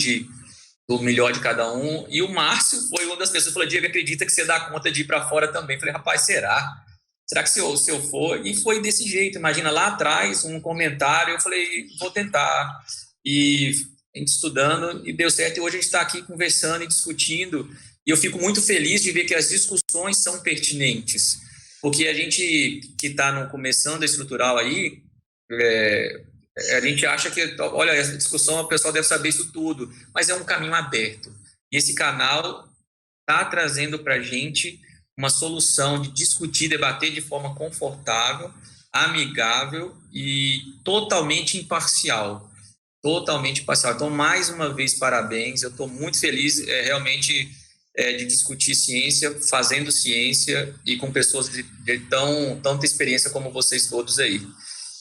Speaker 3: do melhor de cada um. E o Márcio foi uma das pessoas que falou: Diego, acredita que você dá conta de ir para fora também? Eu falei: rapaz, será que se eu for? E foi desse jeito. Imagina, lá atrás, um comentário, eu falei: vou tentar. E a gente estudando, e deu certo. E hoje a gente está aqui conversando e discutindo, e eu fico muito feliz de ver que as discussões são pertinentes, porque a gente que está começando a estrutural aí, a gente acha que, olha, essa discussão, o pessoal deve saber isso tudo, mas é um caminho aberto. E esse canal está trazendo para a gente uma solução de discutir, debater de forma confortável, amigável e totalmente imparcial. Então, mais uma vez, parabéns. Eu estou muito feliz, realmente, de discutir ciência, fazendo ciência, e com pessoas de tanta experiência como vocês todos aí.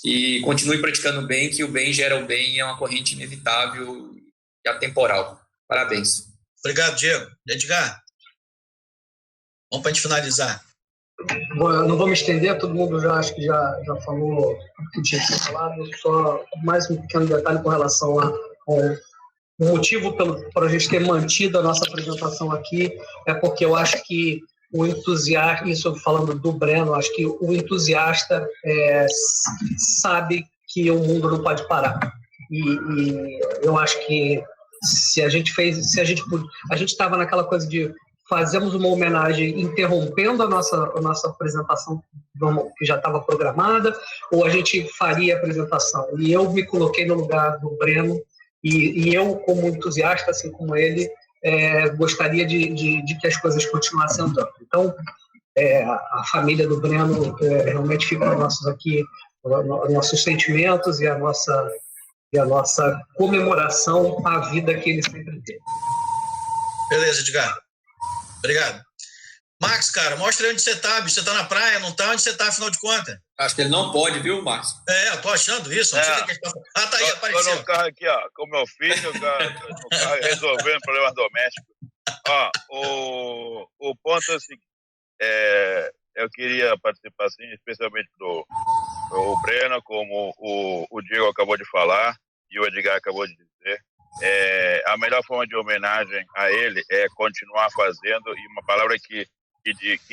Speaker 3: E continue praticando o bem, que o bem gera o bem, e é uma corrente inevitável e atemporal. Parabéns.
Speaker 1: Obrigado, Diego. Edgar, vamos para a gente finalizar.
Speaker 6: Bom, eu não vou me estender, todo mundo acho que já falou o que tinha que ser falado. Só mais um pequeno detalhe com relação ao motivo para a gente ter mantido a nossa apresentação aqui, é porque eu acho que o entusiasta, isso falando do Breno, acho que o entusiasta sabe que o mundo não pode parar. E eu acho que a gente estava naquela coisa de fazemos uma homenagem interrompendo a nossa apresentação que já estava programada, ou a gente faria a apresentação. E eu me coloquei no lugar do Breno, e eu, como entusiasta, assim como ele, gostaria de que as coisas continuassem andando. Então, a família do Breno realmente fica nossos sentimentos e a nossa comemoração à vida que ele sempre teve.
Speaker 1: Beleza, Edgar. Obrigado. Max, cara, mostra aí onde você tá, bicho. Você tá na praia, não tá? Onde você tá, afinal de contas?
Speaker 3: Acho que ele não pode, viu, Max?
Speaker 1: Eu tô achando isso. Não sei o que ele tá falando. Ah, tá aí, apareceu.
Speaker 5: Tô no carro aqui, ó, com meu filho, no carro, resolvendo problemas domésticos. Ó, o ponto é o seguinte, eu queria participar, assim, especialmente do Breno, como o Diego acabou de falar e o Edgar acabou de dizer. A melhor forma de homenagem a ele é continuar fazendo, e uma palavra que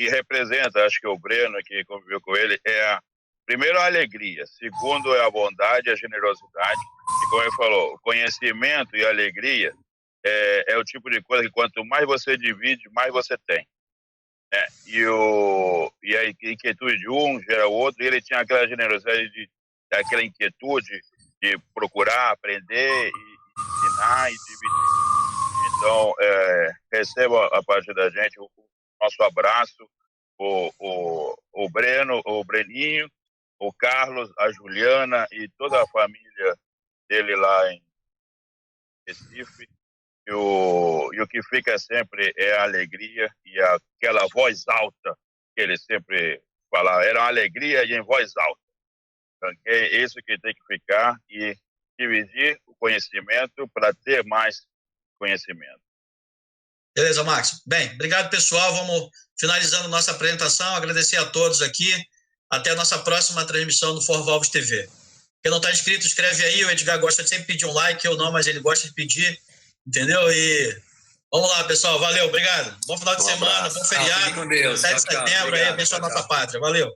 Speaker 5: representa, acho que o Breno, que conviveu com ele, primeiro a alegria, segundo é a bondade, a generosidade, e como ele falou, o conhecimento e a alegria é o tipo de coisa que quanto mais você divide, mais você tem. E a inquietude de um gera o outro, e ele tinha aquela generosidade, aquela inquietude de procurar, aprender, e ensinar e dividir. Então, receba a partir da gente o nosso abraço, o Breno, o Breninho, o Carlos, a Juliana e toda a família dele lá em Recife. E o que fica sempre é a alegria e aquela voz alta que ele sempre falava. Era uma alegria e em voz alta. Então, é isso que tem que ficar e dividir o conhecimento para ter mais conhecimento.
Speaker 1: Beleza, Max. Bem, obrigado, pessoal. Vamos finalizando nossa apresentação. Agradecer a todos aqui. Até a nossa próxima transmissão no For Valves TV. Quem não está inscrito, escreve aí. O Edgar gosta de sempre pedir um like, eu não, mas ele gosta de pedir. Entendeu? E vamos lá, pessoal. Valeu, obrigado. Bom final de semana, bom feriado.
Speaker 3: Com Deus.
Speaker 1: 7 de setembro, aí, abençoa a nossa pátria. Valeu.